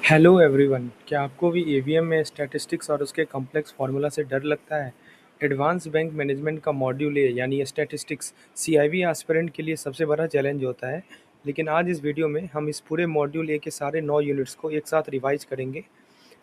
Hello everyone, क्या आपको भी ईवीएम में स्टैटिस्टिक्स और उसके कॉम्प्लेक्स फार्मूला से डर लगता है? एडवांस बैंक मैनेजमेंट का मॉड्यूल ए यानी स्टैटिस्टिक्स सीआईबी एस्पिरेंट के लिए सबसे बड़ा चैलेंज होता है। लेकिन आज इस वीडियो में हम इस पूरे मॉड्यूल ए के सारे 9 यूनिट्स को एक साथ रिवाइज करेंगे।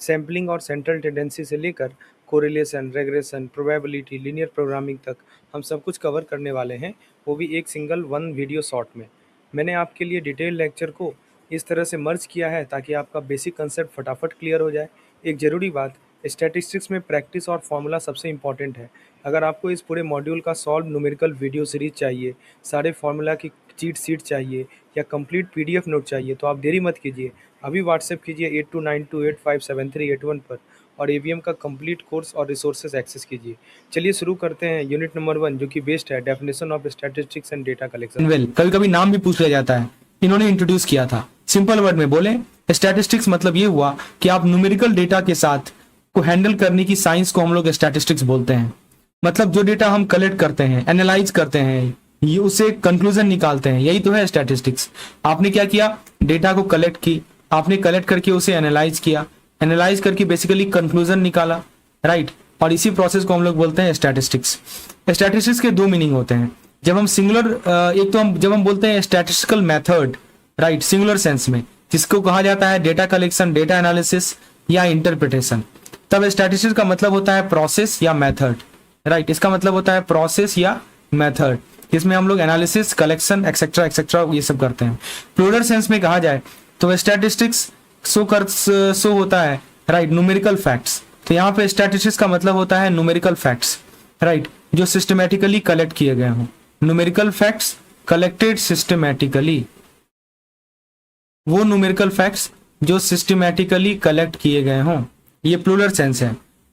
सैम्पलिंग और सेंट्रल टेंडेंसी से लेकर correlation, regression, probability, linear programming तक हम सब कुछ कवर करने वाले हैं, वो भी एक सिंगल वन वीडियो शॉर्ट में। मैंने आपके लिए डिटेल लेक्चर को इस तरह से मर्ज किया है ताकि आपका बेसिक कंसेप्ट फटाफट क्लियर हो जाए। एक ज़रूरी बात, स्टैटिस्टिक्स में प्रैक्टिस और फॉर्मूला सबसे इंपॉर्टेंट है। अगर आपको इस पूरे मॉड्यूल का सॉल्व न्यूमेरिकल वीडियो सीरीज चाहिए, सारे फॉर्मूला की चीट शीट चाहिए या कंप्लीट पीडीएफ नोट चाहिए तो आप देरी मत कीजिए, अभी व्हाट्सएप कीजिए 8292857381 पर और ईवीएम का कंप्लीट कोर्स और रिसोर्सेज एक्सेस कीजिए। चलिए शुरू करते हैं यूनिट नंबर 1 जो कि बेस्ड है definition of statistics and data collection. Well कभी कभी नाम भी पूछ लिया जाता है। इन्होंने इंट्रोड्यूस किया था। सिंपल वर्ड में बोले, स्टैटिस्टिक्स मतलब ये हुआ कि आप न्यूमेरिकल डेटा के साथ को हैंडल करने की साइंस को हम लोग स्टैटिस्टिक्स बोलते हैं। मतलब जो डेटा हम कलेक्ट करते हैं, एनालाइज करते हैं, ये उससे कंक्लूजन निकालते हैं, यही तो है स्टैटिस्टिक्स। आपने क्या किया, डेटा को कलेक्ट की, आपने कलेक्ट करके उसे एनालाइज किया, एनालाइज करके बेसिकली कंक्लूजन निकाला, राइट। और इसी प्रोसेस को हम लोग बोलते हैं स्टैटिस्टिक्स। स्टैटिस्टिक्स के दो मीनिंग होते हैं। जब हम सिंगुलर एक तो हम जब हम बोलते हैं statistical method, right, singular sense में, जिसको कहा जाता है डेटा कलेक्शन, डेटा एनालिसिस या इंटरप्रिटेशन, तब स्टैटिस्टिक्स का मतलब होता है प्रोसेस या मेथड, राइट। इसका मतलब होता है प्रोसेस या मेथड, जिसमें हम लोग एनालिसिस, कलेक्शन एक्सेट्रा एक्सेट्रा ये सब करते हैं। प्लूरल सेंस में कहा जाए तो स्टैटिस्टिक्स सो होता है, राइट, न्यूमेरिकल फैक्ट्स। तो यहाँ पे स्टैटिस्टिक्स का मतलब होता है न्यूमेरिकल फैक्ट्स, राइट, जो सिस्टमैटिकली कलेक्ट किए गए हों। न्यूमेरिकल फैक्ट्स कलेक्टेड सिस्टमैटिकली, वो न्यूमेरिकल फैक्ट्स जो सिस्टमैटिकली कलेक्ट किए गए हों, ये प्लूरल सेंस है।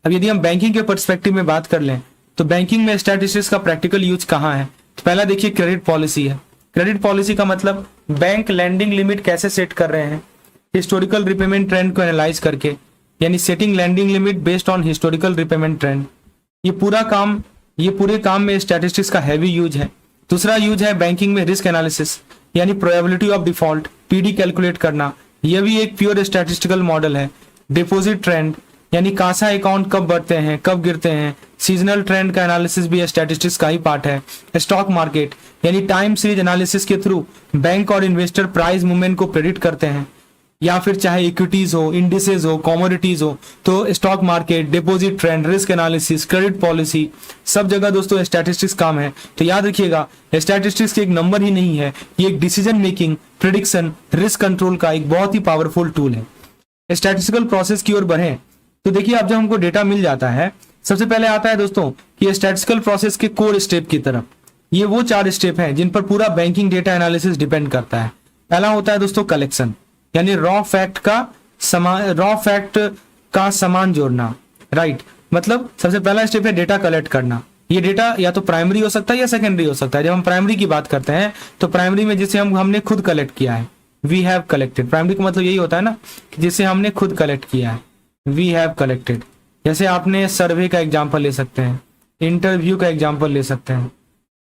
अब यदि हम बैंकिंग के पर्सपेक्टिव में बात कर लें तो बैंकिंग में स्टैटिस्टिक्स का प्रैक्टिकल यूज कहाँ है? तो पहला देखिए, क्रेडिट पॉलिसी है। क्रेडिट पॉलिसी का मतलब बैंक लैंडिंग लिमिट कैसे सेट कर रहे हैं, हिस्टोरिकल रिपेमेंट ट्रेंड को एनालाइज करके, यानी setting lending limit based on historical repayment trend. ये पूरे काम में स्टैटिस्टिक्स का हैवी यूज है। दूसरा यूज है बैंकिंग में रिस्क एनालिसिस, यानी probability of default, PD calculate करना, यह भी एक प्योर स्टैटिस्टिकल मॉडल है। डिपॉजिट ट्रेंड, यानी कासा अकाउंट कब बढ़ते हैं कब गिरते हैं, सीजनल ट्रेंड का एनालिसिस भी स्टैटिस्टिक्स का ही पार्ट है। स्टॉक मार्केट, यानी टाइम सीरीज एनालिसिस के थ्रू बैंक और इन्वेस्टर प्राइस मूवमेंट को प्रेडिक्ट करते हैं, या फिर चाहे इक्विटीज हो, इंडिसेस हो, कमोडिटीज हो, तो stock market, deposit trend, risk analysis, credit policy, सब जगह दोस्तों स्टैटिस्टिक्स काम है। तो याद रखिएगा, स्टैटिस्टिक्स एक नंबर ही नहीं है, ये एक decision making, prediction, risk control का एक बहुत ही पावरफुल टूल है। स्टैटिस्टिकल प्रोसेस की ओर बढ़े तो देखिए, अब जब हमको डेटा मिल जाता है, सबसे पहले आता है दोस्तों कि स्टैटिस्टिकल प्रोसेस के कोर स्टेप की तरफ। ये वो 4 स्टेप हैं जिन पर पूरा बैंकिंग डेटा एनालिसिस डिपेंड करता है। पहला होता है दोस्तों कलेक्शन, यानी रॉ फैक्ट का सामान जोड़ना, राइट। मतलब सबसे पहला स्टेप है डेटा कलेक्ट करना। ये डेटा या तो प्राइमरी हो सकता है या सेकेंडरी हो सकता है। जब हम प्राइमरी की बात करते हैं तो प्राइमरी में जिसे हमने खुद कलेक्ट किया है, वी हैव कलेक्टेड। प्राइमरी का मतलब यही होता है ना, कि जिसे हमने खुद कलेक्ट किया है, वी हैव कलेक्टेड। जैसे आपने सर्वे का एग्जाम्पल ले सकते हैं, इंटरव्यू का एग्जाम्पल ले सकते हैं।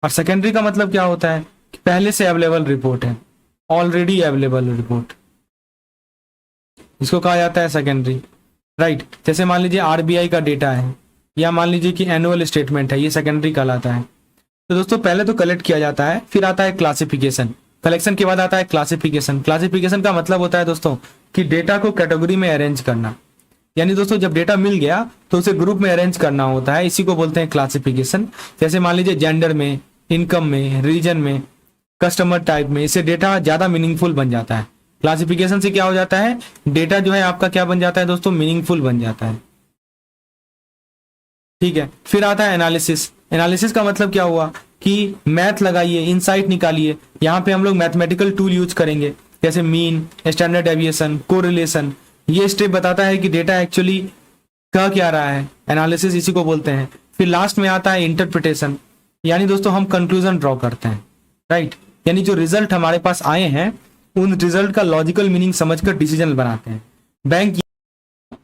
और सेकेंडरी का मतलब क्या होता है कि पहले से अवेलेबल रिपोर्ट है, ऑलरेडी अवेलेबल रिपोर्ट, इसको कहा जाता है सेकेंडरी, राइट। जैसे मान लीजिए आरबीआई का डेटा है, या मान लीजिए कि एनुअल स्टेटमेंट है, ये सेकेंडरी कहलाता है। तो दोस्तों पहले तो कलेक्ट किया जाता है, फिर आता है क्लासिफिकेशन। कलेक्शन के बाद आता है क्लासिफिकेशन। क्लासिफिकेशन का मतलब होता है दोस्तों कि डेटा को कैटेगरी में अरेंज करना, यानी दोस्तों जब डेटा मिल गया तो उसे ग्रुप में अरेंज करना होता है, इसी को बोलते हैं क्लासिफिकेशन। जैसे मान लीजिए जेंडर में, इनकम में, रीजन में, कस्टमर टाइप में, इससे डेटा ज्यादा मीनिंगफुल बन जाता है। क्लासिफिकेशन से क्या हो जाता है, डेटा जो है आपका क्या बन जाता है दोस्तों, मीनिंगफुल बन जाता है, ठीक है। फिर आता है एनालिसिस। एनालिसिस का मतलब क्या हुआ कि मैथ लगाइए, इनसाइट निकालिए। यहाँ पे हम लोग मैथमेटिकल टूल यूज करेंगे, जैसे मीन, स्टैंडर्ड डेविएशन, कोरिलेशन। ये स्टेप बताता है कि डेटा एक्चुअली कह क्या रहा है, एनालिसिस इसी को बोलते हैं। फिर लास्ट में आता है इंटरप्रिटेशन, यानी दोस्तों हम कंक्लूजन ड्रॉ करते हैं, राइट। यानी जो रिजल्ट हमारे पास आए हैं उन रिजल्ट का लॉजिकल मीनिंग समझकर डिसीजन बनाते हैं। बैंक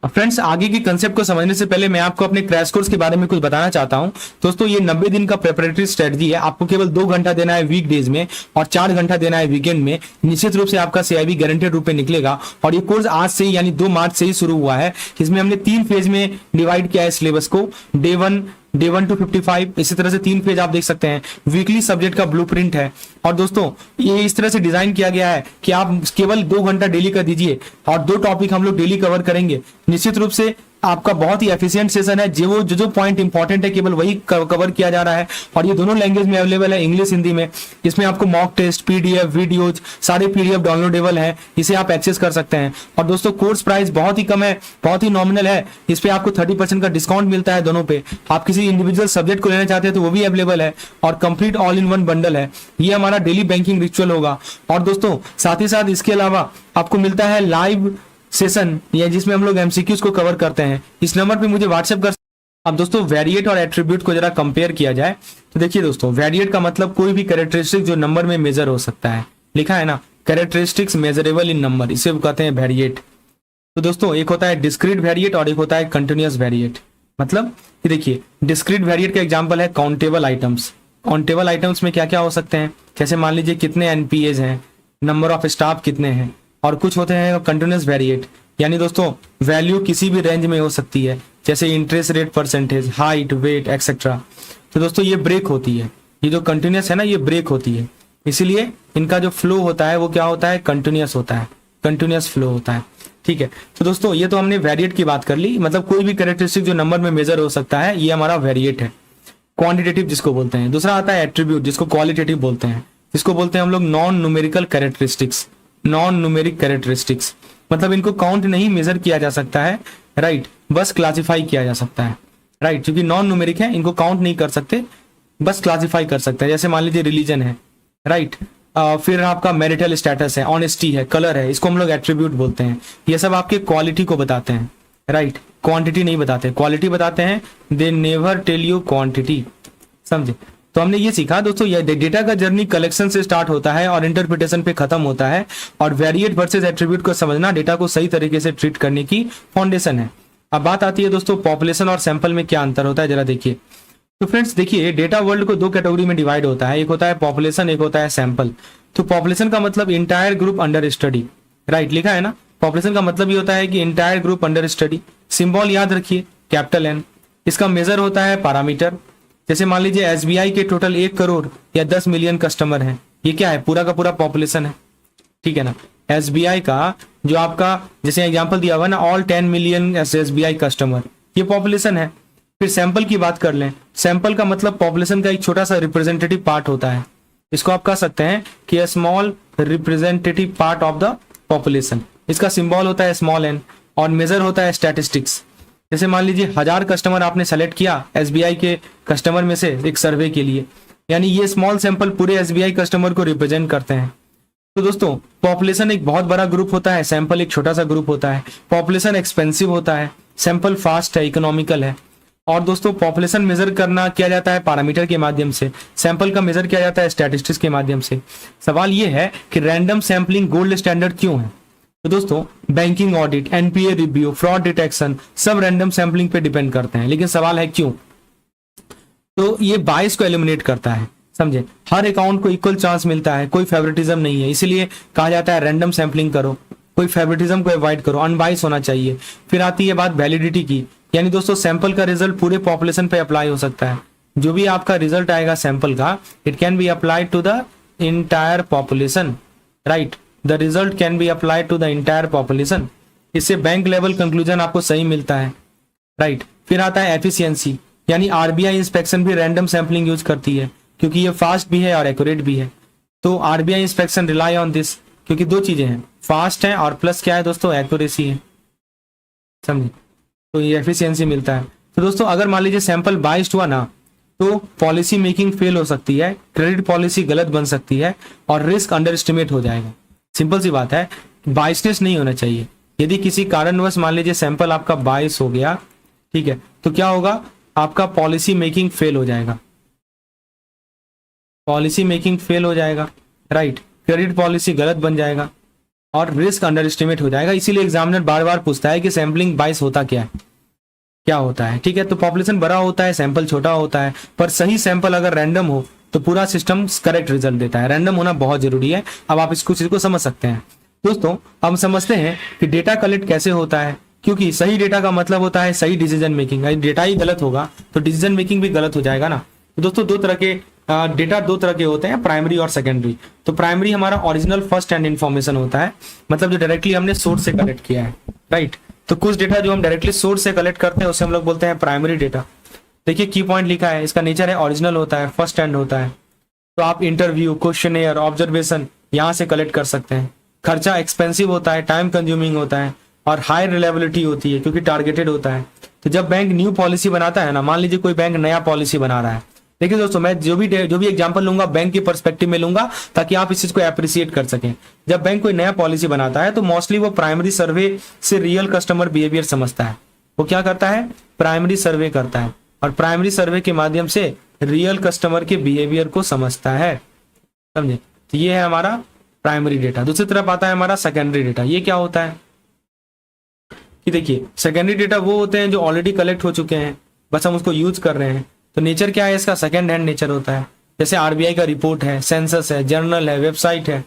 फ्रेंड्स, आगे की कंसेप्ट को समझने से पहले मैं आपको अपने क्रैश कोर्स के बारे में कुछ बताना चाहता हूं। दोस्तों, ये 90 दिन का प्रिपरेटरी स्ट्रेटजी है। आपको केवल 2 घंटा देना है वीकडेज में और 4 घंटा देना है वीकेंड में। निश्चित रूप से आपका सीआईबी गारंटेड रूप में निकलेगा। और ये कोर्स आज से ही यानी 2 मार्च से ही शुरू हुआ है। इसमें हमने 3 फेज में डिवाइड किया है सिलेबस को, डे 1 to 55, इसी तरह से 3 पेज आप देख सकते हैं। वीकली सब्जेक्ट का ब्लूप्रिंट है। और दोस्तों, ये इस तरह से डिजाइन किया गया है कि आप केवल 2 घंटा डेली का दीजिए और 2 टॉपिक हम लोग डेली कवर करेंगे। निश्चित रूप से आपका बहुत ही एफिशिएंट सेशन है। जो पॉइंट इंपॉर्टेंट है केवल वही कवर किया जा रहा है। और ये दोनों लैंग्वेज में अवेलेबल है, इंग्लिश हिंदी में। इसमें आपको मॉक टेस्ट, पीडीएफ, वीडियोज सारे पीडीएफ डाउनलोडेबल है, इसे आप एक्सेस कर सकते हैं। और दोस्तों, कोर्स प्राइस बहुत ही कम है, बहुत ही नॉमिनल है। इस पे आपको 30% का डिस्काउंट मिलता है दोनों पे। आप किसी इंडिविजुअल सब्जेक्ट को लेना चाहते हैं तो वो भी अवेलेबल है। और complete all in one bundle है। ये हमारा डेली बैंकिंग रिचुअल होगा। और दोस्तों, साथ ही साथ इसके अलावा आपको मिलता है लाइव सेशन, या जिसमें हम लोग एमसीक्यूज को कवर करते हैं। इस नंबर पे मुझे व्हाट्सएप कर। अब दोस्तों, वेरिएट और एट्रीब्यूट को जरा कंपेयर किया जाए तो देखिए दोस्तों, वेरिएट का मतलब कोई भी कैरेक्टरिस्टिक जो नंबर में मेजर हो सकता है। लिखा है ना, कैरेक्टरिस्टिक्स मेजरेबल इन नंबर, इसे कहते हैं वेरिएट। तो दोस्तों, एक होता है डिस्क्रीट वेरिएट और एक होता है कंटिन्यूअस वेरिएट। मतलब ये देखिए, डिस्क्रीट वेरिएट का एग्जांपल है काउंटेबल आइटम्स। काउंटेबल आइटम्स में क्या क्या हो सकते हैं, जैसे मान लीजिए कितने एनपीएज हैं, नंबर ऑफ स्टाफ कितने हैं। और कुछ होते हैं कंटिन्यूअस वेरिएट, यानी दोस्तों वैल्यू किसी भी रेंज में हो सकती है, जैसे interest rate, percentage, height, weight etcetera. तो दोस्तों, ये ब्रेक होती है। ये जो कंटिन्यूअस है ना, ये ब्रेक होती है। इसीलिए इनका जो फ्लो होता है वो क्या होता है, कंटिन्यूअस होता है, कंटिन्यूअस फ्लो होता है। ठीक है। तो दोस्तों, ये तो हमने वेरिएट की बात कर ली, मतलब कोई भी कैरेक्टरिस्टिक जो नंबर में मेजर हो सकता है, ये हमारा वेरिएट है, क्वांटिटेटिव जिसको बोलते हैं। दूसरा आता है एट्रीब्यूट, जिसको क्वालिटेटिव बोलते हैं। इसको बोलते हैं हम लोग non numerical characteristics. Non numeric characteristics मतलब इनको काउंट नहीं मेजर किया जा सकता है, राइट, बस क्लासिफाई किया जा सकता है, राइट। क्योंकि नॉन न्यूमेरिक है, इनको काउंट नहीं कर सकते, बस क्लासिफाई कर सकते हैं। जैसे मान लीजिए रिलीजन है, राइट, फिर आपका मैरिटल स्टेटस है, ऑनेस्टी है, कलर है, इसको हम लोग एट्रीब्यूट बोलते हैं। ये सब आपके क्वालिटी को बताते हैं, राइट, क्वांटिटी नहीं बताते, क्वालिटी बताते हैं। They never tell you quantity, समझे। तो हमने ये सीखा दोस्तों, ये डेटा का जर्नी कलेक्शन से स्टार्ट होता है और इंटरप्रिटेशन पे खत्म होता है। और वेरिएट वर्सेस एट्रीब्यूट को समझना डेटा को सही तरीके से ट्रीट करने की फाउंडेशन है। अब बात आती है दोस्तों, पॉपुलेशन और सैंपल में क्या अंतर होता है, जरा देखिए। तो फ्रेंड्स देखिए, डेटा वर्ल्ड को 2 कैटेगरी में डिवाइड होता है, एक होता है पॉपुलेशन, एक होता है सैंपल। तो पॉपुलेशन का मतलब entire group under study, right, लिखा है ना। पॉपुलेशन का मतलब ये होता है कि entire group under study. Symbol याद रखिए, कैपिटल एन। इसका मेजर होता है पैरामीटर। जैसे मान लीजिए एसबीआई के टोटल 1 करोड़ या 10 मिलियन कस्टमर हैं, ये क्या है, पूरा का पूरा पॉपुलेशन है, ठीक है ना। एसबीआई का जो आपका जैसे एग्जांपल दिया हुआ ना, ऑल 10 मिलियन एसबीआई कस्टमर, ये पॉपुलेशन है। फिर सैंपल की बात कर लें, सैंपल का मतलब पॉपुलेशन का एक छोटा सा रिप्रेजेंटेटिव पार्ट होता है। इसको आप कह सकते हैं कि small representative part of the population. इसका सिंबल होता है स्मॉल एन और मेजर होता है स्टैटिस्टिक्स। जैसे मान लीजिए 1000 कस्टमर आपने सेलेक्ट किया एसबीआई के कस्टमर में से एक सर्वे के लिए, यानी ये स्मॉल सैंपल पूरे एसबीआई कस्टमर को रिप्रेजेंट करते हैं। तो दोस्तों, पॉपुलेशन एक बहुत बड़ा ग्रुप होता है, सैंपल एक छोटा सा ग्रुप होता है। पॉपुलेशन एक्सपेंसिव होता है, सैंपल फास्ट है, इकोनॉमिकल है। और दोस्तों, पॉपुलेशन मेजर करना किया जाता है पैरामीटर के माध्यम से, सैंपल का मेजर किया जाता है स्टैटिस्टिक्स के माध्यम से। सवाल ये है कि रैंडम सैंपलिंग गोल्ड स्टैंडर्ड क्यों है। तो दोस्तों, banking audit, NPA review, fraud detection सब रैंडम सैंपलिंग पे डिपेंड करते हैं। लेकिन सवाल है क्यों। तो ये बायस को एलिमिनेट करता है, समझे। हर अकाउंट को इक्वल चांस मिलता है, कोई फेवरेटिज्म नहीं है, इसलिए कहा जाता है रैंडम सैंपलिंग करो, कोई फेवरेटिज्म को अवॉइड करो, अनबायस होना चाहिए। फिर आती है बात वैलिडिटी की, यानी दोस्तों सैंपल का रिजल्ट पूरे पॉपुलेशन पे अप्लाई हो सकता है। जो भी आपका रिजल्ट आएगा सैंपल का, it can be applied to the entire population, right. The result can be applied to the entire population. इससे बैंक लेवल कंक्लूजन आपको सही मिलता है, राइट। फिर आता है एफिशिएंसी, यानी आरबीआई इंस्पेक्शन भी रैंडम सैंपलिंग यूज करती है, क्योंकि ये फास्ट भी है और एक्यूरेट भी है। तो RBI inspection rely on this, क्योंकि 2 चीजें हैं, फास्ट है और प्लस क्या है दोस्तों, एक्यूरेसी है, समझे। तो ये एफिशिएंसी मिलता है। तो दोस्तों, अगर मान लीजिए सैंपल बाइस्ड हुआ ना, तो पॉलिसी मेकिंग फेल हो सकती है, क्रेडिट पॉलिसी गलत बन सकती है और रिस्क अंडर एस्टिमेट हो जाएगा। सिंपल सी बात है, बाइसनेस नहीं होना चाहिए। यदि किसी कारणवश मान लीजिए सैंपल आपका बाइस हो गया, ठीक है, तो क्या होगा, आपका पॉलिसी मेकिंग फेल हो जाएगा, पॉलिसी मेकिंग फेल हो जाएगा, राइट। क्रेडिट पॉलिसी गलत बन जाएगा, और रिस्क अंडर एस्टिमेट हो जाएगा। इसीलिए एग्जामिनर बार बार पूछता है कि सैम्पलिंग बाइस होता क्या होता है। ठीक है, तो पॉपुलेशन बड़ा होता है, सैंपल छोटा होता है, पर सही सैंपल अगर रैंडम हो तो पूरा सिस्टम करेक्ट रिजल्ट देता है। रैंडम होना बहुत जरूरी है। अब आप इसको चीज को समझ सकते हैं। दोस्तों हम समझते हैं कि डेटा कलेक्ट कैसे होता है, क्योंकि सही डेटा का मतलब होता है सही डिसीजन मेकिंग। अगर डेटा ही गलत होगा तो डिसीजन मेकिंग भी गलत हो जाएगा ना। तो दोस्तों डेटा दो तरह के होते हैं, प्राइमरी और सेकेंडरी। तो प्राइमरी हमारा ओरिजिनल फर्स्ट हैंड इन्फॉर्मेशन होता है, मतलब जो डायरेक्टली हमने सोर्स से कलेक्ट किया है, राइट। तो कुछ डेटा जो हम डायरेक्टली सोर्स से कलेक्ट करते हैं उसे हम लोग बोलते हैं प्राइमरी डेटा। देखिए की पॉइंट लिखा है, इसका नेचर है ओरिजिनल होता है, फर्स्ट हैंड होता है। तो आप इंटरव्यू, क्वेश्चनेयर, ऑब्जर्वेशन यहाँ से कलेक्ट कर सकते हैं। खर्चा एक्सपेंसिव होता है, टाइम कंज्यूमिंग होता है और हाई रिलायबिलिटी होती है क्योंकि टारगेटेड होता है। तो जब बैंक न्यू पॉलिसी बनाता है ना, मान लीजिए कोई बैंक नया पॉलिसी बना रहा है। देखिए दोस्तों मैं जो भी एग्जांपल लूंगा बैंक के पर्सपेक्टिव में लूंगा ताकि आप इस चीज को अप्रिशिएट कर सकें। जब बैंक कोई नया पॉलिसी बनाता है तो मोस्टली वो प्राइमरी सर्वे से रियल कस्टमर बिहेवियर समझता है। वो क्या करता है, प्राइमरी सर्वे करता है और प्राइमरी सर्वे के माध्यम से रियल कस्टमर के बिहेवियर को समझता है, समझे। तो ये है हमारा प्राइमरी डेटा। दूसरी तरफ आता है हमारा सेकेंडरी डेटा। ये क्या होता है कि देखिए सेकेंडरी डेटा वो होते हैं जो ऑलरेडी कलेक्ट हो चुके हैं, बस हम उसको यूज कर रहे हैं। तो नेचर क्या है इसका, सेकेंड हैंड नेचर होता है। जैसे आरबीआई का रिपोर्ट है, सेंसस है, जर्नल है, वेबसाइट है,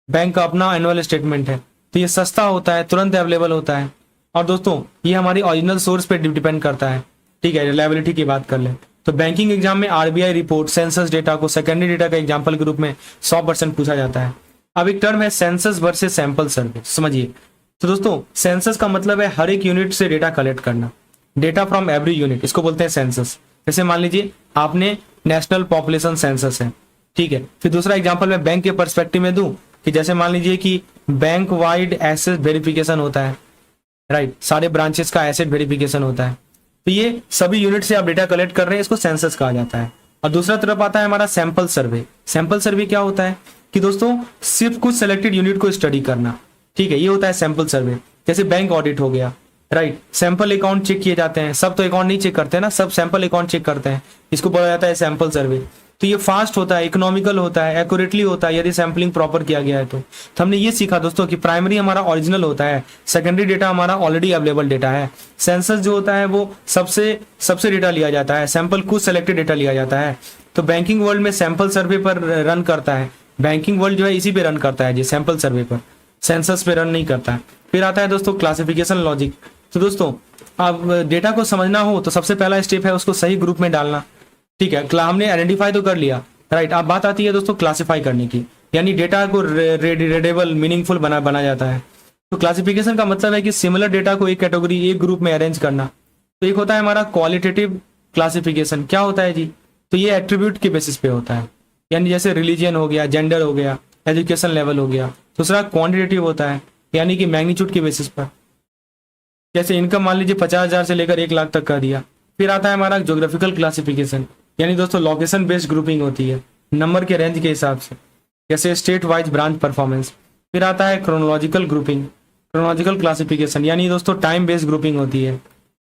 बैंक का अपना एनुअल स्टेटमेंट है। तो ये सस्ता होता है, तुरंत अवेलेबल होता है। और दोस्तों ये हमारी ओरिजिनल सोर्स पे डिपेंड करता है। ठीक है, रिलायबिलिटी की बात कर ले तो बैंकिंग एग्जाम में आरबीआई रिपोर्ट, सेंसस डेटा को सेकेंडरी डेटा का एग्जाम्पल के रूप में 100% पूछा जाता है। अब एक टर्म है सेंसस वर्सेस सैंपल सर्वे, समझिए। तो दोस्तों सेंसस का मतलब है हर एक यूनिट से डेटा कलेक्ट करना, डेटा फ्रॉम एवरी यूनिट, इसको बोलते हैं सेंसस। जैसे मान लीजिए आपने नेशनल पॉपुलेशन सेंसस है, ठीक है। फिर दूसरा एग्जांपल मैं बैंक के पर्सपेक्टिव में दूं कि जैसे मान लीजिए कि बैंक वाइड एसेट वेरिफिकेशन होता है, राइट, सारे ब्रांचेस का एसेट वेरिफिकेशन होता है। तो ये सभी यूनिट से आप डेटा कलेक्ट कर रहे हैं, इसको सेंसस कहा जाता है। और दूसरा तरफ आता है हमारा सैंपल सर्वे। सैंपल सर्वे क्या होता है कि दोस्तों सिर्फ कुछ सेलेक्टेड यूनिट को स्टडी करना, ठीक है, ये होता है सैंपल सर्वे। जैसे बैंक ऑडिट हो गया, राइट, सैंपल अकाउंट चेक किए जाते हैं, सब तो अकाउंट नहीं चेक करते ना, सब सैंपल अकाउंट चेक करते हैं, इसको बोला जाता है सैंपल सर्वे। तो ये फास्ट होता है, इकोनॉमिकल होता है, एक्यूरेटली होता है यदि सैंपलिंग प्रॉपर किया गया है। तो हमने ये सीखा दोस्तों कि प्राइमरी हमारा ओरिजिनल होता है, सेकेंडरी डेटा हमारा ऑलरेडी अवेलेबल डेटा है, सेंसस जो होता है वो सबसे डेटा लिया जाता है, सैंपल कुछ सेलेक्टेड डेटा लिया जाता है। तो बैंकिंग वर्ल्ड में सैंपल सर्वे पर रन करता है, बैंकिंग वर्ल्ड जो है इसी पे रन करता है जी, सैंपल सर्वे पर, सेंसस पे रन नहीं करता है। फिर आता है दोस्तों क्लासिफिकेशन लॉजिक। तो दोस्तों अब डेटा को समझना हो तो सबसे पहला स्टेप है उसको सही ग्रुप में डालना, ठीक है। हमने आइडेंटिफाई तो कर लिया, राइट। अब बात आती है दोस्तों क्लासिफाई करने की, यानी डेटा को रीडेबल, मीनिंगफुल बना जाता है। तो क्लासिफिकेशन का मतलब है कि सिमिलर डेटा को एक कैटेगरी, एक ग्रुप में अरेंज करना। तो एक होता है हमारा क्वालिटेटिव क्लासिफिकेशन। क्या होता है जी, तो ये एट्रीब्यूट के बेसिस पे होता है, यानी जैसे रिलीजन हो गया, जेंडर हो गया, एजुकेशन लेवल हो गया। दूसरा क्वांटिटेटिव होता है, यानी कि मैग्नीट्यूड के बेसिस पर, जैसे इनकम मान लीजिए 50,000 से लेकर 1 लाख तक का दिया। फिर आता है हमारा ज्योग्राफिकल क्लासिफिकेशन, यानी दोस्तों लोकेशन बेस्ड ग्रुपिंग होती है, नंबर के रेंज के हिसाब से, जैसे स्टेट वाइज ब्रांच परफॉर्मेंस। फिर आता है क्रोनोलॉजिकल ग्रुपिंग, क्रोनोलॉजिकल क्लासिफिकेशन, यानी दोस्तों टाइम बेस्ड ग्रुपिंग होती है,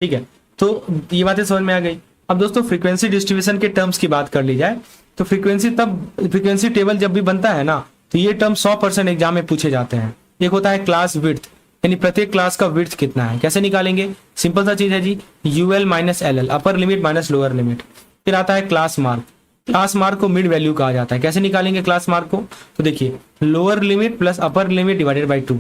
ठीक है। तो ये बातें समझ में आ गई। अब दोस्तों फ्रीक्वेंसी डिस्ट्रीब्यूशन के टर्म्स की बात कर ली जाए तो फ्रीक्वेंसी टेबल जब भी बनता है ना तो ये टर्म 100% एग्जाम में पूछे जाते हैं। एक होता है क्लास विड्थ, यानी प्रत्येक क्लास का विड्थ कितना है, कैसे निकालेंगे, सिंपल सा चीज है जी, UL minus L, upper limit minus lower limit. फिर आता है क्लास मार्क, क्लास मार्क को मिड वैल्यू कहा जाता है, कैसे निकालेंगे क्लास मार्क को, तो देखिए lower limit plus upper limit divided by 2।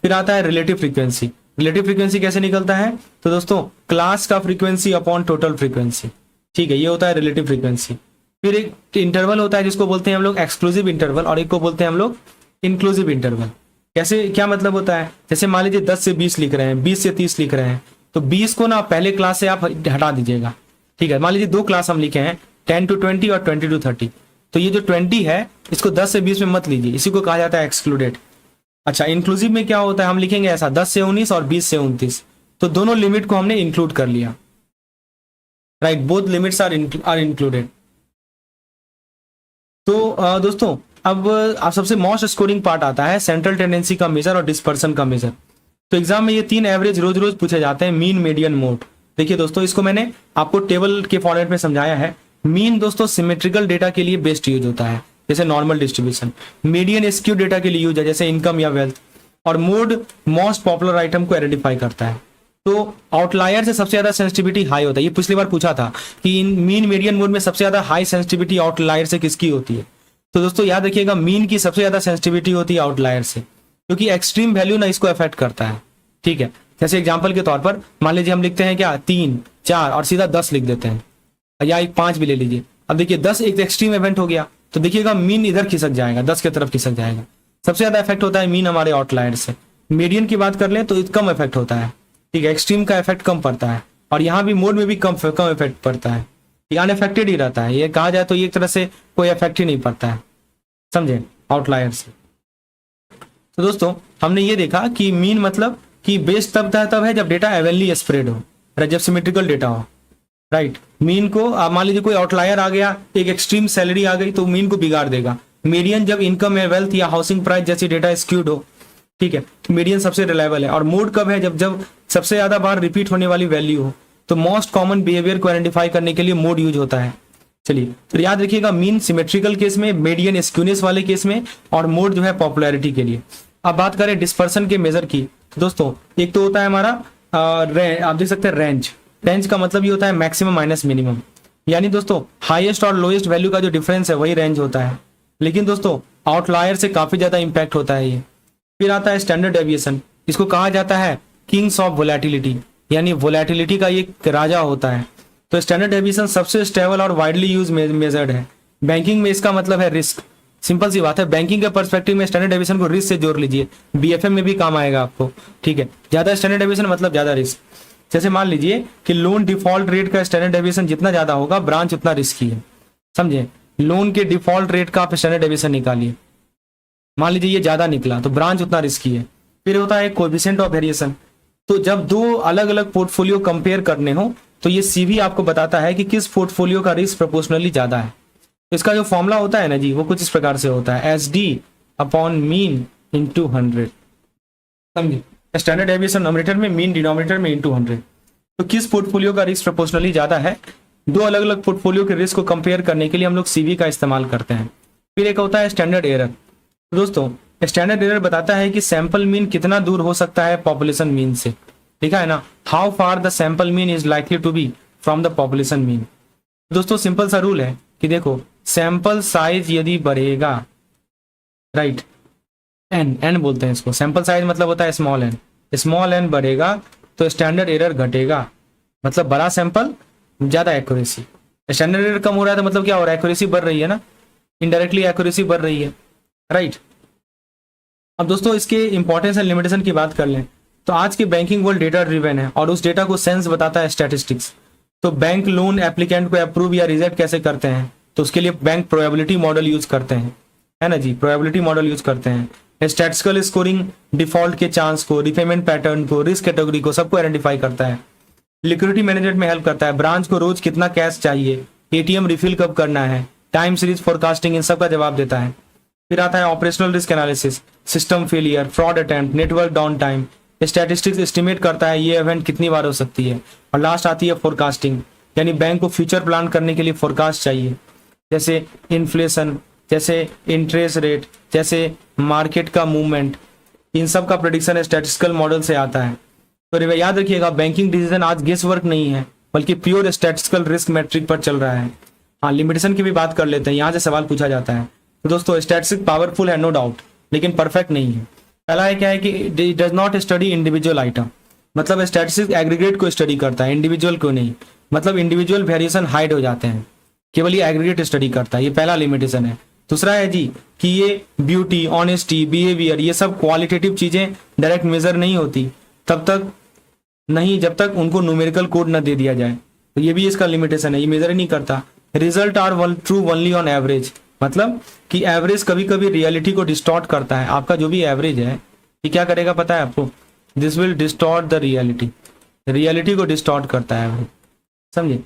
फिर आता है रिलेटिव फ्रीक्वेंसी, रिलेटिव फ्रीक्वेंसी कैसे निकलता है, तो दोस्तों क्लास का फ्रीक्वेंसी अपॉन टोटल फ्रीक्वेंसी, ठीक है, ये होता है रिलेटिव फ्रीक्वेंसी। फिर एक इंटरवल होता है जिसको बोलते हैं हम लोग एक्सक्लूसिव इंटरवल, और एक को बोलते हैं हम लोग इंक्लूसिव इंटरवल। कैसे, क्या मतलब होता है, जैसे मान लीजिए 10 से 20 लिख रहे हैं, 20 से 30 लिख रहे हैं, तो 20 को ना पहले क्लास से आप हटा दीजिएगा, ठीक है। मान लीजिए 2 क्लास हम लिखे हैं, 10 to 20 और 20 to 30, तो ये जो 20 है इसको 10 से 20 में मत लीजिए, इसी को कहा जाता है एक्सक्लूडेड। अच्छा, इंक्लूसिव में क्या होता है, हम लिखेंगे ऐसा 10 से 19 और 20 से 29, तो दोनों लिमिट को हमने इंक्लूड कर लिया, right, both limits are included. तो दोस्तों अब आप सबसे मोस्ट स्कोरिंग पार्ट आता है सेंट्रल टेंडेंसी का मेजर और डिस्पर्सन का मेजर। तो एग्जाम में ये 3 एवरेज रोज पूछे जाते हैं, मीन, मीडियन, मोड। देखिए दोस्तों इसको मैंने आपको टेबल के फॉर्मेट में समझाया है। मीन दोस्तों सिमेट्रिकल डेटा के लिए बेस्ट यूज होता है, जैसे normal distribution. Median skew data के लिए यूज है, जैसे इनकम या वेल्थ। और मोड मोस्ट पॉपुलर आइटम को आइडेंटिफाई करता है। तो आउटलायर से सबसे ज्यादा सेंसिटिविटी हाई होता है। ये पिछली बार पूछा था कि इन मीन मीडियन मोड में सबसे ज्यादा हाई सेंसिटिविटी आउटलायर से किसकी होती है। तो दोस्तों याद रखिएगा, मीन की सबसे ज्यादा सेंसिटिविटी होती है आउटलायर से, क्योंकि एक्सट्रीम वैल्यू ना इसको अफेक्ट करता है। ठीक है, जैसे एग्जांपल के तौर पर मान लीजिए हम लिखते हैं क्या 3, 4 और सीधा 10 लिख देते हैं, या एक 5 भी ले लीजिए। अब देखिए 10 एक एक्सट्रीम इवेंट हो गया, तो देखिएगा मीन इधर खिसक जाएगा, 10 की तरफ खिसक जाएगा। सबसे ज्यादा इफेक्ट होता है मीन हमारे आउटलायर से। मीडियन की बात कर लें तो कम इफेक्ट होता है। ठीक है, एक्सट्रीम का इफेक्ट कम पड़ता है, और यहाँ भी मोड में भी कम इफेक्ट पड़ता है। ये अनइफेक्टेड ही रहता है, ये कहा जाए तो ये एक तरह से कोई इफेक्ट ही नहीं पड़ता है, समझे, आउटलायर से। तो दोस्तों हमने ये देखा कि मीन मतलब कि बेस तब है जब डेटा एवनली स्प्रेड हो, जब सिमेट्रिकल डेटा हो, राइट। मीन को मान लीजिए कोई आउटलायर आ गया, एक एक्सट्रीम सैलरी आ गई तो मीन को बिगाड़ देगा। मीडियन जब इनकम या वेल्थ या हाउसिंग प्राइस जैसी डेटा स्क्यूड हो, ठीक है, मीडियन सबसे रिलायबल है। और मोड कब है, जब सबसे ज्यादा बार रिपीट होने वाली वैल्यू हो। तो मोस्ट कॉमन बिहेवियर को आइडेंटिफाई करने के लिए मोड यूज होता है। चलिए तो याद रखिएगा, मीन सिमेट्रिकल केस में, मीडियन स्क्यूनेस वाले केस में, और मोड जो है पॉपुलैरिटी के लिए। अब बात करें डिस्पर्सन के मेजर की, तो दोस्तों एक तो होता है हमारा आप देख सकते हैं रेंज। रेंज का मतलब ये होता है मैक्सिमम माइनस मिनिमम, यानी दोस्तों हाईएस्ट और लोएस्ट वैल्यू का जो डिफरेंस है वही रेंज होता है। लेकिन दोस्तों आउटलायर से काफी ज्यादा इंपैक्ट होता है ये। फिर आता है स्टैंडर्ड डेविएशन, इसको कहा जाता है किंग्स ऑफ वोलेटिलिटी, यानी वोलेटिलिटी का ये राजा होता है। तो स्टैंडर्ड डेविएशन सबसे स्टेबल और वाइडली यूज मेजर्ड है। बैंकिंग में इसका मतलब है रिस्क। सिंपल सी बात है, बैंकिंग के पर्सपेक्टिव में स्टैंडर्ड डेविएशन को रिस्क से जोड़ लीजिए, बीएफएम में भी काम आएगा आपको। ठीक है, ज्यादा स्टैंडर्ड डेविएशन मतलब ज्यादा रिस्क। जैसे मान लीजिए कि लोन डिफॉल्ट रेट का स्टैंडर्ड डेविएशन जितना ज्यादा होगा, ब्रांच उतना रिस्की है, समझे। लोन के डिफॉल्ट रेट का आप स्टैंडर्ड डेविएशन निकालिए, मान लीजिए ये ज्यादा निकला तो ब्रांच उतना रिस्की है। फिर होता है कोएफिशिएंट ऑफ वेरिएशन, तो जब दो अलग अलग पोर्टफोलियो कंपेयर करने हो तो ये सीवी आपको बताता है कि किस पोर्टफोलियो का रिस्क प्रोपोर्शनली ज्यादा है। तो इसका जो फॉर्मूला होता है ना जी, वो कुछ इस प्रकार से होता है, SD अपॉन मीन इंटू 100, समझे। स्टैंडर्ड डेविएशन नॉमिनेटर में, मीन डिनोमिनेटर में इंटू 100। तो किस पोर्टफोलियो का रिस्क प्रोपोर्शनली ज्यादा है, दो अलग अलग पोर्टफोलियो के रिस्क को कंपेयर करने के लिए हम लोग सीवी का इस्तेमाल करते हैं। फिर एक होता है स्टैंडर्ड एरर। तो दोस्तों स्टैंडर्ड एरर बताता है कि सैंपल मीन कितना दूर हो सकता है पॉपुलेशन मीन से। लिखा है ना, how far the sample mean is likely to be from the population mean. दोस्तों सिंपल सा रूल है कि देखो, सैंपल साइज यदि बढ़ेगा, राइट, एन बोलते हैं इसको, सैंपल साइज मतलब होता है स्मॉल एन, स्मॉल एन बढ़ेगा तो स्टैंडर्ड एरर घटेगा, मतलब बड़ा सैंपल ज्यादा एक्यूरेसी। स्टैंडर्ड एरर कम हो रहा है तो मतलब क्या हो रहा है, एक्यूरेसी बढ़ रही है ना, इनडायरेक्टली एक्यूरेसी बढ़ रही है, राइट। अब दोस्तों इसके इंपॉर्टेंस एंड लिमिटेशन की बात कर लें तो आज की बैंकिंग वर्ल्ड डेटा ड्रिवन है और उस डेटा को सेंस बताता है स्टैटिस्टिक्स। तो बैंक लोन एप्लीकेंट को अप्रूव या रिजेक्ट कैसे करते हैं, तो उसके लिए बैंक प्रोबेबिलिटी मॉडल यूज करते हैं, है ना जी, प्रोबेबिलिटी मॉडल यूज करते हैं। स्टैटिस्टिकल स्कोरिंग डिफॉल्ट के चांस को, रिपेमेंट पैटर्न को, रिस्क कैटेगरी को, सबको आइडेंटिफाई करता है। लिक्विडिटी मैनेजमेंट में हेल्प करता है, ब्रांच को रोज कितना कैश चाहिए, एटीएम रिफिल कब करना है, टाइम सीरीज फोरकास्टिंग, इन सब का जवाब देता है। फिर आता है operational risk analysis, system failure, fraud attempt, network down time, statistics estimate करता है ये इवेंट कितनी बार हो सकती है। और लास्ट आती है फोरकास्टिंग, यानी बैंक को फ्यूचर प्लान करने के लिए फोरकास्ट चाहिए, जैसे इन्फ्लेशन, जैसे इंटरेस्ट रेट, जैसे मार्केट का मूवमेंट, इन सब का प्रेडिक्शन स्टैटिस्टिकल मॉडल से आता है। तो याद रखिएगा, बैंकिंग डिसीजन आज गेस वर्क नहीं है बल्कि प्योर स्टैटिस्टिकल रिस्क मैट्रिक पर चल रहा है। हाँ, लिमिटेशन की भी बात कर लेते हैं, यहाँ से सवाल पूछा जाता है। तो दोस्तों स्टैटिस्टिक्स पावरफुल है नो डाउट, लेकिन परफेक्ट नहीं है। पहला है क्या है कि does not study individual item, मतलब स्टैटिस्टिक्स एग्रीगेट को स्टडी करता है, इंडिविजुअल को नहीं, मतलब इंडिविजुअल वेरिएशन हाइड हो जाते हैं, केवल ये एग्रीगेट स्टडी करता है, ये पहला लिमिटेशन है। दूसरा है जी कि ये ब्यूटी, ऑनेस्टी, बिहेवियर, ये सब क्वालिटेटिव चीजें डायरेक्ट मेजर नहीं होती तब तक नहीं जब तक उनको न्यूमेरिकल कोड न दे दिया जाए, तो ये भी इसका लिमिटेशन है, ये मेजर ही नहीं करता। Result are true only on average, मतलब कि एवरेज कभी कभी रियलिटी को डिस्टॉर्ट करता है। आपका जो भी एवरेज है ये क्या करेगा पता है आपको, this will distort the reality, reality को डिस्टॉर्ट करता है एवरेज, समझे।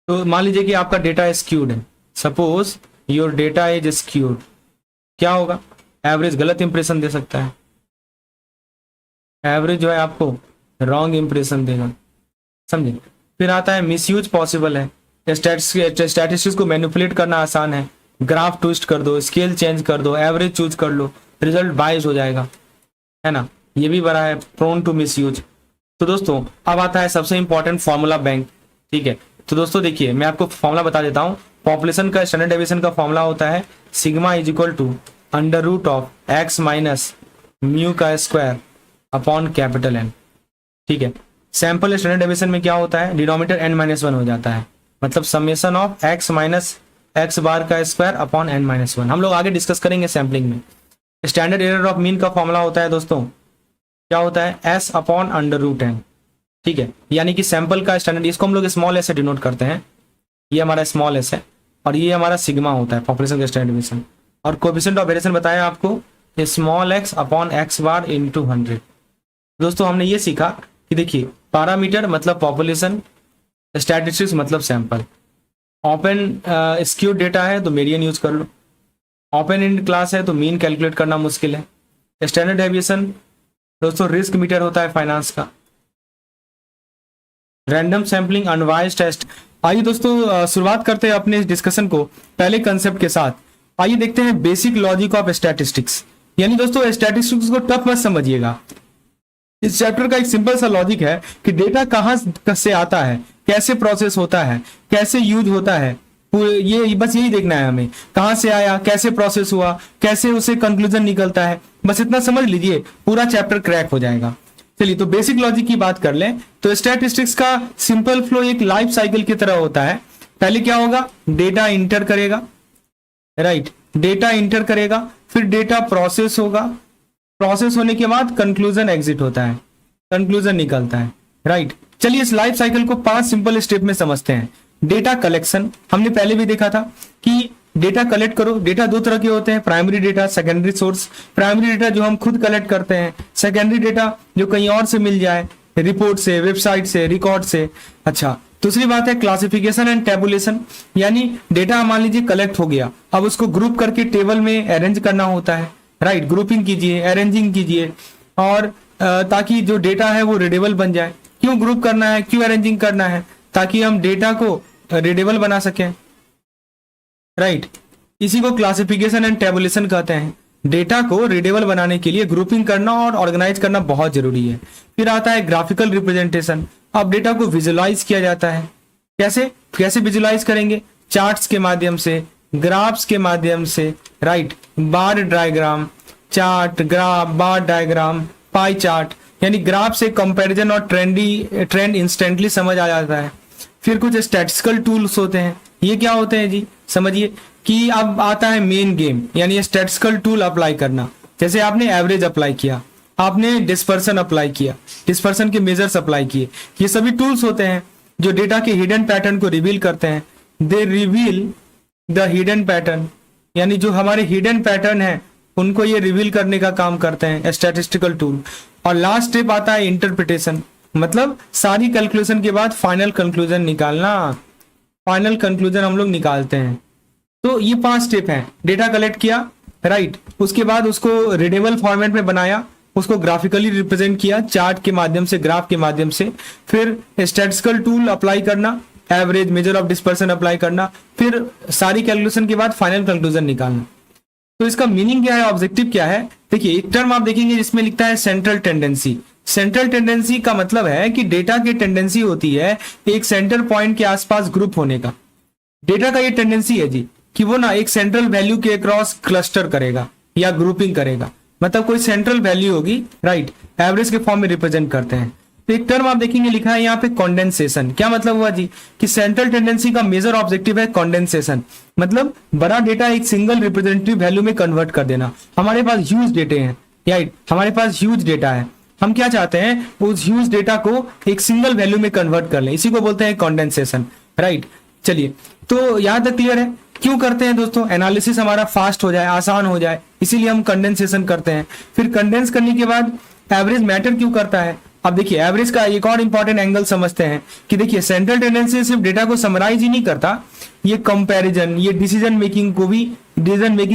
तो मान लीजिए कि आपका डेटा स्क्यूड है, suppose your data is skewed, क्या होगा, एवरेज गलत इंप्रेशन दे सकता है, एवरेज जो है आपको रॉन्ग इंप्रेशन देगा, समझे। फिर आता है मिसयूज पॉसिबल है, स्टैटिस्टिक्स को मैनिपुलेट करना आसान है, ग्राफ ट्विस्ट कर दो, स्केल चेंज कर दो, एवरेज चूज कर लो, रिजल्ट बाइस हो जाएगा, है ना। ये भी बड़ा है, प्रोन टू मिस यूज। तो दोस्तों अब आता है सबसे इंपॉर्टेंट फॉर्मूला बैंक, ठीक है। तो दोस्तों देखिए मैं आपको फॉर्मूला बता देता हूँ। पॉपुलेशन का स्टैंडर्ड डेविएशन का फॉर्मूला होता है sigma is equal to under root of x minus mu का स्क्वायर अपॉन कैपिटल एन, ठीक है। सैंपल स्टैंडर्ड डेविएशन में क्या होता है, डिनोमिनेटर n माइनस वन हो जाता है, मतलब summation of x minus x bar का square upon n minus one. हम लोग आगे डिस्कस करेंगे सैम्पलिंग में। स्टैंडर्ड एरर ऑफ मीन का फॉर्मूला होता है दोस्तों, क्या होता है, s upon under root n, ठीक है। यानी कि सैंपल का स्टैंडर्ड, इसको हम लोग स्मॉल एस से डिनोट करते हैं, ये हमारा स्मॉल एस है और ये हमारा सिग्मा होता है पॉपुलेशन का स्टैंडर्ड डेविएशन। और कोएफिशिएंट ऑफ वेरिएशन बताया आपको small x upon x bar into 100। दोस्तों हमने ये सीखा कि देखिए पैरामीटर मतलब पॉपुलेशन, स्टैटिस्टिक्स मतलब सैंपल। ओपन स्क्यूड डेटा है तो मीडियन यूज कर लो, ओपन एंड क्लास है तो मीन कैलकुलेट करना मुश्किल है। स्टैंडर्ड डेविएशन दोस्तों रिस्क मीटर होता है फाइनेंस का। Random sampling, unbiased test. आइए दोस्तों शुरुआत करते हैं अपने इस डिस्कशन को पहले कंसेप्ट के साथ। आइए देखते हैं बेसिक लॉजिक ऑफ स्टैटिस्टिक्स। यानी दोस्तों स्टैटिस्टिक्स को टफ मत समझिएगा, इस चैप्टर का एक सिंपल सा लॉजिक है कि डेटा कहाँ से आता है, कैसे प्रोसेस होता है, कैसे यूज होता है, ये बस यही देखना है हमें, कहाँ से आया, कैसे प्रोसेस हुआ, कैसे उसे कंक्लूजन निकलता है, बस इतना समझ लीजिए पूरा चैप्टर क्रैक हो जाएगा। चलिए तो बेसिक लॉजिक की बात कर लें तो स्टैटिस्टिक्स का सिंपल फ्लो एक लाइफ साइकिल की तरह होता है। पहले क्या होगा, डेटा इंटर करेगा, राइट, डेटा इंटर करेगा, फिर डेटा प्रोसेस होगा, प्रोसेस होने के बाद कंक्लूजन एग्जिट होता है, कंक्लूजन निकलता है, राइट। चलिए इस लाइफ साइकिल को 5 सिंपल स्टेप में समझते हैं। डेटा कलेक्शन, हमने पहले भी देखा था कि डेटा कलेक्ट करो। डेटा दो तरह के होते हैं, primary data, secondary source. Primary data जो हम खुद कलेक्ट करते हैं, सेकेंडरी डेटा जो कहीं और से मिल जाए, रिपोर्ट से, वेबसाइट से, रिकॉर्ड से। अच्छा, दूसरी बात है क्लासिफिकेशन एंड टेबुलेशन, यानी डेटा मान लीजिए कलेक्ट हो गया, अब उसको ग्रुप करके टेबल में अरेंज करना होता है, राइट। ग्रुपिंग कीजिए, अरेंजिंग कीजिए, और ताकि जो डेटा है वो रीडेबल बन जाए। क्यों ग्रुप करना है, क्यों अरेंजिंग करना है, ताकि हम डेटा को रीडेबल बना सकें, राइट। इसी को क्लासिफिकेशन एंड टेबुलेशन कहते हैं। डेटा को रीडेबल बनाने के लिए ग्रुपिंग करना और ऑर्गेनाइज करना बहुत जरूरी है। फिर आता है ग्राफिकल रिप्रेजेंटेशन। अब डेटा को विजुअलाइज किया जाता है। कैसे कैसे विजुअलाइज करेंगे, चार्ट्स के माध्यम से, ग्राफ्स के माध्यम से, राइट। बार डायग्राम, चार्ट, ग्राफ, बार डायग्राम, पाई चार्ट, यानी ग्राफ से कंपैरिजन और ट्रेंड इंस्टेंटली समझ आ जाता है। फिर कुछ स्टैटिस्टिकल टूल्स होते हैं। ये क्या होते हैं जी, समझिए कि अब आता है मेन गेम, यानी स्टैटिस्टिकल टूल अप्लाई करना। जैसे आपने एवरेज अप्लाई किया, आपने डिस्पर्सन अप्लाई किया, डिस्पर्सन के मेजर्स अप्लाई किए, ये सभी टूल्स होते हैं जो डेटा के हिडन पैटर्न को रिवील करते हैं। They reveal the hidden pattern, यानी जो हमारे हिडन पैटर्न है उनको ये रिवील करने का काम करते हैं स्टैटिस्टिकल टूल। और लास्ट स्टेप आता है इंटरप्रिटेशन, मतलब सारी कैलकुलेशन के बाद फाइनल कंक्लूजन निकालना, फाइनल कंक्लूजन हम लोग निकालते हैं। तो ये 5 स्टेप हैं। डेटा कलेक्ट किया, राइट, उसके बाद उसको रीडेबल फॉर्मेट में बनाया, उसको ग्राफिकली रिप्रेजेंट किया चार्ट के माध्यम से, ग्राफ के माध्यम से, फिर स्टैटिस्टिकल टूल अप्लाई करना, average, measure of dispersion apply करना, फिर सारी कैलकुलेशन के बाद फाइनल कंक्लूजन निकालना। तो इसका मीनिंग क्या है, ऑब्जेक्टिव क्या है, देखिए एक टर्म आप देखेंगे जिसमें लिखता है सेंट्रल टेंडेंसी। सेंट्रल टेंडेंसी का मतलब है कि डेटा की टेंडेंसी होती है एक सेंटर पॉइंट के आसपास ग्रुप होने का। डेटा का ये टेंडेंसी है जी कि वो ना एक सेंट्रल वैल्यू के अक्रॉस क्लस्टर करेगा या ग्रुपिंग करेगा, मतलब कोई सेंट्रल वैल्यू होगी, राइट, एवरेज के फॉर्म में रिप्रेजेंट करते हैं। तो एक टर्म आप देखेंगे लिखा है यहाँ पे कंडेंसेशन। क्या मतलब हुआ जी कि सेंट्रल टेंडेंसी का मेजर ऑब्जेक्टिव है कंडेंसेशन, मतलब बड़ा डेटा एक सिंगल रिप्रेजेंटेटिव वैल्यू में कन्वर्ट कर देना। हमारे पास ह्यूज डेटे हैं, राइट, हमारे पास ह्यूज डेटा है, हम क्या चाहते हैं उस ह्यूज डेटा को एक सिंगल वैल्यू में कन्वर्ट कर लें, इसी को बोलते हैं कंडेंसेशन, राइट। चलिए तो यहां तक क्लियर है। क्यों करते हैं दोस्तों, एनालिसिस हमारा फास्ट हो जाए, आसान हो जाए, इसीलिए हम कंडेंसेशन करते हैं। फिर कंडेंस करने के बाद एवरेज मैटर क्यों करता है। अब देखिए एवरेज का एक और इंपॉर्टेंट एंगल समझते हैं कि देखिए सेंट्रल टेंडेंसी सिर्फ डेटा को समराइज ही नहीं करता, ये कंपैरिजन, ये डिसीजन मेकिंग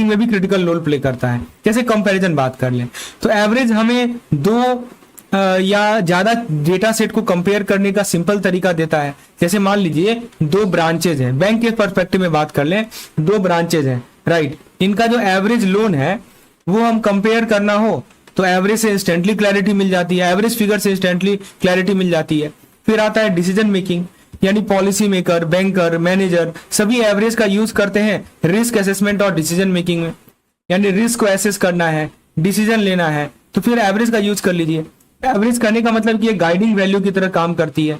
में भी क्रिटिकल रोल प्ले करता है। जैसे कंपैरिजन बात कर लें तो एवरेज हमें दो या ज्यादा डेटा सेट को कंपेयर करने का सिंपल तरीका देता है। जैसे मान लीजिए 2 ब्रांचेज हैं, बैंक के पर्सपेक्टिव में बात कर लें, 2 ब्रांचेज हैं, राइट। इनका जो एवरेज लोन है वो हम कंपेयर करना हो तो एवरेज से इंस्टेंटली क्लैरिटी मिल जाती है, एवरेज फिगर से इंस्टेंटली क्लैरिटी मिल जाती है। फिर आता है डिसीजन मेकिंग, यानी पॉलिसी मेकर, बैंकर, मैनेजर सभी एवरेज का यूज करते हैं रिस्क असेसमेंट और डिसीजन मेकिंग में, यानी रिस्क को एसेस करना है, डिसीजन लेना है तो फिर एवरेज का यूज कर लीजिए। एवरेज करने का मतलब कि ये गाइडिंग वैल्यू की तरह काम करती है।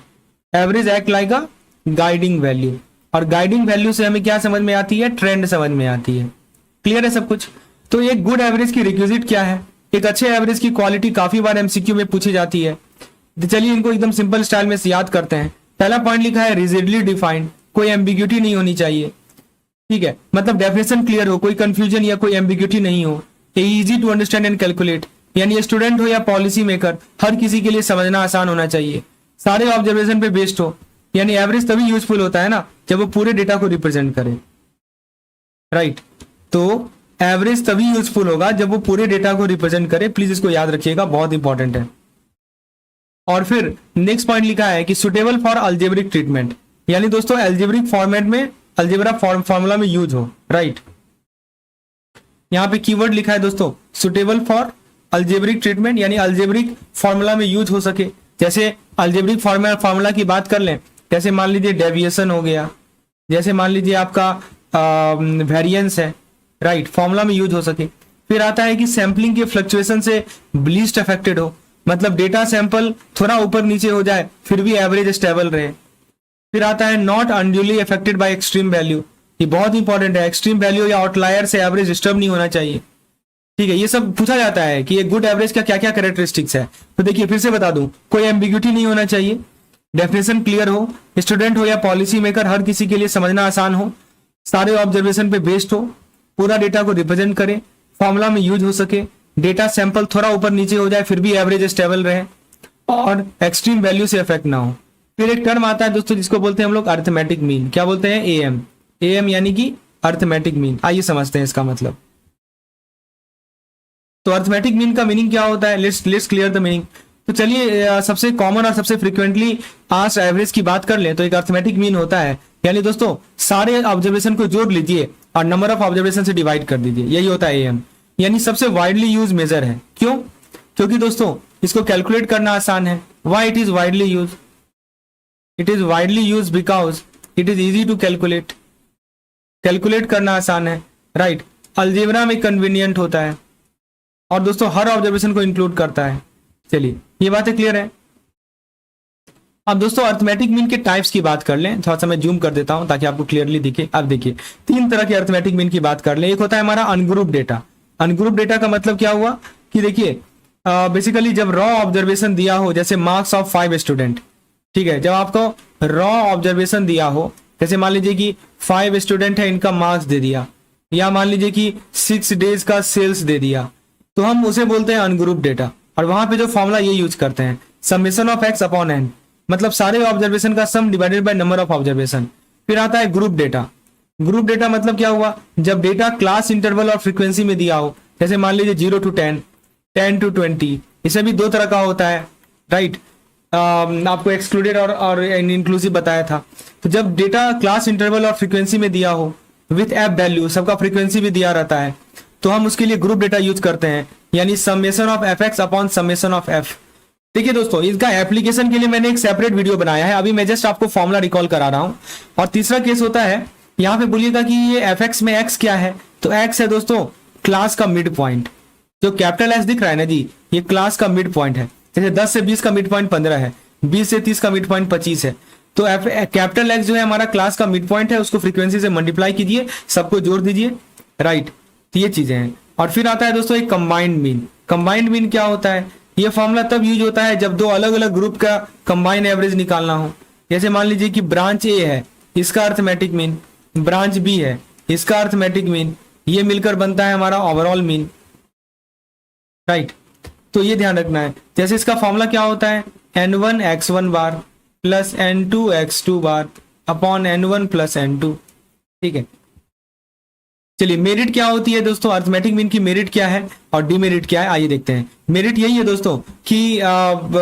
एवरेज एक्ट लाइक अ गाइडिंग वैल्यू, और गाइडिंग वैल्यू से हमें क्या समझ में आती है, ट्रेंड समझ में आती है। क्लियर है सब कुछ। तो एक गुड एवरेज की रिक्विजिट क्या है, एक अच्छे एवरेज की क्वालिटी काफी बार एमसीक्यू में पूछी जाती है। तो चलिए इनको एकदम सिंपल स्टाइल में याद करते हैं। पहला पॉइंट लिखा है रिजिडली डिफाइंड, कोई एम्बिग्यूटी नहीं होनी चाहिए, ठीक है, मतलब डेफिनेशन क्लियर हो, कोई कंफ्यूजन या कोई एम्बिग्यूटी नहीं हो। Easy to understand and calculate, यानी स्टूडेंट हो या पॉलिसी मेकर हर किसी के लिए समझना आसान होना चाहिए। सारे ऑब्जर्वेशन पे बेस्ड हो, यानी एवरेज तभी यूजफुल होता है ना जब वो पूरे डेटा को रिप्रेजेंट करे, राइट। तो एवरेज तभी यूजफुल होगा जब वो पूरे डेटा को रिप्रेजेंट करे, प्लीज इसको याद रखिएगा, बहुत इंपॉर्टेंट है। और फिर नेक्स्ट पॉइंट लिखा है कि सुटेबल फॉर अलजेब्रिक ट्रीटमेंट, यानी दोस्तों अलजेब्रिक फॉर्मेट में, अलजेब्रा फॉर्मूला में यूज हो, राइट। यहाँ पे कीवर्ड लिखा है दोस्तों सुटेबल फॉर अलजेब्रिक ट्रीटमेंट, यानी अलजेब्रिक फॉर्मूला में यूज हो सके। जैसे अलजेब्रिक फॉर्मूला की बात कर लें, जैसे मान लीजिए डेविएशन हो गया, जैसे मान लीजिए आपका वेरिएंस है, राइट, फॉर्मूला में यूज हो सके। फिर आता है कि सैंपलिंग के फ्लक्चुएशन से लीस्ट अफेक्टेड हो, मतलब डेटा सैंपल थोड़ा ऊपर नीचे हो जाए फिर भी एवरेज स्टेबल रहे। फिर आता है not unduly affected by extreme value, ये बहुत इंपॉर्टेंट है, एक्सट्रीम वैल्यू या आउटलायर से एवरेज डिस्टर्ब नहीं होना चाहिए, ठीक है। ये सब पूछा जाता है कि एक गुड एवरेज का क्या क्या कैरेक्टरिस्टिक्स है। तो देखिए फिर से बता दूं, कोई एम्बिग्यूटी नहीं होना चाहिए, डेफिनेशन क्लियर हो, स्टूडेंट हो या पॉलिसी मेकर हर किसी के लिए समझना आसान हो, सारे ऑब्जर्वेशन पे बेस्ड हो, पूरा डेटा को रिप्रेजेंट करे, फॉर्मूला में यूज हो सके, डेटा सैंपल थोड़ा ऊपर नीचे हो जाए फिर भी एवरेज स्टेबल रहे, और एक्सट्रीम वैल्यू से इफेक्ट ना हो। फिर एक टर्म आता है दोस्तों जिसको बोलते हैं हम लोग अर्थमेटिक मीन, क्या बोलते हैं, एएम। एएम यानी कि अर्थमेटिक मीन, आइए समझते हैं इसका मतलब। तो अर्थमेटिक मीन का मीनिंग क्या होता है, लेट्स क्लियर द मीनिंग। तो चलिए सबसे कॉमन और सबसे फ्रीक्वेंटली आस्क्ड एवरेज की बात कर लें तो एक अर्थमेटिक मीन होता है, यानी दोस्तों सारे ऑब्जर्वेशन को जोड़ लीजिए और नंबर ऑफ ऑब्जर्वेशन से डिवाइड कर दीजिए, यही होता है एएम। यानी सबसे वाइडली यूज मेजर है। क्यों? क्योंकि दोस्तों इसको कैलकुलेट करना आसान है। Why it is widely use? It is widely use because it is easy to calculate, calculate करना आसान है, राइट। अलजेब्रा में कन्वीनियंट होता है और दोस्तों हर ऑब्जर्वेशन को इंक्लूड करता है। चलिए ये बातें क्लियर है। अब दोस्तों अर्थमेटिक मीन के टाइप्स की बात कर लें, थोड़ा सा मैं जूम कर देता हूं ताकि आपको क्लियरली दिखे। अब देखिए तीन तरह के अर्थमेटिक मीन की बात कर लें। एक होता है हमारा अनग्रुप डेटा। अनग्रुप डेटा का मतलब क्या हुआ कि देखिए बेसिकली जब रॉ ऑब्जर्वेशन दिया हो, जैसे मार्क्स ऑफ 5 स्टूडेंट, ठीक है, जब आपको रॉ ऑब्जर्वेशन दिया हो, जैसे मान लीजिए कि 5 स्टूडेंट है, इनका मार्क्स दे दिया, या मान लीजिए कि 6 डेज का सेल्स दे दिया, तो हम उसे बोलते हैं अनग्रुप डेटा। और वहां पे जो फॉर्मूला ये यूज करते हैं, summation of x upon n, मतलब सारे ऑब्जर्वेशन का sum divided by number of observation. फिर आता है ग्रुप डेटा। ग्रुप डेटा मतलब क्या हुआ, जब डेटा क्लास इंटरवल और फ्रीक्वेंसी में दिया हो, जैसे मान लीजिए 0 to 10, 10 to 20, इसे भी दो तरह का होता है, राइट। आपको एक्सक्लूडेड और इंक्लूसिव बताया था। तो जब डेटा क्लास इंटरवल और फ्रीक्वेंसी में दिया हो विथ एफ वैल्यू, सबका फ्रीक्वेंसी भी दिया रहता है, तो हम उसके लिए ग्रुप डेटा यूज करते हैं, यानी summation of F x upon summation of F. देखिए दोस्तों इसका एप्लीकेशन के लिए मैंने एक सेपरेट वीडियो बनाया है, अभी मैं जस्ट आपको फॉर्मूला रिकॉल करा रहा हूं। और तीसरा केस होता है, यहाँ पे बोलिएगा कि ये एफ एक्स में एक्स क्या है, तो एक्स है दोस्तों क्लास का मिड पॉइंट, जो कैपिटल एस दिख रहा है ना जी, ये क्लास का मिड पॉइंट है। जैसे 10 से 20 का मिड पॉइंट 15 है, 20 से 30 का मिड पॉइंट 25 है, तो कैपिटल एक्स जो है हमारा क्लास का मिड पॉइंट है, उसको फ्रीक्वेंसी से मल्टीप्लाई कीजिए, सबको जोड़ दीजिए, राइट। तो ये चीजें हैं। और फिर आता है दोस्तों एक कंबाइंड मीन। कंबाइंड मीन क्या होता है, ये फॉर्मूला तब यूज होता है जब दो अलग अलग ग्रुप का कंबाइन एवरेज निकालना हो। जैसे मान लीजिए कि ब्रांच ए है, इसका अर्थमेटिक मीन, ब्रांच बी है, इसका अर्थमेटिक मीन, ये मिलकर बनता है हमारा ओवरऑल मीन, राइट। तो ये ध्यान रखना है। जैसे इसका फॉर्मूला क्या होता है, n1 x1 bar plus n2 x2 bar upon n1 plus n2, ठीक है। चलिए मेरिट क्या होती है दोस्तों, अर्थमेटिक मीन की मेरिट क्या है और डीमेरिट क्या है, आइए देखते हैं। मेरिट यही है दोस्तों कि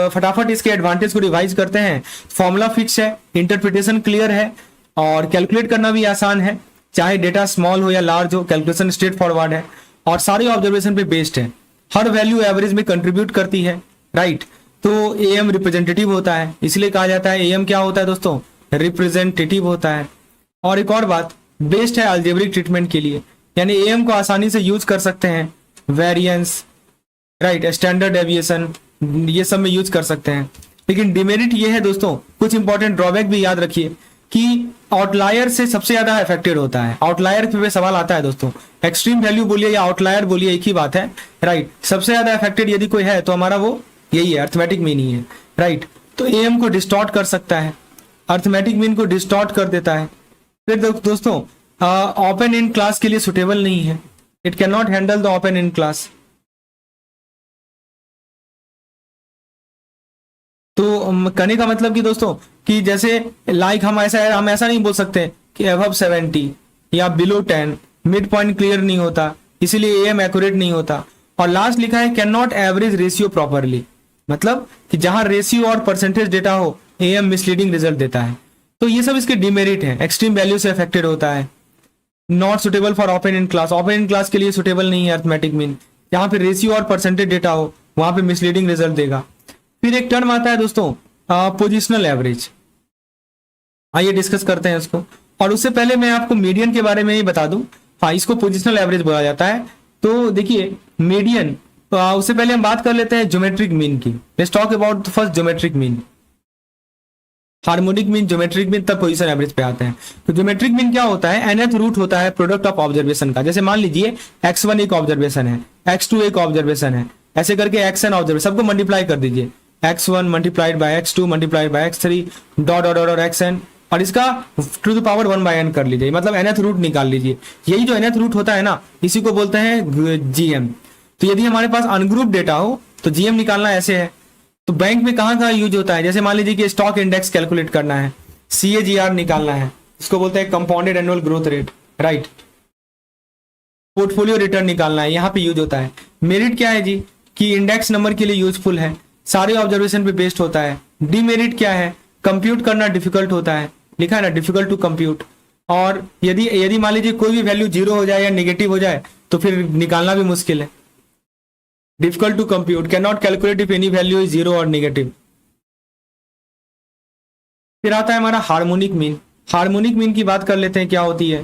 फटाफट इसके एडवांटेज को रिवाइज करते हैं। फॉर्मूला फिक्स है, इंटरप्रिटेशन क्लियर है और कैलकुलेट करना भी आसान है। चाहे डेटा स्मॉल हो या लार्ज हो, कैलकुलेशन स्ट्रेट फॉरवर्ड है और सारे ऑब्जर्वेशन पे बेस्ड है। हर वैल्यू एवरेज में कंट्रीब्यूट करती है, राइट। तो एएम रिप्रेजेंटेटिव होता है, इसलिए कहा जाता है एएम क्या होता है दोस्तों, रिप्रेजेंटेटिव होता है। और एक और बात, बेस्ड है अलजेब्रिक ट्रीटमेंट के लिए, यानी एएम को आसानी से यूज कर सकते हैं, वेरिएंस, राइट, स्टैंडर्ड डेविएशन, ये सब में यूज कर सकते हैं। लेकिन डिमेरिट ये है दोस्तों, कुछ इंपॉर्टेंट ड्रॉबैक भी याद रखिए कि आउटलायर से सबसे ज्यादा अफेक्टेड होता है। आउटलायर पे सवाल आता है दोस्तों, एक्सट्रीम वैल्यू बोलिए या आउटलायर बोलिए, एक ही बात है, राइट। सबसे ज्यादा अफेक्टेड यदि कोई है तो हमारा वो यही है, अर्थमेटिक मीन ही है, राइट। तो एएम को डिस्टॉर्ट कर सकता है, अर्थमेटिक मीन को डिस्टॉर्ट कर देता है। फिर दोस्तों ओपन इन क्लास के लिए सुटेबल नहीं है, it can not handle the open in class. तो कहने का मतलब कि दोस्तों कि जैसे लाइक हम ऐसा नहीं बोल सकते कि अबव 70 या बिलो 10, मिड पॉइंट क्लियर नहीं होता, इसीलिए एएम एक्यूरेट नहीं होता। और लास्ट लिखा है can not average ratio properly, मतलब कि जहां रेशियो और परसेंटेज डेटा हो एएम मिसलीडिंग रिजल्ट देता है। तो ये सब इसके डिमेरिट है, एक्सट्रीम वैल्यू से अफेक्टेड होता है, not suitable for open in class, open in class के लिए सुटेबल नहीं है अर्थमेटिक मीन, जहां पे रेशियो और परसेंटेज डेटा हो वहां पे मिसलीडिंग रिजल्ट देगा। फिर एक टर्म आता है दोस्तों पोजिशनल एवरेज, आइए डिस्कस करते हैं इसको। और उससे पहले मैं आपको मीडियन के बारे में ही बता दूं, हाँ इसको पोजिशनल एवरेज बोला जाता है। तो देखिए मीडियन, उससे पहले हम बात कर लेते हैं ज्योमेट्रिक मीन की। Let's talk about first geometric mean, harmonic mean, geometric mean, तब पोजीशन एवरेज पे आते हैं। तो ज्योमेट्रिक मीन क्या होता है, nth रूट होता है प्रोडक्ट ऑफ ऑब्जर्वेशन का। जैसे मान लीजिए x1 एक ऑब्जर्वेशन है, x2 एक ऑब्जर्वेशन है, ऐसे करके xn ऑब्जर्वेशन, सबको मल्टीप्लाई कर दीजिए, x1 multiplied by x2 multiplied by x3 dot dot dot xn, और इसका टू द पावर 1/n कर लीजिए, मतलब nth रूट निकाल लीजिए। यही जो nth रूट होता है ना, इसी को बोलते हैं जीएम। तो यदि हमारे पास अनग्रुप डेटा हो तो जीएम निकालना ऐसे है। तो बैंक में कहाँ यूज होता है, जैसे मान लीजिए कि स्टॉक इंडेक्स कैलकुलेट करना है, CAGR निकालना है, इसको बोलते हैं compounded annual growth rate, right. Portfolio return निकालना है, यहाँ पे यूज होता है। मेरिट क्या है जी, कि इंडेक्स नंबर के लिए यूजफुल है, सारे ऑब्जर्वेशन पे बेस्ड होता है। डिमेरिट क्या है, कंप्यूट करना डिफिकल्ट होता है, लिखा है ना डिफिकल्ट टू कंप्यूट। और यदि मान लीजिए कोई भी वैल्यू 0 हो जाए या नेगेटिव हो जाए तो फिर निकालना भी मुश्किल है। Difficult to compute, can not calculate if any value is 0 और नेगेटिव। फिर आता है हमारा हार्मोनिक मीन। हार्मोनिक मीन की बात कर लेते हैं क्या होती है।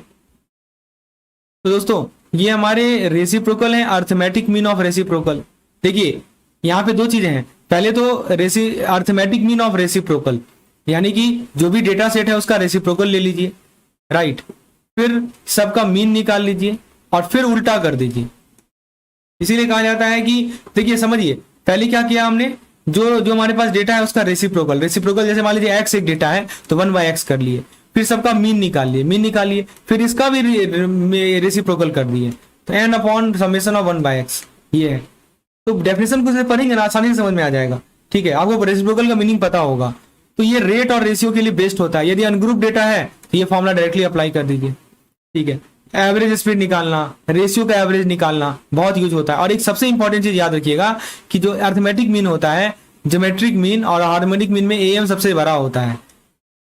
तो दोस्तों ये हमारे रेसिप्रोकल है, अर्थमेटिक मीन ऑफ रेसिप्रोकल। देखिए यहाँ पे दो चीजें हैं, पहले तो अर्थमेटिक मीन ऑफ रेसिप्रोकल, यानी कि जो भी डेटा सेट है उसका रेसिप्रोकल ले लीजिए, राइट। फिर सबका मीन निकाल लीजिए और फिर उल्टा कर दीजिए। इसीलिए कहा जाता है कि देखिए समझिए, पहले क्या किया हमने, जो हमारे पास डेटा है उसका रेसिप्रोकल जैसे मान लीजिए x एक डेटा है तो 1/x कर लिए, फिर सबका मीन निकाल लिए, फिर इसका भी रेसिप्रोकल कर दिए, तो n upon summation of 1/x ये है। तो डेफिनेशन को पढ़ेंगे ना आसानी से समझ में आ जाएगा, ठीक है। आपको रेसिप्रोकल का मीनिंग पता होगा। तो ये रेट और रेशियो के लिए बेस्ड होता है। यदि अनग्रुप डेटा है तो ये फॉर्मूला डायरेक्टली अप्लाई कर दीजिए, ठीक है। एवरेज स्पीड निकालना, रेशियो का एवरेज निकालना बहुत यूज होता है। और एक सबसे इंपॉर्टेंट चीज याद रखिएगा कि जो अर्थमेटिक मीन होता है, ज्योमेट्रिक मीन और हार्मोनिक मीन में एएम सबसे बड़ा होता है,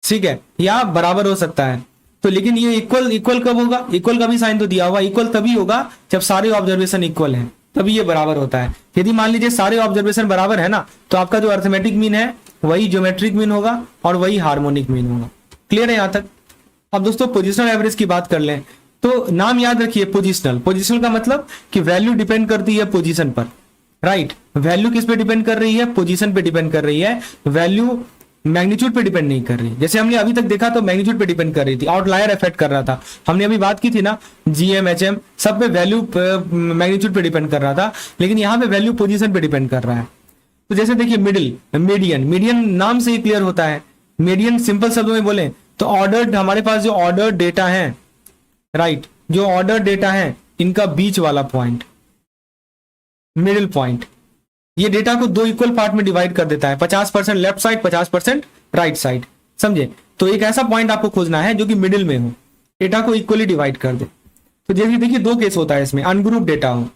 ठीक है, या बराबर हो सकता है। तो लेकिन ये इक्वल कब होगा, इक्वल का भी साइन तो दिया हुआ, इक्वल तभी होगा जब सारे ऑब्जर्वेशन इक्वल हैं, तभी ये बराबर होता है। यदि मान लीजिए सारे ऑब्जर्वेशन बराबर है ना, तो आपका जो अर्थमेटिक मीन है वही ज्योमेट्रिक मीन होगा और वही हार्मोनिक मीन होगा। क्लियर है यहाँ तक। अब दोस्तों पोजिशनल एवरेज की बात कर लें, तो नाम याद रखिए पोजिशनल का मतलब कि वैल्यू डिपेंड करती है पोजीशन पर, राइट। वैल्यू किस पे डिपेंड कर रही है, पोजीशन पे डिपेंड कर रही है, वैल्यू मैग्नीट्यूड पे डिपेंड नहीं कर रही। जैसे हमने अभी तक देखा तो मैग्नीट्यूड पे डिपेंड कर रही थी, आउटलायर इफेक्ट कर रहा था। हमने अभी बात की थी ना, जीएम एचएम सब पे वैल्यू मैग्नीट्यूड पे डिपेंड कर रहा था, लेकिन यहाँ पे वैल्यू पोजीशन पे डिपेंड कर रहा है। तो जैसे देखिए मीडियन नाम से ही क्लियर होता है। मीडियन सिंपल शब्दों में बोले तो ऑर्डर्ड, हमारे पास जो ऑर्डर डेटा है, राइट, जो ऑर्डर डेटा है इनका बीच वाला पॉइंट, मिडिल पॉइंट, ये डेटा को दो इक्वल पार्ट में डिवाइड कर देता है, 50% लेफ्ट साइड 50% राइट साइड, समझे। तो एक ऐसा पॉइंट आपको खोजना है जो कि मिडिल में हो, डेटा को इक्वली डिवाइड कर दे। तो जैसे देखिए दो केस होता है इसमें, अनग्रुप डेटा हो,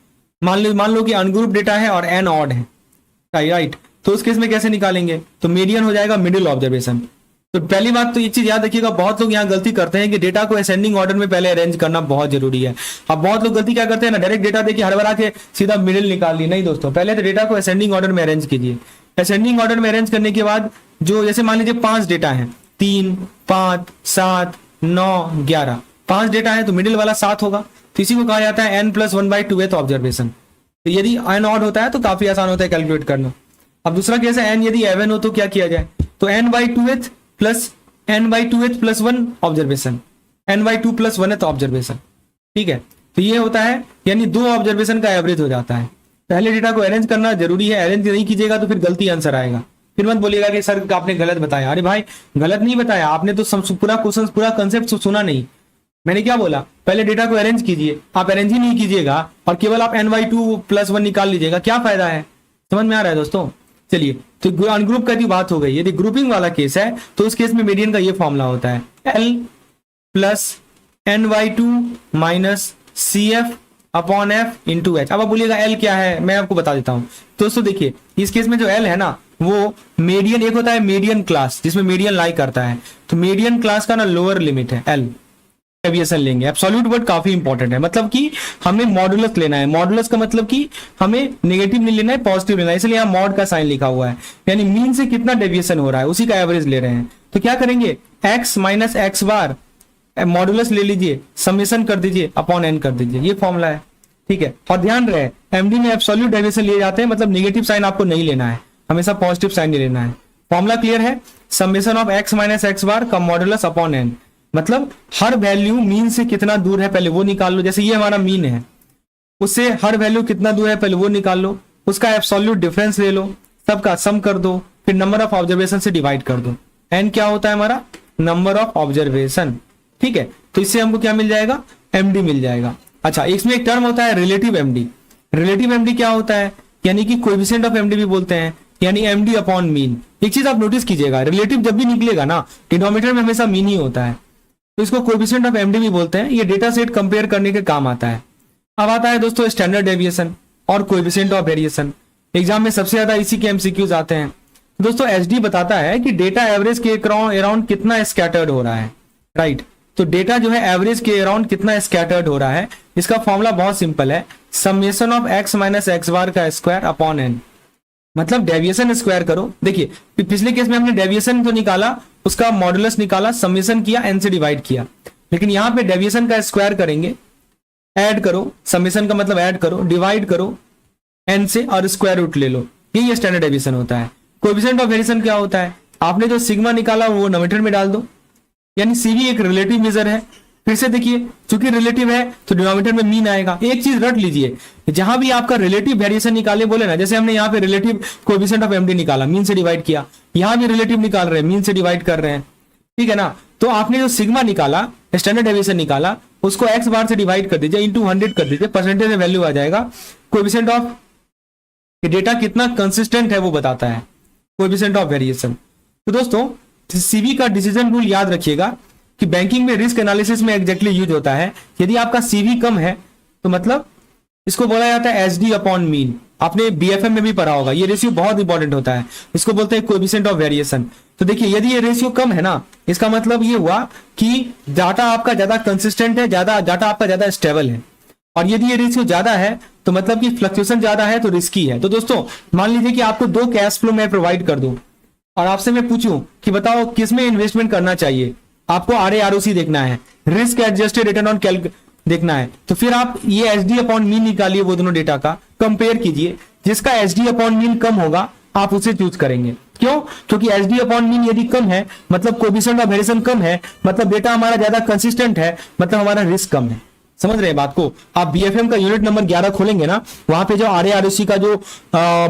मान लो कि अनग्रुप डेटा है और एन ऑड है, राइट। तो उस केस में कैसे निकालेंगे, तो मीडियन हो जाएगा मिडिल ऑब्जर्वेशन, तो पहली बात तो ये चीज याद रखिएगा, बहुत लोग यहाँ गलती करते हैं कि डेटा को असेंडिंग ऑर्डर में पहले अरेंज करना बहुत जरूरी है। अब बहुत लोग गलती क्या करते हैं ना, डायरेक्ट डेटा देखिए हड़बड़ा के सीधा मिडिल निकाल ली। नहीं दोस्तों, पहले तो डेटा को असेंडिंग ऑर्डर में अरेंज कीजिए। असेंडिंग ऑर्डर में अरेंज करने के बाद जो जैसे मान लीजिए 5 डेटा है, 3, 5, 7, 9, 11, 5 डेटा है तो मिडिल वाला 7 होगा। तो इसी को कहा जाता है n+1/2th ऑब्जर्वेशन। तो यदि n ऑड होता है तो काफी आसान होता है कैलकुलेट करना। अब दूसरा केस है n यदि even हो तो क्या किया जाए, तो n/2th plus n/2th plus 1 observation, n/2 plus 1th observation. ठीक है, तो ये होता है यानी 2 ऑब्जर्वेशन का एवरेज हो जाता है। पहले डेटा को अरेंज करना जरूरी है, अरेंज नहीं कीजिएगा तो फिर गलती आंसर आएगा। फिर मत बोलिएगा कि सर आपने गलत बताया। अरे भाई गलत नहीं बताया, आपने तो पूरा क्वेश्चन पूरा कंसेप्ट सुना नहीं। मैंने क्या बोला, पहले डेटा को अरेंज कीजिए। आप अरेंज ही नहीं कीजिएगा और केवल आप n/2 प्लस 1 निकाल लीजिएगा, क्या फायदा है? समझ में आ रहा है दोस्तों? चलिए, तो अनग्रुप का भी बात हो गई। यदि ग्रुपिंग वाला केस है तो उस केस में मीडियन का ये फॉर्मूला होता है L plus n/2 minus CF upon F into H। अब आप बोलिएगा L क्या है, मैं आपको बता देता हूं दोस्तों। देखिए इस केस में जो L है ना वो मीडियन, एक होता है मीडियन क्लास जिसमें मीडियन लाई करता है, तो मीडियन क्लास का ना लोअर लिमिट है L। डेविएशन लेंगे, एब्सोल्यूट वर्ड काफी इंपॉर्टेंट है, मतलब कि हमें मॉडुलस लेना है। मॉडुलस का मतलब कि हमें नेगेटिव नहीं लेना है, पॉजिटिव लेना है, इसलिए यहाँ मॉड का साइन लिखा हुआ है। यानी मीन से कितना डेविएशन हो रहा है उसी का एवरेज ले रहे हैं। तो क्या करेंगे, x माइनस एक्स बार मॉडुलस ले लीजिए, समेशन कर दीजिए अपॉन n कर दीजिए, ये फॉर्मूला है। ठीक है, और ध्यान रहे एमडी में एब्सोल्यूट डेविएशन लिए जाते हैं, मतलब नेगेटिव साइन आपको नहीं लेना है, हमेशा पॉजिटिव साइन ही लेना है। फॉर्मूला क्लियर है, summation of x minus x bar का मॉडुलस अपॉन n, मतलब हर वैल्यू मीन से कितना दूर है पहले वो निकाल लो। जैसे ये हमारा मीन है, उससे हर वैल्यू कितना दूर है पहले वो निकाल लो, उसका एब्सोल्यूट डिफरेंस ले लो, सबका सम कर दो, फिर नंबर ऑफ ऑब्जर्वेशन से डिवाइड कर दो। एन क्या होता है हमारा, नंबर ऑफ ऑब्जर्वेशन। ठीक है, तो इससे हमको क्या मिल जाएगा, एमडी मिल जाएगा। अच्छा, इसमें एक टर्म होता है रिलेटिव एमडी। रिलेटिव एमडी क्या होता है, यानी कि कोएफिशिएंट ऑफ एमडी भी बोलते हैं, यानी एमडी अपॉन मीन। एक चीज आप नोटिस कीजिएगा, रिलेटिव जब भी निकलेगा ना डिनोमिनेटर में हमेशा मीन ही होता है, तो इसको कोएफिशिएंट ऑफ एमडी भी बोलते हैं। ये डेटा सेट कंपेयर करने के काम आता है। अब आता है दोस्तों स्टैंडर्ड डेविएशन और कोएफिशिएंट ऑफ वेरिएशन। एग्जाम में सबसे ज्यादा इसी के एमसीक्यूज आते हैं। दोस्तों एसडी बताता है कि डेटा एवरेज के अराउंड कितना स्कैटर्ड हो रहा है, राइट। तो डेटा जो है एवरेज के अराउंड कितना स्कैटर्ड हो रहा है, इसका फॉर्मूला बहुत सिंपल है, summation of x minus x bar का स्क्वायर अपॉन n, मतलब डेविएशन स्क्वायर करो। देखिए पिछले केस में हमने डेविएशन तो निकाला, उसका मॉडुलस निकाला, समेशन किया, n से डिवाइड किया, लेकिन यहाँ पे डेविएशन का स्क्वायर करेंगे, ऐड करो, समेशन का मतलब ऐड करो, डिवाइड करो n से और स्क्वायर रूट ले लो, ये स्टैंडर्ड डेविएशन होता है। कोएफिशिएंट ऑफ वेरिएशन क्या होता है, आपने जो सिग्मा निकाला वो नोमेटर में डाल दो, यानी सीवी एक रिलेटिव मेजर है। फिर से देखिए चूंकि रिलेटिव है तो डिनोमिनेटर में मीन आएगा। एक चीज रट लीजिए, जहां भी आपका रिलेटिव वेरिएशन निकाले बोले ना, जैसे हमने यहाँ पे रिलेटिव कोएफिशिएंट ऑफ एमडी निकाला, मीन से डिवाइड किया, यहाँ भी रिलेटिव निकाल रहे हैं, मीन से डिवाइड कर रहे हैं, ठीक है ना। तो आपने जो सिग्मा निकाला, स्टैंडर्ड डेविएशन निकाला, उसको एक्स बार से डिवाइड कर दीजिए, इंटू 100 कर दीजिए, परसेंटेज में वैल्यू आ जाएगा। कोएफिशिएंट ऑफ डेटा कितना कंसिस्टेंट है वो बताता है, कोएफिशिएंट ऑफ वेरिएशन। तो दोस्तों सीवी का डिसीजन रूल याद रखिएगा कि बैंकिंग में रिस्क एनालिसिस में एग्जैक्टली यूज होता है। यदि आपका सीवी कम है तो मतलब इसको बोला जाता है एसडी अपॉन मीन। आपने बीएफएम में भी पढ़ा होगा, ये रेशियो बहुत इंपॉर्टेंट होता है, इसको बोलते हैं कोएफिशिएंट ऑफ वेरिएशन। तो देखिए यदि ये रेशियो कम है ना, इसका मतलब ये हुआ कि डाटा आपका ज्यादा कंसिस्टेंट है, ज्यादा डाटा आपका ज्यादा स्टेबल है। और यदि ये रेशियो ज्यादा है तो मतलब कि फ्लक्चुएशन ज्यादा है तो रिस्की है। तो दोस्तों मान लीजिए कि आपको 2 कैश फ्लो मैं प्रोवाइड कर दूं और आपसे मैं पूछूं कि बताओ किसमें इन्वेस्टमेंट करना चाहिए, आपको RAROC देखना है, risk adjusted return on Calc देखना है, तो फिर आप ये एसडी अपॉन मीन निकालिए, वो दोनों डेटा का कंपेयर कीजिए, जिसका एसडी अपॉन मीन कम होगा आप उसे चूज करेंगे। क्यों? क्योंकि एसडी अपॉन मीन यदि कम है मतलब कोएफिशिएंट ऑफ वेरिएशन कम है, मतलब डेटा हमारा ज्यादा कंसिस्टेंट है, मतलब हमारा रिस्क कम है। समझ रहे हैं बात को? आप बीएफएम का यूनिट नंबर 11 खोलेंगे ना, वहां पे जो RAROC का जो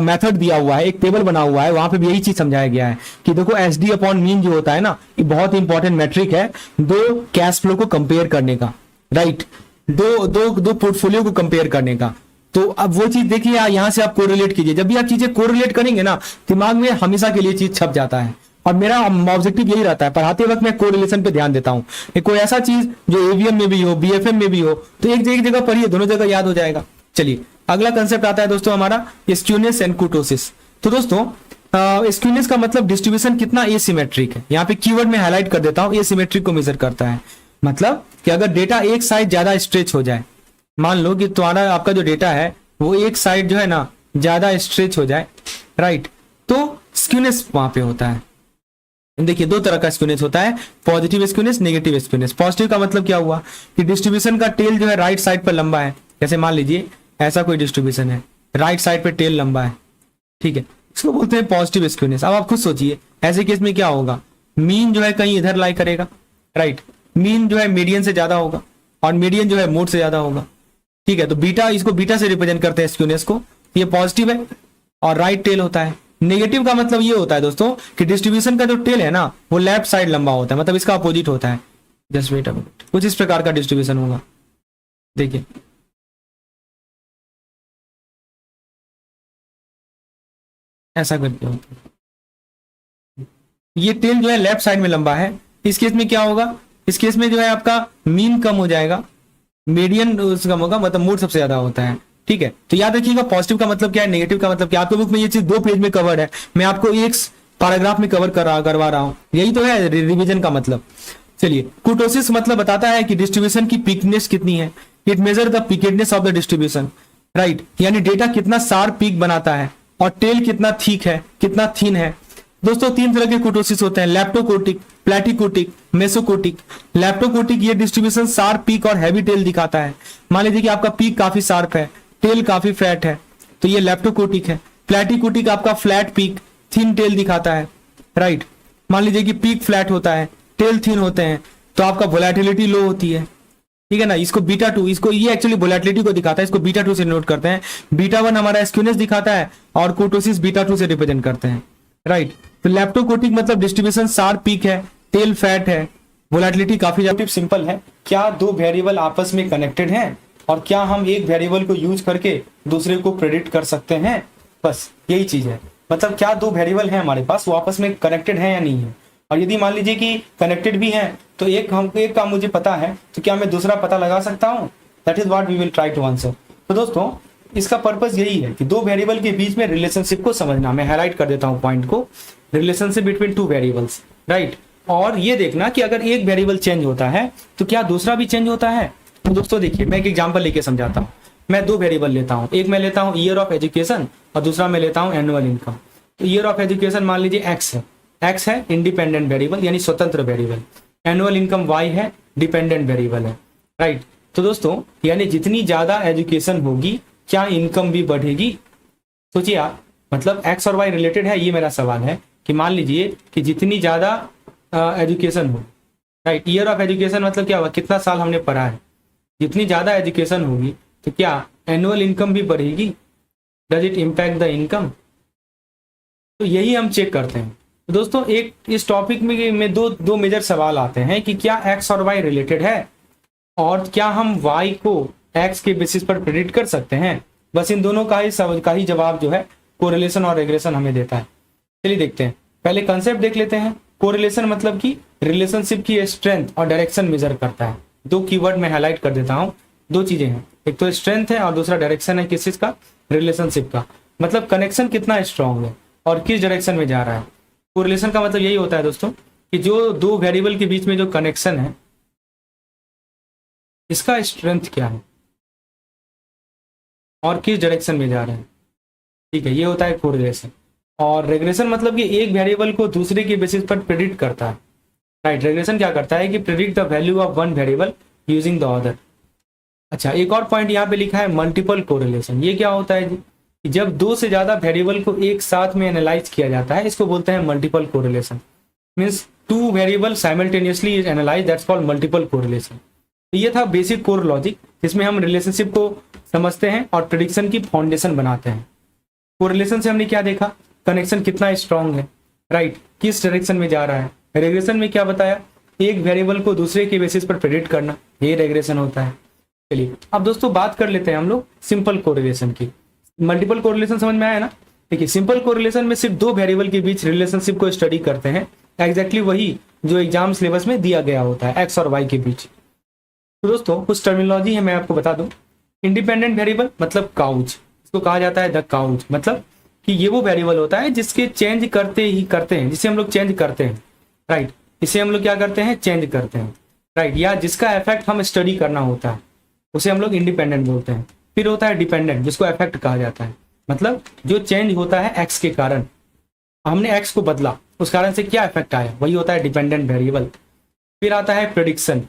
मेथड दिया हुआ है, एक टेबल बना हुआ है, वहां पे भी यही चीज समझाया गया है कि देखो एसडी अपॉन मीन जो होता है ना, ये बहुत इंपॉर्टेंट मैट्रिक है 2 कैश फ्लो को कंपेयर करने का, राइट, दो पोर्टफोलियो को कंपेयर करने का। तो अब वो चीज देखिए यहां से आप कोरिलेट कीजिए। जब भी आप चीजें कोरिलेट करेंगे ना, दिमाग में हमेशा के लिए चीज छप जाता है। और मेरा ऑब्जेक्टिव यही रहता है, पढ़ाते वक्त मैं कोरिलेशन पे ध्यान देता हूं। कोई ऐसा चीज जो एवीएम में भी हो, बीएफएम में भी हो, तो एक जगह पढ़िए, दोनों जगह याद हो जाएगा। चलिए अगला कंसेप्ट आता है दोस्तों हमारा स्क्यूनेस एंड कुर्टोसिस। तो दोस्तों स्क्यूनेस का मतलब डिस्ट्रीब्यूशन कितना एसिमेट्रिक है। यहाँ पे कीवर्ड में हाईलाइट कर देता हूं, एसिमेट्रिक को मेजर करता है। मतलब कि अगर डेटा एक साइड ज्यादा स्ट्रेच हो जाए, मान लो कि तुम्हारा आपका जो डेटा है वो एक साइड जो है ना ज्यादा स्ट्रेच हो जाए, राइट, तो स्क्यूनेस वहां पे होता है। देखिए दो तरह का स्क्यूनेस होता है, positive skewness, negative skewness. Positive का मतलब क्या हुआ कि डिस्ट्रीब्यूशन का टेल जो है राइट साइड पर लंबा है। जैसे मान लीजिए ऐसा कोई डिस्ट्रीब्यूशन है, राइट साइड पे टेल लंबा है, ठीक है, इसको बोलते हैं पॉजिटिव स्क्यूनेस। अब आप खुद सोचिए ऐसे केस में क्या होगा, मीन जो है कहीं इधर लाई करेगा, राइट, मीन जो है मीडियन से ज्यादा होगा और मीडियन जो है मोड से ज्यादा होगा, ठीक है। तो बीटा, इसको बीटा से रिप्रेजेंट करते हैं स्क्यूनेस को, ये पॉजिटिव है और राइट टेल होता है। नेगेटिव का मतलब ये होता है दोस्तों कि डिस्ट्रीब्यूशन का जो टेल है ना वो लेफ्ट साइड लंबा होता है, मतलब इसका अपोजिट होता है। जस्ट वेट अ मिनट, कुछ इस प्रकार का डिस्ट्रीब्यूशन होगा, देखिए ऐसा करके होता है। ये टेल जो है लेफ्ट साइड में लंबा है। इस केस में क्या होगा, इस केस में जो है आपका मीन कम हो जाएगा, मीडियन कम होगा, मतलब मोड सबसे ज्यादा होता है, ठीक है। तो याद रखिएगा पॉजिटिव का मतलब क्या है, नेगेटिव का मतलब क्या। आपके बुक में ये चीज 2 पेज में कवर्ड है, मैं आपको एक पैराग्राफ में करवा रहा हूं, यही तो है रिवीजन का मतलब। चलिए, कुर्टोसिस मतलब बताता है कि डिस्ट्रीब्यूशन की पीकनेस कितनी है। It measure the peakedness of the distribution, right, यानी डेटा कितना शार्प पीक बनाता है और टेल कितना थिक है, कितना थिन है। दोस्तों 3 तरह के कुर्टोसिस होते हैं, लैप्टोकोटिक, प्लेटिकोटिक, मेसोकोटिक। लैप्टोकोटिक ये डिस्ट्रीब्यूशन शार्प पीक और हैवी टेल दिखाता है। मान लीजिए कि आपका पीक काफी शार्प है, टेल काफी फ्लैट है, तो ये लैप्टोकोटिक है। प्लेटिकोटिक आपका फ्लैट पीक, थिन टेल दिखाता है, राइट। मान लीजिए कि पीक फ्लैट होता है, टेल थिन होते हैं, तो आपका वोलेटिलिटी लो होती है, ठीक है ना। इसको बीटा 2, इसको ये एक्चुअली वोलेटिलिटी को दिखाता है, इसको बीटा 2 से नोट करते हैं। बीटा 1 हमारा स्क्यूनेस दिखाता है और कुर्टोसिस बीटा 2 से रिप्रेजेंट करते हैं, राइट। तो लैप्टोकोटिक मतलब डिस्ट्रीब्यूशन शार्प पीक है, टेल फैट है, वोलेटिलिटी काफी ज्यादा। सिंपल है, क्या 2 वेरिएबल आपस में कनेक्टेड हैं और क्या हम एक वेरिएबल को यूज करके दूसरे को प्रेडिक्ट कर सकते हैं, बस यही चीज है। मतलब क्या 2 वेरिएबल हैं हमारे पास, वो आपस में कनेक्टेड है या नहीं है। और यदि मान लीजिए कि कनेक्टेड भी हैं तो एक का मुझे पता है, तो क्या मैं दूसरा पता लगा सकता हूं। That is what we will try to answer. तो दोस्तों इसका पर्पस यही है कि 2 वेरिएबल के बीच में रिलेशनशिप को समझना। मैं हाईलाइट कर देता हूं पॉइंट को, रिलेशनशिप बिटवीन 2 वेरिएबल्स, राइट। और ये देखना कि अगर एक वेरिएबल चेंज होता है तो क्या दूसरा भी चेंज होता है। तो दोस्तों देखिए, मैं एक एग्जांपल लेके समझाता हूँ। मैं 2 वेरिएबल लेता हूँ, एक मैं लेता हूँ ईयर ऑफ एजुकेशन और दूसरा मैं लेता हूँ एनुअल इनकम। तो ईयर ऑफ एजुकेशन मान लीजिए एक्स है, एक्स है इंडिपेंडेंट वेरिएबल यानी स्वतंत्र वेरिएबल। एनुअल इनकम वाई है, डिपेंडेंट वेरिएबल है, राइट। तो दोस्तों यानी जितनी ज्यादा एजुकेशन होगी क्या इनकम भी बढ़ेगी। सोचिए आप, मतलब एक्स और वाई रिलेटेड है, ये मेरा सवाल है कि मान लीजिए कि जितनी ज्यादा एजुकेशन हो, राइट, ईयर ऑफ एजुकेशन मतलब क्या हुआ, कितना साल हमने पढ़ा है। जितनी ज्यादा एजुकेशन होगी तो क्या एनुअल इनकम भी बढ़ेगी, does it impact the income. तो यही हम चेक करते हैं। तो दोस्तों एक इस टॉपिक में दो मेजर सवाल आते हैं कि क्या एक्स और वाई रिलेटेड है और क्या हम वाई को एक्स के बेसिस पर प्रेडिक्ट कर सकते हैं। बस इन दोनों का ही जवाब जो है कोरिलेशन और रेग्रेशन हमें देता है। चलिए देखते हैं, पहले कंसेप्ट देख लेते हैं। कोरिलेशन मतलब कि रिलेशनशिप की स्ट्रेंथ और डायरेक्शन मेजर करता है। 2 कीवर्ड में हाईलाइट कर देता हूं, 2 चीजें हैं, एक तो स्ट्रेंथ है और दूसरा डायरेक्शन है। किस चीज का, रिलेशनशिप का। मतलब कनेक्शन कितना स्ट्रांग है और किस डायरेक्शन में जा रहा है। कोरिलेशन का मतलब यही होता है दोस्तों कि जो 2 वेरिएबल के बीच में जो कनेक्शन है इसका स्ट्रेंथ क्या है और किस डायरेक्शन में जा रहे हैं, ठीक है, ये होता है कोरिलेशन। और रेग्रेशन मतलब कि एक वेरिएबल को दूसरे के बेसिस पर प्रेडिक्ट करता है, राइट। रेग्रेशन क्या करता है कि predict the value of one variable using the other. अच्छा, एक और पॉइंट यहाँ पे लिखा है मल्टीपल कोरिलेशन। ये क्या होता है जी, जब 2 से ज्यादा वेरिएबल को एक साथ में एनालाइज किया जाता है, इसको बोलते हैं multiple correlation. Means 2 variable simultaneously is analyse, that's called multiple correlation. ये था बेसिक कोर लॉजिक, जिसमें हम रिलेशनशिप को समझते हैं और प्रेडिक्शन की फाउंडेशन बनाते हैं। कोरिलेशन से हमने क्या देखा, कनेक्शन कितना स्ट्रांग है, राइट, किस डायरेक्शन में जा रहा है। रेग्रेशन में क्या बताया, एक वेरिएबल को दूसरे के बेसिस पर प्रेडिक्ट करना, ये रेग्रेशन होता है। चलिए अब दोस्तों बात कर लेते हैं हम लोग सिंपल कोरिलेशन की। मल्टीपल कोरिलेशन समझ में आया ना। देखिए सिंपल कोरिलेशन में सिर्फ 2 वेरिएबल के बीच रिलेशनशिप को स्टडी करते हैं, एग्जैक्टली वही जो एग्जाम सिलेबस में दिया गया होता है, एक्स और वाई के बीच। तो दोस्तों कुछ टर्मिनोलॉजी है, मैं आपको बता दूं। इंडिपेंडेंट वेरिएबल मतलब काउच, इसको कहा जाता है द काउच। मतलब कि ये वो वेरिएबल होता है जिसके चेंज करते ही करते हैं, जिसे हम लोग चेंज करते हैं, राइट। इसे हम लोग क्या करते हैं, चेंज करते हैं, राइट। या जिसका इफेक्ट हम स्टडी करना होता है उसे हम लोग इंडिपेंडेंट बोलते हैं। फिर होता है डिपेंडेंट, जिसको इफेक्ट कहा जाता है, मतलब जो चेंज होता है एक्स के कारण, हमने एक्स को बदला, उस कारण से क्या इफेक्ट आया, वही होता है डिपेंडेंट वेरिएबल। फिर आता है प्रेडिक्शन।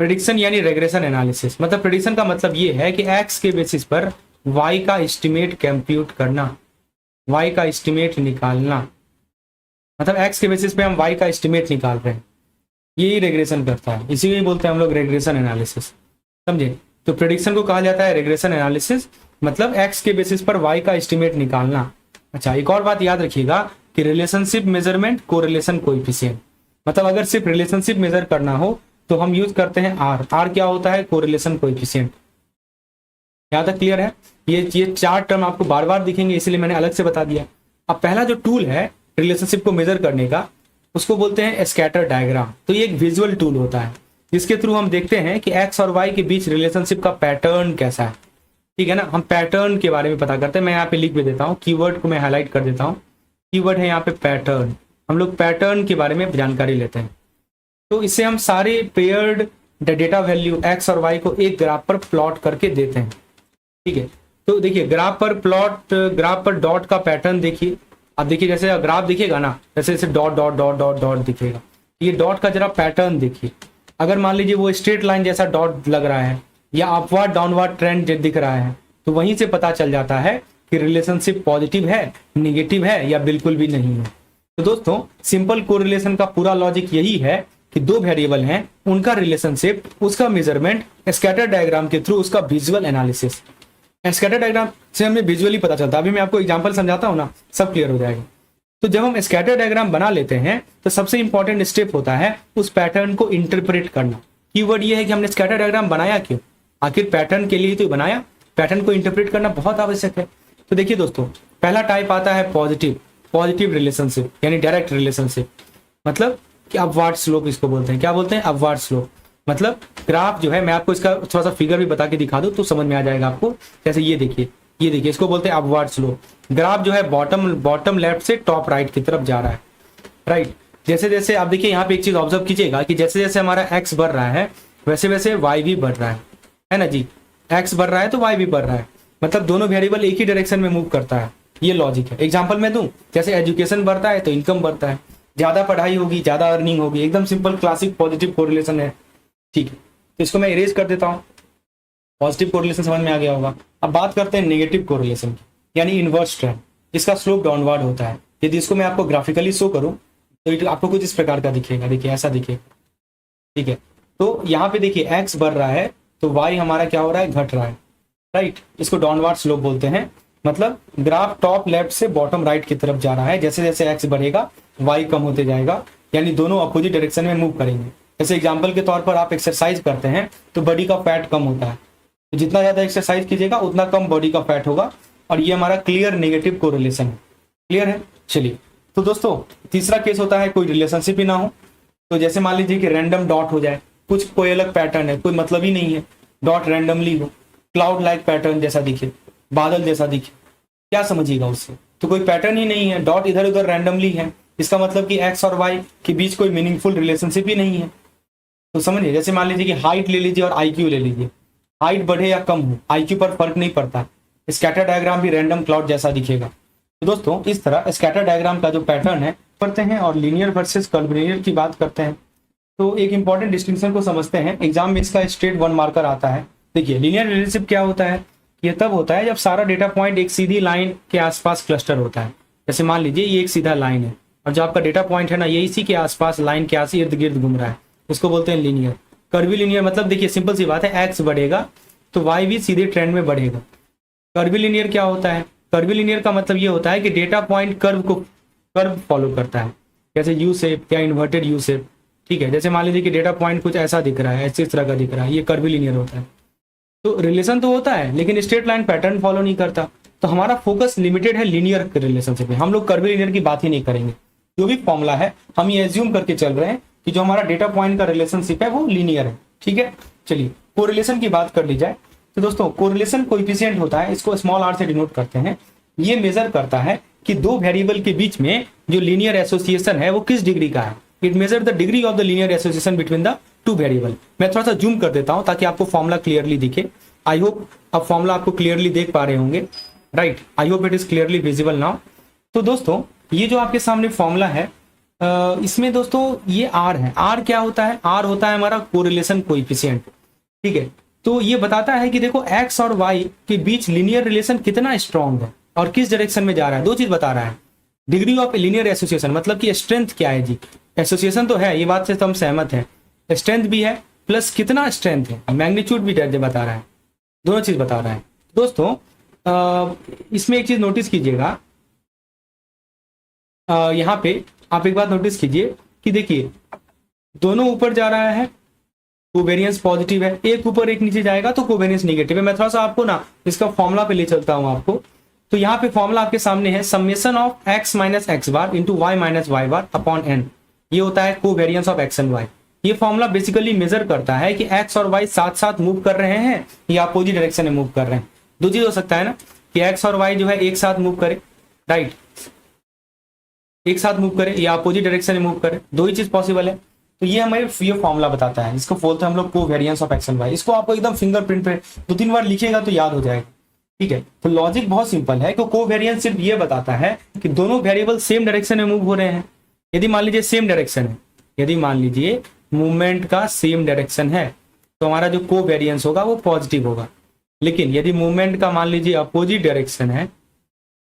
प्रेडिक्शन यानी रेग्रेशन एनालिसिस, मतलब प्रेडिक्शन का मतलब ये है कि एक्स के बेसिस पर वाई का एस्टिमेट कंप्यूट करना, वाई का एस्टिमेट निकालना, मतलब एक्स के बेसिस पे हम वाई का एस्टिमेट निकाल रहे हैं, यही रेग्रेशन करता है, इसी को बोलते हैं हम लोग रेग्रेशन एनालिसिस, समझे। तो प्रेडिक्शन को कहा जाता है रेग्रेशन एनालिसिस, मतलब एक्स के बेसिस पर वाई का एस्टिमेट निकालना। अच्छा, एक और बात याद रखिएगा कि रिलेशनशिप मेजरमेंट, कोरिलेशन कोएफिशिएंट, मतलब अगर सिर्फ रिलेशनशिप मेजर करना हो तो हम यूज करते हैं आर। आर क्या होता है, कोरिलेशन कोएफिशिएंट। यहाँ तक क्लियर है। ये चार टर्म आपको बार बार दिखेंगे, इसलिए मैंने अलग से बता दिया। अब पहला जो टूल है रिलेशनशिप को मेजर करने का, उसको बोलते हैं स्कैटर डायग्राम। तो ये एक विजुअल टूल होता है जिसके थ्रू हम देखते हैं कि एक्स और वाई के बीच रिलेशनशिप का पैटर्न कैसा है, ठीक है ना। हम पैटर्न के बारे में पता करते हैं। मैं यहाँ पे लिख भी देता हूँ, कीवर्ड को मैं हाईलाइट कर देता हूँ। कीवर्ड है यहाँ पे पैटर्न। हम लोग पैटर्न के बारे में जानकारी लेते हैं। तो इससे हम सारे पेयर्ड डेटा वैल्यू एक्स और वाई को एक ग्राफ पर प्लॉट करके देते हैं, ठीक है। तो देखिए ग्राफ पर डॉट का पैटर्न देखिए। अब देखिए जैसे ग्राफ दिखेगा ना, जैसे dot dot dot dot dot दिखेगा, ये डॉट का जरा पैटर्न देखिए। अगर मान लीजिए वो स्ट्रेट लाइन जैसा डॉट लग रहा है या अपवर्ड डाउनवर्ड ट्रेंड दिख रहा है, तो वहीं से पता चल जाता है कि रिलेशनशिप पॉजिटिव है, निगेटिव है या बिल्कुल भी नहीं है। तो दोस्तों सिंपल कोरिलेशन का पूरा लॉजिक यही है कि दो वेरिएबल हैं, उनका रिलेशनशिप, उसका मेजरमेंट, स्कैटर डायग्राम के थ्रू उसका विजुअल एनालिसिस। स्कैटर डायग्राम से हमें विजुअली पता चलता है। अभी मैं आपको एग्जांपल समझाता हूँ ना, सब क्लियर हो जाएगा। तो जब हम स्कैटर डायग्राम बना लेते हैं तो सबसे इंपॉर्टेंट स्टेप होता है उस पैटर्न को इंटरप्रेट करना। कीवर्ड ये है कि हमने स्कैटर डायग्राम बनाया क्यों, आखिर पैटर्न के लिए तो बनाया। पैटर्न को इंटरप्रेट करना बहुत आवश्यक है। तो देखिए दोस्तों, पहला टाइप आता है पॉजिटिव रिलेशनशिप यानी डायरेक्ट रिलेशनशिप, मतलब कि अपवार्ड स्लोप इसको बोलते हैं। क्या बोलते हैं, अपवार्ड स्लोप। मतलब ग्राफ जो है, मैं आपको इसका थोड़ा सा फिगर भी बता के दिखा दूं तो समझ में आ जाएगा आपको। जैसे ये देखिए इसको बोलते हैं अपवार्ड स्लोप। ग्राफ जो है बॉटम लेफ्ट से टॉप राइट की तरफ जा रहा है, राइट। जैसे जैसे आप देखिए यहाँ पे एक चीज ऑब्जर्व कीजिएगा कि जैसे जैसे हमारा एक्स बढ़ रहा है वैसे वैसे वाई भी बढ़ रहा है ना जी। एक्स बढ़ रहा है तो वाई भी बढ़ रहा है, मतलब दोनों वेरिएबल एक ही डायरेक्शन में मूव करता है। ये लॉजिक है। एग्जाम्पल में दूं, जैसे एजुकेशन बढ़ता है तो इनकम बढ़ता है, ज्यादा पढ़ाई होगी ज्यादा अर्निंग होगी। एकदम सिंपल क्लासिक पॉजिटिव कोरिलेशन है, ठीक है। तो इसको मैं इरेज कर देता हूँ। पॉजिटिव कोरिलेशन समझ में आ गया होगा। अब बात करते हैं नेगेटिव कोरिलेशन की, यानी इनवर्स ट्रेंड। इसका स्लोप डाउनवर्ड होता है। यदि इसको मैं आपको ग्राफिकली शो करूं तो आपको कुछ इस प्रकार का दिखेगा। देखिए ऐसा दिखेगा, ठीक है। तो यहाँ पे देखिए एक्स बढ़ रहा है तो वाई हमारा क्या हो रहा है, घट रहा है, राइट। इसको डाउनवर्ड स्लोप बोलते हैं। मतलब ग्राफ टॉप लेफ्ट से बॉटम राइट की तरफ जा रहा है। जैसे जैसे एक्स बढ़ेगा वाई कम होते जाएगा, यानी दोनों अपोजिट डायरेक्शन में मूव करेंगे। जैसे एग्जांपल के तौर पर आप एक्सरसाइज करते हैं तो बॉडी का फैट कम होता है, तो जितना ज्यादा एक्सरसाइज कीजिएगा उतना कम बॉडी का फैट होगा। और ये हमारा क्लियर नेगेटिव कोरिलेशन है। क्लियर है। चलिए, तो दोस्तों तीसरा केस होता है कोई रिलेशनशिप ही ना हो। तो जैसे मान लीजिए कि रैंडम डॉट हो जाए, कुछ कोई अलग पैटर्न है, कोई मतलब ही नहीं है, डॉट रैंडमली हो, क्लाउड लाइक पैटर्न जैसा दिखे, बादल जैसा दिखे, क्या समझिएगा उससे, तो कोई पैटर्न ही नहीं है, डॉट इधर उधर रैंडमली है। इसका मतलब कि एक्स और वाई के बीच कोई मीनिंगफुल रिलेशनशिप ही नहीं है। तो समझिए, जैसे मान लीजिए कि हाइट ले लीजिए और आईक्यू ले लीजिए, हाइट बढ़े या कम हो आईक्यू पर फर्क नहीं पड़ता। स्कैटर डायग्राम भी रैंडम क्लाउड जैसा दिखेगा। तो दोस्तों इस तरह स्कैटर डायग्राम का जो पैटर्न है करते हैं। और लीनियर वर्सेस कर्वीलिनियर की बात करते हैं तो एक इंपॉर्टेंट डिस्टिंक्शन को समझते हैं। एग्जाम में इसका स्ट्रेट 1 मार्कर आता है। देखिए लीनियर रिलेशनशिप क्या होता है, ये तब होता है जब सारा डेटा पॉइंट एक सीधी लाइन के आसपास क्लस्टर होता है। जैसे मान लीजिए ये एक सीधा लाइन है और जो आपका डेटा पॉइंट है ना, ये इसी के आसपास लाइन के आस इर्द गिर्द घूम रहा है, इसको बोलते हैं लीनियर। कर्वीलिनियर मतलब देखिए सिंपल सी बात है, एक्स बढ़ेगा तो वाई भी सीधे ट्रेंड में बढ़ेगा। कर्वीलिनियर क्या होता है, कर्वीलिनियर का मतलब ये होता है कि डेटा पॉइंट कर्व फॉलो करता है, जैसे यू शेप या इन्वर्टेड यू शेप, ठीक है। जैसे मान लीजिए कि डेटा पॉइंट कुछ ऐसा दिख रहा है, ऐसे इस तरह का दिख रहा है, ये कर्वीलिनियर होता है। तो रिलेशन तो होता है लेकिन स्ट्रेट लाइन पैटर्न फॉलो नहीं करता। तो हमारा फोकस लिमिटेड है लीनियर रिलेशनशिप में। हम लोग कर्वीलिनियर की बात ही नहीं करेंगे। जो भी फॉर्मूला है हम ये एज्यूम करके चल रहे हैं कि जो हमारा डेटा पॉइंट का रिलेशनशिप है वो लीनियर है, ठीक है। चलिए कोरिलेशन की बात कर ली जाए तो दोस्तों कोरिलेशन कोएफिशिएंट होता है, इसको स्मॉल आर से डिनोट करते हैं। ये मेजर करता है कि दो वेरिएबल के बीच में जो लीनियर एसोसिएशन है वो किस डिग्री का है। It measure the degree of the linear association between the two variable. मैं थोड़ा सा जूम कर देता हूं ताकि आपको फॉर्मूला क्लियरली दिखे। आई होप अब फॉर्मूला आपको क्लियरली देख पा रहे होंगे, right. I hope it is clearly visible now. तो दोस्तों ये जो आपके सामने फॉर्मूला है, इसमें दोस्तों ये आर है। आर क्या होता है? आर होता है हमारा कोरिलेशन कोएफिशिएंट, ठीक है। तो ये बताता है कि देखो एक्स और वाई के बीच लीनियर रिलेशन कितना स्ट्रांग है और किस डायरेक्शन में जा रहा है। दो चीज बता रहा है, डिग्री ऑफ लीनियर एसोसिएशन मतलब कि स्ट्रेंथ क्या है जी। एसोसिएशन तो है, ये बात से तो हम सहमत हैं, स्ट्रेंथ भी है प्लस कितना स्ट्रेंथ है, मैग्नीट्यूड भी बता रहा है, दोनों चीज बता रहा है। दोस्तों इसमें एक चीज नोटिस कीजिएगा, यहाँ पे आप एक बात नोटिस कीजिए कि देखिए दोनों ऊपर जा रहा है, कोवेरियंस पॉजिटिव है, एक ऊपर एक नीचे जाएगा तो कोवेरियंस नेगेटिव है। मैं थोड़ा सा आपको ना इसका फॉर्मूला पे ले चलता हूं आपको। तो यहाँ पे फॉर्मूला आपके सामने है, summation of x minus x bar into y minus Y bar upon n। ये होता है covariance of x and y। ये फॉर्मूला बेसिकली मेजर करता है कि x और y साथ साथ मूव कर रहे हैं या अपोजिट डायरेक्शन में मूव कर रहे हैं। दो चीज हो सकता है ना कि x और y जो है एक साथ मूव करे, राइट, एक साथ मूव करे या अपोजिट डायरेक्शन में मूव करे, दो ही चीज पॉसिबल है। तो ये हमें ये फॉर्मूला बताता है, इसको बोलते हैं हम लोग covariance of x and y. इसको आपको एकदम फिंगरप्रिंट पे 2-3 बार लिखिएगा तो याद हो जाएगा, ठीक है। तो लॉजिक बहुत सिंपल है कि कोवेरियंस सिर्फ ये बताता है कि दोनों वेरिएबल सेम डायरेक्शन में मूव हो रहे हैं। यदि मान लीजिए सेम डायरेक्शन है, यदि मान लीजिए मूवमेंट का सेम डायरेक्शन है तो हमारा जो कोवेरियंस होगा वो पॉजिटिव होगा। लेकिन यदि मूवमेंट का मान लीजिए अपोजिट डायरेक्शन है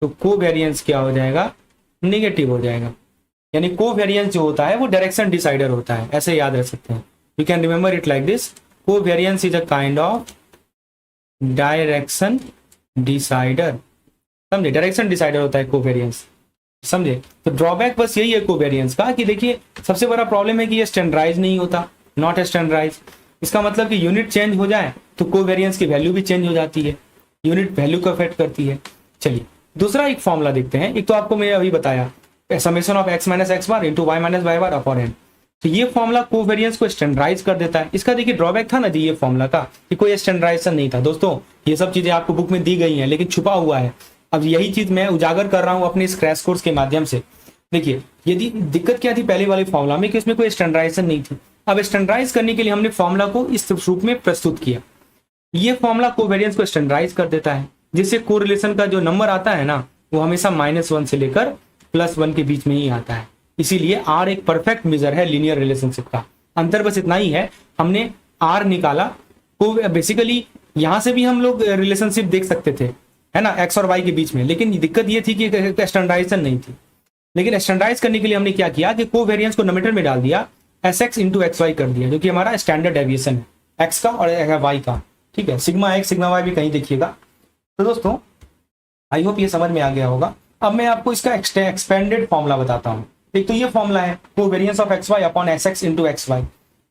तो कोवेरियंस क्या हो जाएगा? नेगेटिव हो जाएगा। यानी कोवेरियंस जो होता है वो डायरेक्शन डिसाइडर होता है, ऐसे याद रख सकते हैं। You can remember it like this, covariance is a kind of direction decider. समझे, डायरेक्शन डिसाइडर होता है कोवेरियंस, समझे। तो ड्रॉबैक बस यही है कोवेरियंस का कि देखिए सबसे बड़ा प्रॉब्लम है कि ये स्टैंडर्डाइज नहीं होता, नॉट स्टैंडर्डाइज। इसका मतलब कि यूनिट चेंज हो जाए तो कोवेरियंस की वैल्यू भी चेंज हो जाती है, यूनिट वैल्यू को अफेक्ट करती है। चलिए दूसरा एक फॉर्मूला देखते हैं। एक तो आपको मैं अभी बताया summation of x minus x bar into y minus Y bar upon n। तो ये फॉर्मूला कोवेरियंस को स्टैंडर्डाइज कर देता है। इसका देखिए ड्रॉबैक था ना जी ये फॉर्मूला का कि कोई स्टैंडर्डाइजेशन नहीं था। दोस्तों ये सब चीजें आपको बुक में दी गई हैं लेकिन छुपा हुआ है। अब यही चीज मैं उजागर कर रहा हूं अपने इस क्रैश कोर्स के माध्यम से। देखिए यदि दिक्कत क्या थी पहले वाले फॉर्मूला में कि उसमें कोई स्टैंडर्डाइजेशन नहीं थी। अब स्टैंडर्डाइज करने के लिए हमने फॉर्मूला को इस रूप में प्रस्तुत किया। ये फॉर्मूला कोवेरियंस को स्टैंडर्डाइज कर देता है, जिससे कोरिलेशन का जो नंबर आता है ना वो हमेशा -1 से लेकर +1 के बीच में ही आता है। इसीलिए R एक परफेक्ट मेजर है लीनियर रिलेशनशिप का। अंतर बस इतना ही है, हमने R निकाला तो बेसिकली यहां से भी हम लोग रिलेशनशिप देख सकते थे, है ना, x और y के बीच में। लेकिन दिक्कत ये थी कि स्टैंडर्डाइजेशन नहीं थी। लेकिन स्टैंडर्डाइज करने के लिए हमने क्या किया कि कोवेरियंस को नोमेटर में डाल दिया, sx इंटू xy कर दिया, जो कि हमारा स्टैंडर्ड डेविएशन है x का और y का, ठीक है। सिग्मा x सिग्मा y भी कहीं देखिएगा। तो दोस्तों आई होप ये समझ में आ गया होगा। अब मैं आपको इसका एक्सपेंडेड फॉर्मूला बताता हूँ। एक तो ये फॉर्मूला है covariance of x y upon s x into x y.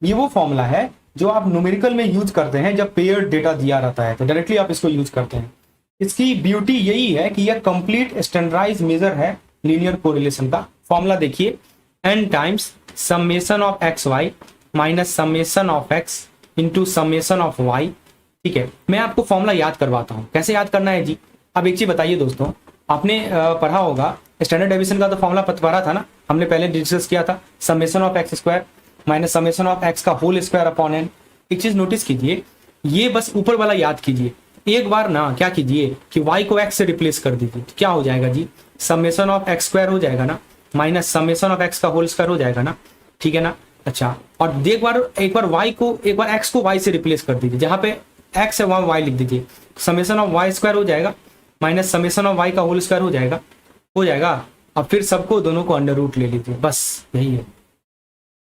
ये वो फॉर्मूला है जो आप न्यूमेरिकल में यूज करते हैं जब पेयर्ड डेटा दिया रहता है, तो डायरेक्टली आप इसको यूज करते हैं। इसकी ब्यूटी यही है कि यह कंप्लीट स्टैंडर्डाइज मेजर है लीनियर कोरिलेशन का। फॉर्मूला देखिए, n times summation of x y minus summation of x into summation of y, ठीक है। मैं आपको फॉर्मूला याद करवाता हूँ, कैसे याद करना है जी। अब एक चीज बताइए दोस्तों, आपने पढ़ा होगा स्टैंडर्ड डेविएशन का तो फॉर्मूला पढ़ा था ना, हमने पहले डिस्कस किया था, summation of x square minus summation of x का होल स्क्वायर अपॉन n। एक चीज नोटिस कीजिए, ये बस ऊपर वाला याद कीजिए। एक बार ना क्या कीजिए कि y को x से रिप्लेस कर दीजिए, तो क्या हो जाएगा जी, समेशन ऑफ एक्स स्क्वायर हो जाएगा ना माइनस समेशन ऑफ एक्स का होल स्क्वायर हो जाएगा ना, ठीक है ना। अच्छा, और एक बार x को y से रिप्लेस कर दीजिए, जहां पे x है वहां y लिख दीजिए, समेशन ऑफ y स्क्वायर हो जाएगा माइनस समेशन ऑफ y का होल स्क्वायर हो जाएगा। अब फिर सबको दोनों को अंडर रूट ले लीजिए, बस यही है,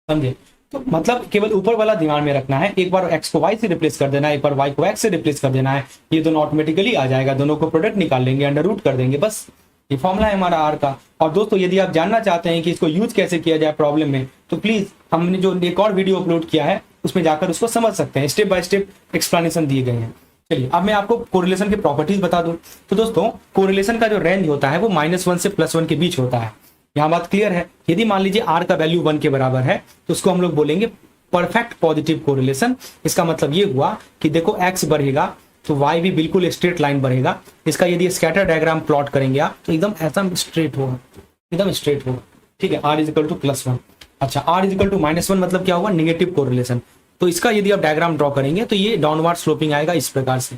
समझे। तो मतलब केवल ऊपर वाला दिमाग में रखना है, एक बार x को y से रिप्लेस कर देना है, एक बार y को x से रिप्लेस कर देना है, ये दोनों ऑटोमेटिकली आ जाएगा, दोनों को प्रोडक्ट निकाल लेंगे, अंडर रूट कर देंगे, बस ये फॉर्मूला है हमारा R का। और दोस्तों यदि आप जानना चाहते हैं कि इसको यूज कैसे किया जाए प्रॉब्लम में, तो प्लीज हमने जो एक और वीडियो अपलोड किया है उसमें जाकर उसको समझ सकते हैं, स्टेप बाय स्टेप एक्सप्लेनेशन दिए गए हैं। चलिए अब मैं आपको कोरिलेशन की प्रॉपर्टीज बता दूं। तो दोस्तों कोरिलेशन का जो रेंज होता है वो -1 से +1 के बीच होता है। यहाँ बात क्लियर है। यदि मान लीजिए R का वैल्यू 1 के बराबर है तो उसको हम लोग बोलेंगे परफेक्ट पॉजिटिव कोरिलेशन। इसका मतलब ये हुआ कि देखो x बढ़ेगा तो y भी बिल्कुल स्ट्रेट लाइन बढ़ेगा। इसका यदि स्कैटर डायग्राम प्लॉट करेंगे आप तो एकदम ऐसा स्ट्रेट होगा, एकदम स्ट्रेट होगा, ठीक है। r is equal to +1। अच्छा, r इजिकल टू -1 मतलब क्या होगा, निगेटिव कोरिलेशन। तो इसका यदि आप डायग्राम ड्रॉ करेंगे तो ये डाउनवर्ड स्लोपिंग आएगा इस प्रकार से।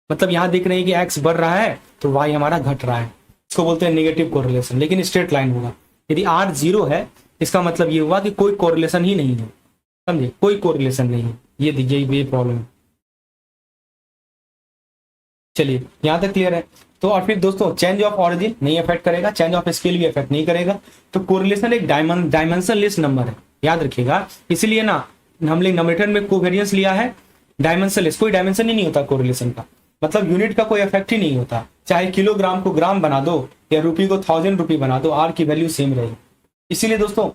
मतलब यहाँ देख रहे हैं कि x बढ़ रहा है तो y हमारा घट रहा है, इसको बोलते हैं नेगेटिव कोरिलेशन, लेकिन स्ट्रेट लाइन होगा। यदि r 0 है इसका मतलब ये हुआ कि कोई कोरिलेशन ही नहीं है, समझे, कोई कोरिलेशन नहीं है। ये दीजिए, ये प्रॉब्लम है। चलिए यहाँ तक क्लियर है। तो और फिर दोस्तों चेंज ऑफ ऑरिजिन नहीं अफेक्ट करेगा, चेंज ऑफ स्केल भी अफेक्ट नहीं करेगा। तो कोरिलेशन एक डायमेंशनलेस नंबर है, याद रखिएगा। इसीलिए ना हमने नंबरेटर में कोवेरियंस लिया है डायमेंशनलेस, कोई डायमेंशन ही नहीं होता कोरिलेशन का, मतलब यूनिट का कोई इफेक्ट ही नहीं होता। चाहे किलोग्राम को ग्राम बना दो या रुपये को 1000 रुपये बना दो, आर की वैल्यू सेम रहेगी। इसीलिए दोस्तों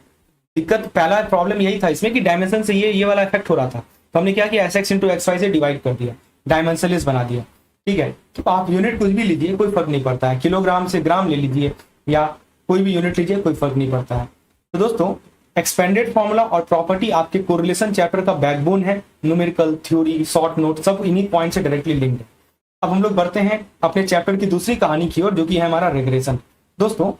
दिक्कत, पहला प्रॉब्लम यही था इसमें कि डायमेंशन से ये वाला इफेक्ट हो रहा था। तो हमने क्या किया, SX इंटू XY से डिवाइड कर दिया, डायमेंशनलेस बना दिया, ठीक है। तो आप यूनिट कुछ भी लीजिए कोई फर्क नहीं पड़ता है, किलोग्राम से ग्राम ले लीजिए या कोई भी यूनिट लीजिए, कोई फर्क नहीं पड़ता है। तो दोस्तों एक्सपेंडेड फॉर्मूला और प्रॉपर्टी आपके कोरिलेशन चैप्टर का बैकबोन है। न्यूमेरिकल थ्योरी, शॉर्ट नोट सब इन्हीं पॉइंट से डायरेक्टली लिंक्ड है। अब हम लोग बढ़ते हैं अपने चैप्टर की दूसरी कहानी की ओर, जो कि है हमारा रेग्रेशन। दोस्तों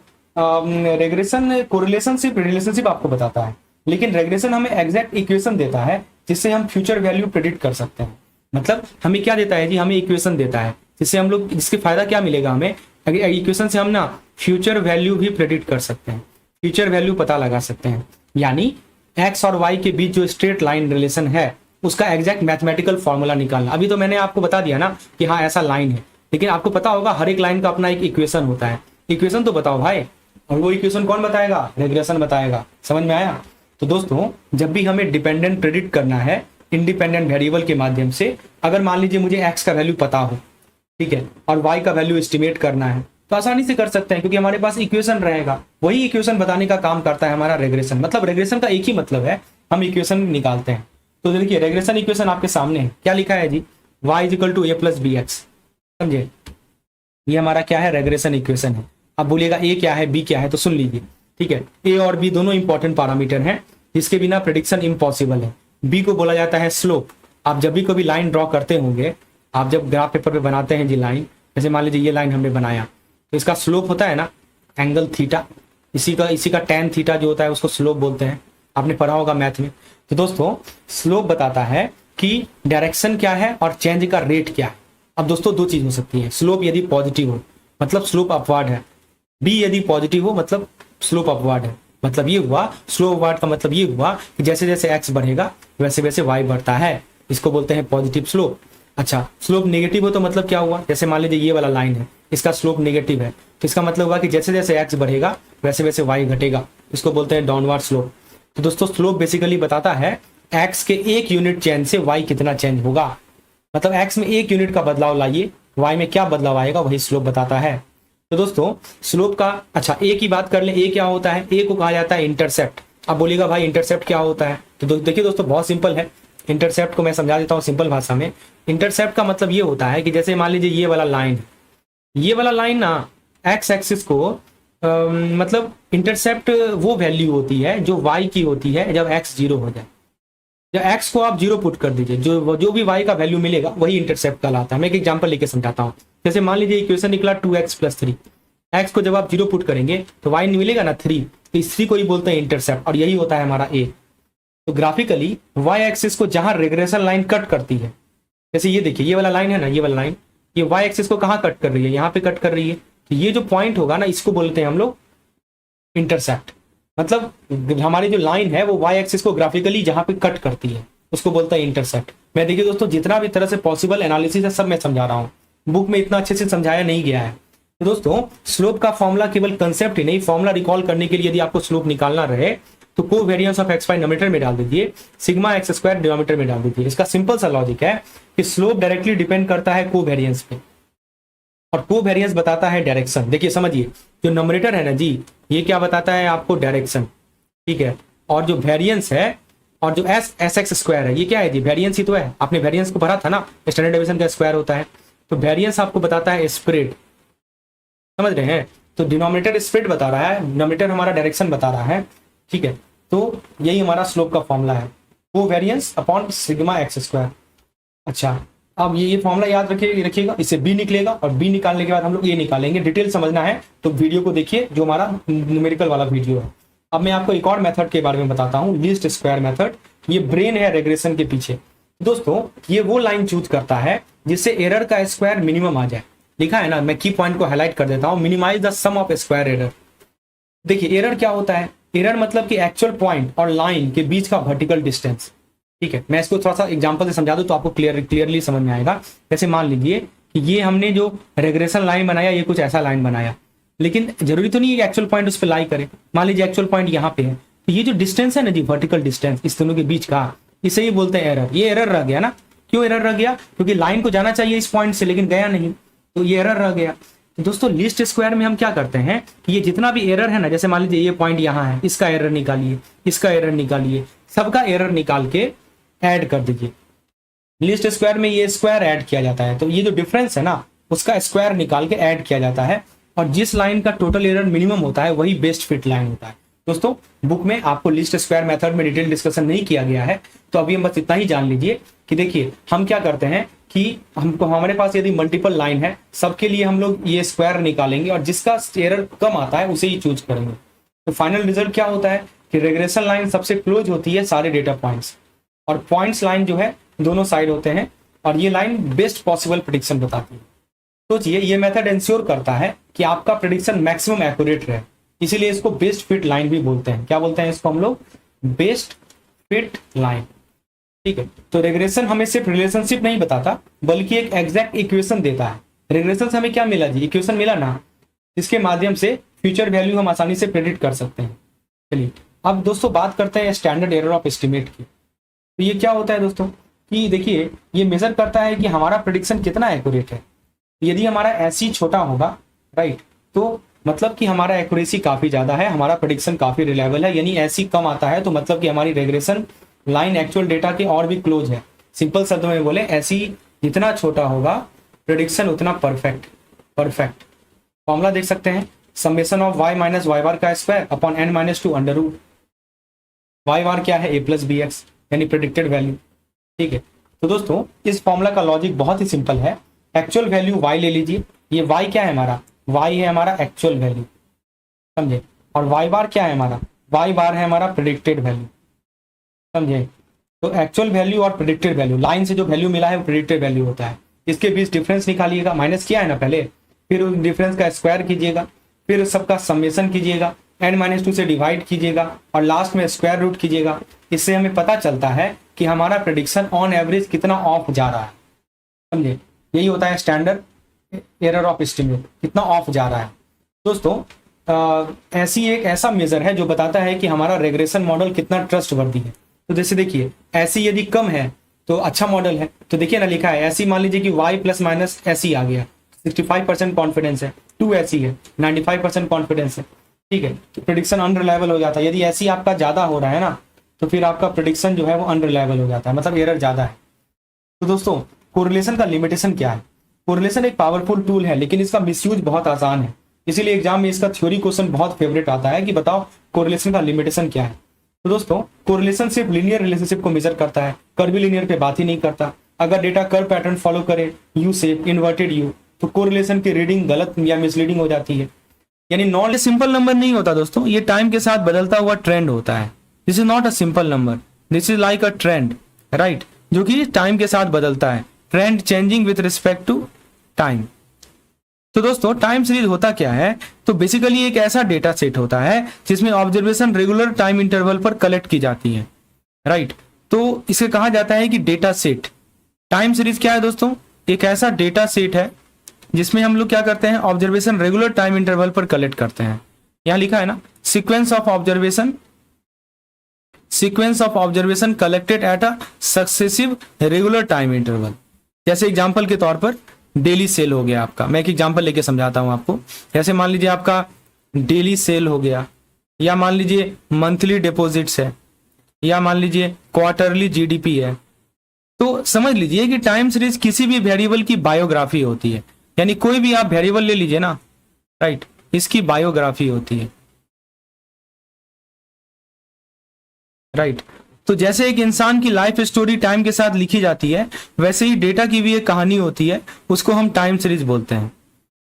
रेग्रेशन कोरिलेशन सिर्फ रिलेशनशिप आपको बताता है, लेकिन रेग्रेशन हमें एग्जैक्ट इक्वेशन देता है जिससे हम फ्यूचर वैल्यू प्रेडिक्ट कर सकते हैं। मतलब हमें क्या देता है जी, हमें इक्वेशन देता है जिससे हम लोग, इसके फायदा क्या मिलेगा हमें, इक्वेशन से हम ना फ्यूचर वैल्यू भी प्रेडिक्ट कर सकते हैं, फ्यूचर वैल्यू पता लगा सकते हैं। यानी x और y के बीच जो स्ट्रेट लाइन रिलेशन है उसका एग्जैक्ट मैथमेटिकल फॉर्मूला निकालना। अभी तो मैंने आपको बता दिया ना कि हाँ ऐसा लाइन है, लेकिन आपको पता होगा हर एक लाइन का अपना एक इक्वेशन होता है। इक्वेशन तो बताओ भाई, और वो इक्वेशन कौन बताएगा, रेग्रेशन बताएगा। समझ में आया। तो दोस्तों जब भी हमें डिपेंडेंट प्रेडिक्ट करना है इंडिपेंडेंट वेरिएबल के माध्यम से, अगर मान लीजिए मुझे x का वैल्यू पता हो, ठीक है, और y का वैल्यू एस्टिमेट करना है, तो आसानी से कर सकते हैं क्योंकि हमारे पास इक्वेशन रहेगा। वही इक्वेशन बताने का काम करता है हमारा रेग्रेशन। मतलब रेग्रेशन का एक ही मतलब है, हम इक्वेशन निकालते हैं। तो देखिए रेग्रेशन इक्वेशन आपके सामने है, क्या लिखा है जी, y equal to a plus B x. समझे, ये हमारा क्या है, रेग्रेशन इक्वेशन है। अब बोलिएगा a क्या है, b क्या है, तो सुन लीजिए, ठीक है। a और b दोनों इंपॉर्टेंट पैरामीटर हैं जिसके बिना प्रेडिक्शन इम्पॉसिबल है। b को बोला जाता है स्लोप। आप जब भी कभी लाइन ड्रॉ करते होंगे, आप जब ग्राफ पेपर पे बनाते हैं जी लाइन, जैसे मान लीजिए ये लाइन हमने बनाया, तो इसका स्लोप होता है ना एंगल थीटा, इसी का टैन थीटा जो होता है उसको स्लोप बोलते हैं, आपने पढ़ा होगा मैथ में। तो दोस्तों स्लोप बताता है कि डायरेक्शन क्या है और चेंज का रेट क्या है। अब दोस्तों दो चीज हो सकती है, स्लोप यदि पॉजिटिव हो मतलब स्लोप अपवर्ड है, बी यदि पॉजिटिव हो मतलब स्लोप अपवर्ड है। मतलब ये हुआ स्लोप अपवर्ड का मतलब ये हुआ कि जैसे जैसे एक्स बढ़ेगा वैसे वैसे वाई बढ़ता है, इसको बोलते हैं पॉजिटिव स्लोप। अच्छा, स्लोप नेगेटिव हो तो मतलब क्या हुआ, जैसे मान लीजिए ये वाला लाइन है, इसका स्लोप नेगेटिव है, तो इसका मतलब हुआ कि जैसे जैसे एक्स बढ़ेगा वैसे वैसे वाई घटेगा, इसको बोलते हैं डाउनवर्ड स्लोप। तो दोस्तों स्लोप बेसिकली बताता है एक्स के एक यूनिट चेंज से वाई कितना चेंज होगा। मतलब एक्स में एक यूनिट का बदलाव लाइए, वाई में क्या बदलाव आएगा, वही स्लोप बताता है। तो दोस्तों स्लोप का, अच्छा ए की बात कर ले, ए क्या होता है, ए को कहा जाता है इंटरसेप्ट। अब बोलिएगा भाई इंटरसेप्ट क्या होता है, तो देखिए दोस्तों बहुत सिंपल है। इंटरसेप्ट को मैं समझा देता हूँ सिंपल भाषा में। इंटरसेप्ट का मतलब ये होता है कि जैसे मान लीजिए ये वाला लाइन, ये वाला लाइन ना एक्स एक्सिस को मतलब इंटरसेप्ट वो वैल्यू होती है जो वाई की होती है जब एक्स 0 हो जाए। जब एक्स को आप 0 पुट कर दीजिए, जो भी वाई का वैल्यू मिलेगा वही इंटरसेप्ट कहलाता है। मैं एक एग्जांपल लेके समझाता हूँ। जैसे मान लीजिए इक्वेशन निकला 2x + 3, एक्स को जब आप 0 पुट करेंगे तो वाई मिलेगा ना 3, तो इस 3 को ही बोलते हैं इंटरसेप्ट, और यही होता है हमारा ए। तो ग्राफिकली वाई एक्सिस को जहां रेग्रेशन लाइन कट करती है, जैसे ये देखिए ये वाला लाइन है ना, ये वाला लाइन, ये वाई एक्सिस को कहाँ कट कर रही है, यहाँ पे कट कर रही है। तो ये जो पॉइंट होगा ना, इसको बोलते हैं हम लोग इंटरसेप्ट। मतलब हमारी जो लाइन है वो वाई एक्सिस को ग्राफिकली जहां पे कट करती है उसको बोलता है इंटरसेप्ट। मैं देखिए दोस्तों जितना भी तरह से पॉसिबल एनालिसिस है सब मैं समझा रहा हूँ, बुक में इतना अच्छे से समझाया नहीं गया है। तो दोस्तों स्लोप का फॉर्मूला केवल कंसेप्ट ही नहीं, फॉर्मूला रिकॉल करने के लिए यदि आपको स्लोप निकालना रहे तो covariance of x y numerator में डाल दीजिए, सिग्मा एक्स स्क्वायर डिनोमिनेटर में डाल दीजिए। इसका सिंपल सा लॉजिक है कि स्लोप डायरेक्टली डिपेंड करता है कोवेरिएंस पे, और कोवेरिएंस बताता है डायरेक्शन। देखिए समझिए, जो नोमीटर है ना जी, ये क्या बताता है आपको, डायरेक्शन, ठीक है। और जो वेरिएंस है और जो एस एक्स स्क्वायर है, ये क्या है जी, वेरिएंस ही तो है। आपने वेरिएंस को पढ़ा था ना, स्टैंडर्ड डेविएशन का स्क्वायर होता है। तो वेरिएंस आपको बताता है स्प्रेड, समझ रहे हैं। तो डिनोमिनेटर स्प्रेड बता रहा है, नोमीटर हमारा डायरेक्शन बता रहा है, ठीक है। तो यही हमारा स्लोप का फॉर्मूला है, covariance upon sigma x square. अच्छा, अब ये फॉर्मूला याद रखिएगा, इससे बी निकलेगा और बी निकालने के बाद हम लोग ए निकालेंगे। डिटेल समझना है तो वीडियो को देखिए, जो हमारा न्यूमेरिकल वाला वीडियो है। अब मैं आपको एक और मेथड के बारे में बताता हूँ, लीस्ट स्क्वायर मेथड। ये ब्रेन है रेग्रेशन के पीछे। दोस्तों ये वो लाइन चूज करता है जिससे एरर का स्क्वायर मिनिमम आ जाए। लिखा है ना, मैं की पॉइंट को हाईलाइट कर देता हूँ, minimise the sum of square error. देखिए एरर क्या होता है, एरर मतलब कि एक्चुअल पॉइंट और लाइन के बीच का वर्टिकल डिस्टेंस। ठीक है, मैं इसको थोड़ा सा एग्जांपल से समझा दूं तो आपको क्लियरली समझ में आएगा। जैसे मान लीजिए कि ये हमने जो रेग्रेशन लाइन बनाया, ये कुछ ऐसा लाइन बनाया, लेकिन जरूरी तो नहीं है कि एक्चुअल पॉइंट उस पर लाई करे। मान लीजिए एक्चुअल पॉइंट यहाँ पे है, तो ये जो डिस्टेंस है ना जी, वर्टिकल डिस्टेंस इस दोनों के बीच का, इसे ही बोलते हैं एरर। ये एरर रह गया ना, क्यों एरर रह गया? क्योंकि लाइन को जाना चाहिए इस पॉइंट से लेकिन गया नहीं, तो ये एरर रह गया। तो दोस्तों लीस्ट स्क्वायर में हम क्या करते हैं कि ये जितना भी एरर है ना, जैसे मान लीजिए ये पॉइंट यहाँ है, इसका एरर निकालिए, इसका एरर निकालिए, सबका एरर निकाल के ऐड कर दीजिए। लीस्ट स्क्वायर में ये स्क्वायर ऐड किया जाता है, तो ये जो डिफरेंस है ना उसका स्क्वायर निकाल के ऐड किया जाता है, और जिस लाइन का टोटल एरर मिनिमम होता है वही बेस्ट फिट लाइन होता है। दोस्तों बुक में आपको लीस्ट स्क्वायर मेथड में डिटेल डिस्कशन नहीं किया गया है, तो अभी हम बस इतना ही जान लीजिए कि देखिए हम क्या करते हैं कि हमको, हमारे पास यदि मल्टीपल लाइन है, सबके लिए हम लोग ये स्क्वायर निकालेंगे और जिसका एरर कम आता है उसे ही चूज करेंगे। तो फाइनल रिजल्ट क्या होता है कि रेग्रेशन लाइन सबसे क्लोज होती है सारे डेटा पॉइंट्स, और पॉइंट्स लाइन जो है दोनों साइड होते हैं, और ये लाइन बेस्ट पॉसिबल प्रेडिक्शन बताती है। सोचिए ये मेथड इंश्योर करता है कि आपका प्रेडिक्शन मैक्सिमम एक्यूरेट रहे, इसीलिए इसको बेस्ट फिट लाइन भी बोलते हैं। क्या बोलते हैं इसको हम लोग? Best fit line. ठीक है, तो रेग्रेशन हमें सिर्फ रिलेशनशिप नहीं बताता बल्कि एक एग्जैक्ट इक्वेशन देता है। रेग्रेशन से हमें क्या मिला जी? इक्वेशन मिला ना, जिसके माध्यम से फ्यूचर वैल्यू हम आसानी से प्रेडिक्ट कर सकते हैं। चलिए अब दोस्तों बात करते हैं स्टैंडर्ड एरर ऑफ एस्टिमेट की। तो ये क्या होता है दोस्तों कि देखिए ये मेजर करता है कि हमारा प्रेडिक्शन कितना एक्यूरेट है। यदि हमारा ऐसी छोटा होगा, राइट, तो मतलब कि हमारा एक्यूरेसी काफी ज्यादा है, हमारा प्रेडिक्शन काफी रिलायबल है। यानी ऐसी कम आता है तो मतलब कि हमारी रेग्रेशन लाइन एक्चुअल डेटा के और भी क्लोज है। सिंपल शब्द में बोले, ऐसी जितना छोटा होगा प्रेडिक्शन उतना परफेक्ट। फॉर्मूला देख सकते हैं, summation of y minus Y bar का square upon n minus 2 under root. Y bar क्या है? a प्लस बी एक्स, यानी प्रेडिक्टेड वैल्यू। ठीक है, तो दोस्तों इस फॉर्मूला का लॉजिक बहुत ही सिंपल है। एक्चुअल वैल्यू y ले लीजिए, ये y क्या है हमारा? y है हमारा एक्चुअल वैल्यू, समझे, और y बार क्या है हमारा? y बार है हमारा प्रेडिक्टेड वैल्यू, समझे। तो एक्चुअल वैल्यू और प्रेडिक्टेड वैल्यू, लाइन से जो वैल्यू मिला है वो प्रेडिक्टेड वैल्यू होता है। इसके बीच डिफरेंस निकालिएगा, माइनस किया है ना पहले, फिर उस डिफरेंस का स्क्वायर कीजिएगा, फिर सबका समेशन कीजिएगा, n-2 से डिवाइड कीजिएगा और लास्ट में स्क्वायर रूट कीजिएगा। इससे हमें पता चलता है कि हमारा प्रेडिक्शन ऑन एवरेज कितना ऑफ जा रहा है, समझे। यही होता है स्टैंडर्ड एरर ऑफ एस्टिमेट, कितना ऑफ जा रहा है। दोस्तों ऐसा मेजर है जो बताता है कि हमारा रेग्रेशन मॉडल कितना ट्रस्टवर्दी है। तो जैसे देखिए ऐसी यदि कम है तो अच्छा मॉडल है, तो देखिए ना लिखा है ऐसी, मान लीजिए कि y प्लस माइनस ऐसी आ गया, 65% कॉन्फिडेंस है, 2 ऐसी है, 95% कॉन्फिडेंस है। ठीक है, तो प्रेडिक्शन अनरिलायबल हो जाता है। यदि ऐसी आपका ज्यादा हो रहा है ना तो फिर आपका प्रेडिक्शन जो है वो अनरिलायबल हो जाता है, मतलब एरर ज्यादा है। तो दोस्तों कोरिलेशन का लिमिटेशन क्या है? कोरिलेशन एक पावरफुल टूल है लेकिन इसका मिसयूज बहुत आसान है, इसीलिए एग्जाम में इसका थ्योरी क्वेश्चन बहुत फेवरेट आता है कि बताओ कोरिलेशन का लिमिटेशन क्या है। तो दोस्तों कोरिलेशन सिर्फ लीनियर रिलेशनशिप को मेजर करता है, कर्वी लीनियर पे बात ही नहीं करता। अगर डेटा कर्व पैटर्न फॉलो करे, यू शेप, इन्वर्टेड यू, तो कोरिलेशन की रीडिंग गलत या मिसलीडिंग हो जाती है। यानी नॉन सिंपल नंबर नहीं होता दोस्तों, ये टाइम के साथ बदलता हुआ ट्रेंड होता है। This is not a simple number, this is like a trend, right, जो कि टाइम के साथ बदलता है। Trend changing with respect to time. तो दोस्तों टाइम सीरीज होता क्या है? तो बेसिकली एक ऐसा डेटा सेट होता है जिसमें ऑब्जर्वेशन रेगुलर टाइम इंटरवल पर कलेक्ट की जाती है, राइट। तो इसे कहा जाता है कि डेटा सेट। टाइम सीरीज क्या है दोस्तों? एक ऐसा डेटा सेट है जिसमें हम लोग क्या करते हैं, ऑब्जर्वेशन रेगुलर टाइम इंटरवल पर कलेक्ट करते हैं। यहां लिखा है ना, sequence of observation collected at a successive regular time interval. जैसे एग्जांपल के तौर पर डेली सेल हो गया आपका, मैं एक एग्जांपल लेके समझाता हूं आपको। जैसे मान लीजिए आपका डेली सेल हो गया, या मान लीजिए मंथली डिपॉजिट्स है, या मान लीजिए क्वार्टरली जीडीपी है। तो समझ लीजिए कि टाइम सीरीज किसी भी वेरिएबल की बायोग्राफी होती है। यानी कोई भी आप वेरिएबल ले लीजिए ना, राइट, इसकी बायोग्राफी होती है, राइट। तो जैसे एक इंसान की लाइफ स्टोरी टाइम के साथ लिखी जाती है, वैसे ही डेटा की भी एक कहानी होती है, उसको हम टाइम सीरीज बोलते हैं।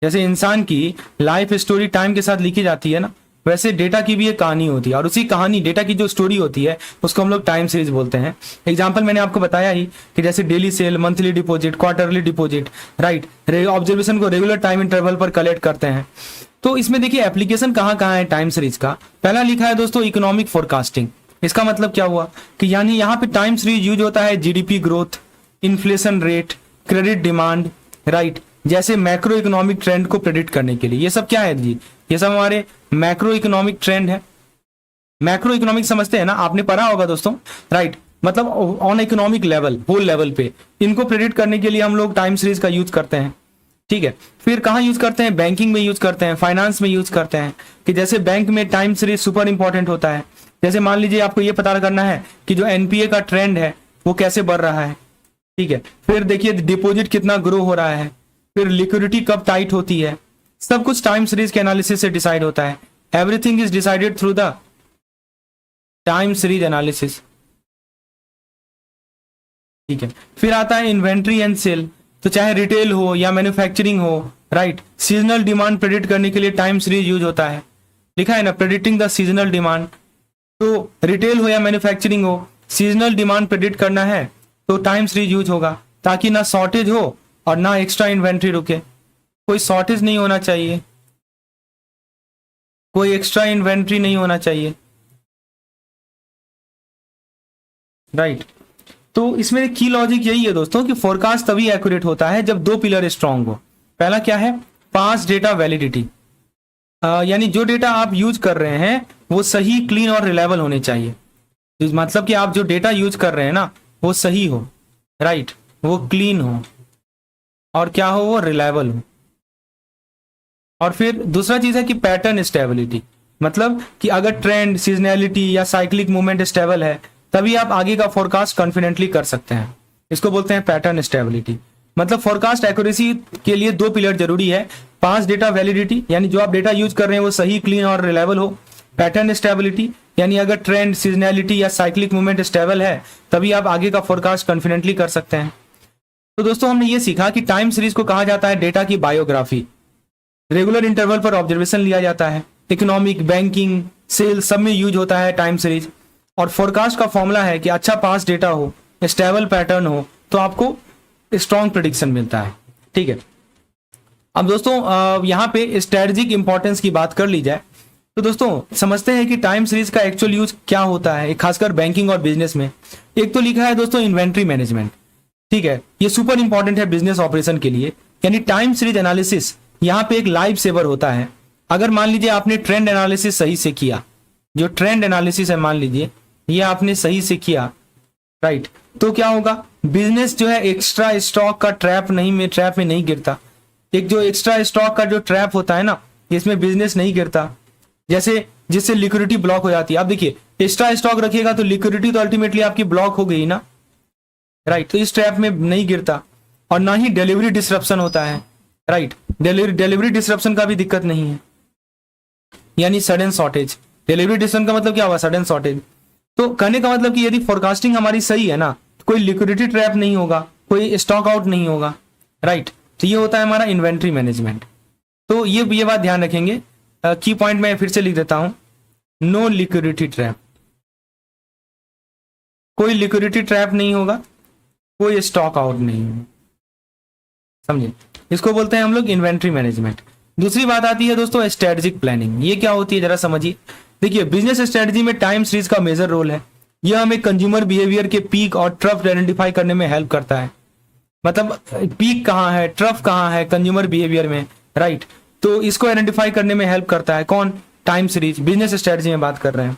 जैसे इंसान की लाइफ स्टोरी टाइम के साथ लिखी जाती है ना, वैसे डेटा की भी एक कहानी होती है, और उसी कहानी डेटा की जो स्टोरी होती है उसको हम लोग टाइम सीरीज बोलते हैं। एग्जांपल मैंने आपको बताया ही कि जैसे daily cell, monthly deposit, quarterly deposit, right, observation को रेगुलर टाइम इंटरवल पर कलेक्ट करते हैं। तो इसमें देखिए एप्लीकेशन कहाँ कहाँ है टाइम सीरीज का। पहला लिखा है दोस्तों इकोनॉमिक फोरकास्टिंग। इसका मतलब क्या हुआ कि यानी यहाँ पे टाइम सीरीज यूज होता है GDP growth, inflation rate, credit demand, right, जैसे मैक्रो इकोनॉमिक ट्रेंड को प्रेडिक्ट करने के लिए। ये सब क्या है जी? ये सब हमारे मैक्रो इकोनॉमिक ट्रेंड है। मैक्रो इकोनॉमिक समझते हैं ना, आपने पढ़ा होगा दोस्तों, राइट, मतलब on economic level, whole level पे इनको प्रेडिक्ट करने के लिए हम लोग टाइम सीरीज का यूज करते हैं। ठीक है, फिर कहाँ यूज करते हैं? बैंकिंग में यूज करते हैं, फाइनेंस में यूज करते हैं, कि जैसे बैंक में टाइम सीरीज सुपर इंपॉर्टेंट होता है। जैसे मान लीजिए आपको ये पता करना है कि जो एनपीए का ट्रेंड है वो कैसे बढ़ रहा है। ठीक है, फिर देखिए डिपॉजिट कितना ग्रो हो रहा है, फिर लिक्विडिटी कब टाइट होती है, सब कुछ टाइम सीरीज के एनालिसिस से डिसाइड होता है। Everything is decided through the time series analysis. ठीक है, फिर आता है इन्वेंट्री एंड सेल। तो चाहे रिटेल हो या मैन्युफैक्चरिंग हो, राइट, सीजनल डिमांड प्रेडिक्ट करने के लिए टाइम सीरीज यूज होता है। लिखा है ना, प्रेडिक्टिंग द सीजनल डिमांड। तो रिटेल हो या मैन्युफैक्चरिंग हो, सीजनल डिमांड प्रेडिक्ट करना है तो टाइम सीरीज यूज होगा, ताकि ना शॉर्टेज हो और ना एक्स्ट्रा इन्वेंट्री रुके। कोई शॉर्टेज नहीं होना चाहिए, कोई एक्स्ट्रा इन्वेंट्री नहीं होना चाहिए, राइट। तो इसमें की लॉजिक यही है दोस्तों कि फोरकास्ट तभी एक्यूरेट होता है जब दो पिलर स्ट्रांग हो। पहला क्या है? पास डेटा वैलिडिटी, यानी जो डेटा आप यूज कर रहे हैं वो सही, क्लीन और रिलायबल होने चाहिए। मतलब कि आप जो डेटा यूज कर रहे हैं ना वो सही हो, राइट, वो क्लीन हो और क्या हो, वो रिलायबल हो। और फिर दूसरा चीज है कि पैटर्न स्टेबिलिटी, मतलब कि अगर ट्रेंड, सीजनैलिटी या साइक्लिक मूवमेंट स्टेबल है तभी आप आगे का फोरकास्ट कॉन्फिडेंटली कर सकते हैं। इसको बोलते हैं पैटर्न स्टेबिलिटी। मतलब फोरकास्ट एक्यूरेसी के लिए दो पिलर जरूरी है। पास डेटा वैलिडिटी, यानी जो आप डेटा यूज कर रहे हैं वो सही, क्लीन और रिलायबल हो। पैटर्न स्टेबिलिटी, यानी अगर ट्रेंड, सीजनैलिटी या साइक्लिक मूवमेंट स्टेबल है तभी आप आगे का फोरकास्ट कॉन्फिडेंटली कर सकते हैं। तो दोस्तों हमने ये सीखा कि टाइम सीरीज को कहा जाता है डेटा की बायोग्राफी। रेगुलर इंटरवल पर ऑब्जर्वेशन लिया जाता है। इकोनॉमिक, बैंकिंग, सेल सब में यूज होता है टाइम सीरीज। और फोरकास्ट का फॉर्मूला है कि अच्छा पास डेटा हो, स्टेबल पैटर्न हो, तो आपको स्ट्रॉन्ग प्रेडिक्शन मिलता है। ठीक है, अब दोस्तों यहाँ पे स्ट्रेटेजिक इंपॉर्टेंस की बात कर ली जाए तो दोस्तों समझते हैं कि टाइम सीरीज का एक्चुअल यूज क्या होता है, खासकर बैंकिंग और बिजनेस में। एक तो लिखा है दोस्तों इन्वेंट्री मैनेजमेंट। ठीक है, ये सुपर इंपॉर्टेंट है बिजनेस ऑपरेशन के लिए। यानी टाइम सीरीज एनालिसिस यहाँ पे एक लाइफ सेवर होता है। अगर मान लीजिए आपने ट्रेंड एनालिसिस सही से किया, जो ट्रेंड एनालिसिस है मान लीजिए ये आपने सही से किया, राइट, तो क्या होगा, बिजनेस जो है एक्स्ट्रा स्टॉक का ट्रैप में नहीं गिरता। एक जो एक्स्ट्रा स्टॉक का जो ट्रैप होता है ना, इसमें बिजनेस नहीं गिरता, जैसे जिससे लिक्विडिटी ब्लॉक हो जाती है। अब देखिए एक्स्ट्रा स्टॉक रखिएगा तो लिक्विडिटी तो अल्टीमेटली आपकी ब्लॉक हो गई ना, राइट, तो इस ट्रैप में नहीं गिरता। और ना ही डिलीवरी डिसरप्शन होता है, राइट, डिलीवरी डिसरप्शन का भी दिक्कत नहीं है, यानी सडन शॉर्टेज। डिलीवरी डिसरप्शन का मतलब क्या हुआ, सडन शॉर्टेज। तो कहने का मतलब कि यदि फोरकास्टिंग हमारी सही है ना, कोई लिक्विडिटी ट्रैप नहीं होगा, कोई स्टॉक आउट नहीं होगा, राइट। तो ये होता है हमारा इन्वेंट्री मैनेजमेंट। तो ये बात ध्यान रखेंगे। की पॉइंट में फिर से लिख देता हूं, नो लिक्विडिटी ट्रैप, कोई लिक्विडिटी ट्रैप नहीं होगा, कोई स्टॉक आउट नहीं होगा, समझे। इसको बोलते हैं हम लोग इन्वेंट्री मैनेजमेंट। दूसरी बात आती है दोस्तों स्ट्रेटेजिक प्लानिंग। ये क्या होती है जरा समझिए। देखिए बिजनेस स्ट्रेटजी में टाइम सीरीज का मेजर रोल है। यह हमें कंज्यूमर बिहेवियर के पीक और ट्रफ आइडेंटिफाई करने में हेल्प करता है। मतलब पीक कहाँ है, ट्रफ कहाँ है कंज्यूमर बिहेवियर में, राइट, तो इसको आइडेंटिफाई करने में हेल्प करता है कौन, टाइम सीरीज। बिजनेस स्ट्रेटजी में बात कर रहे हैं,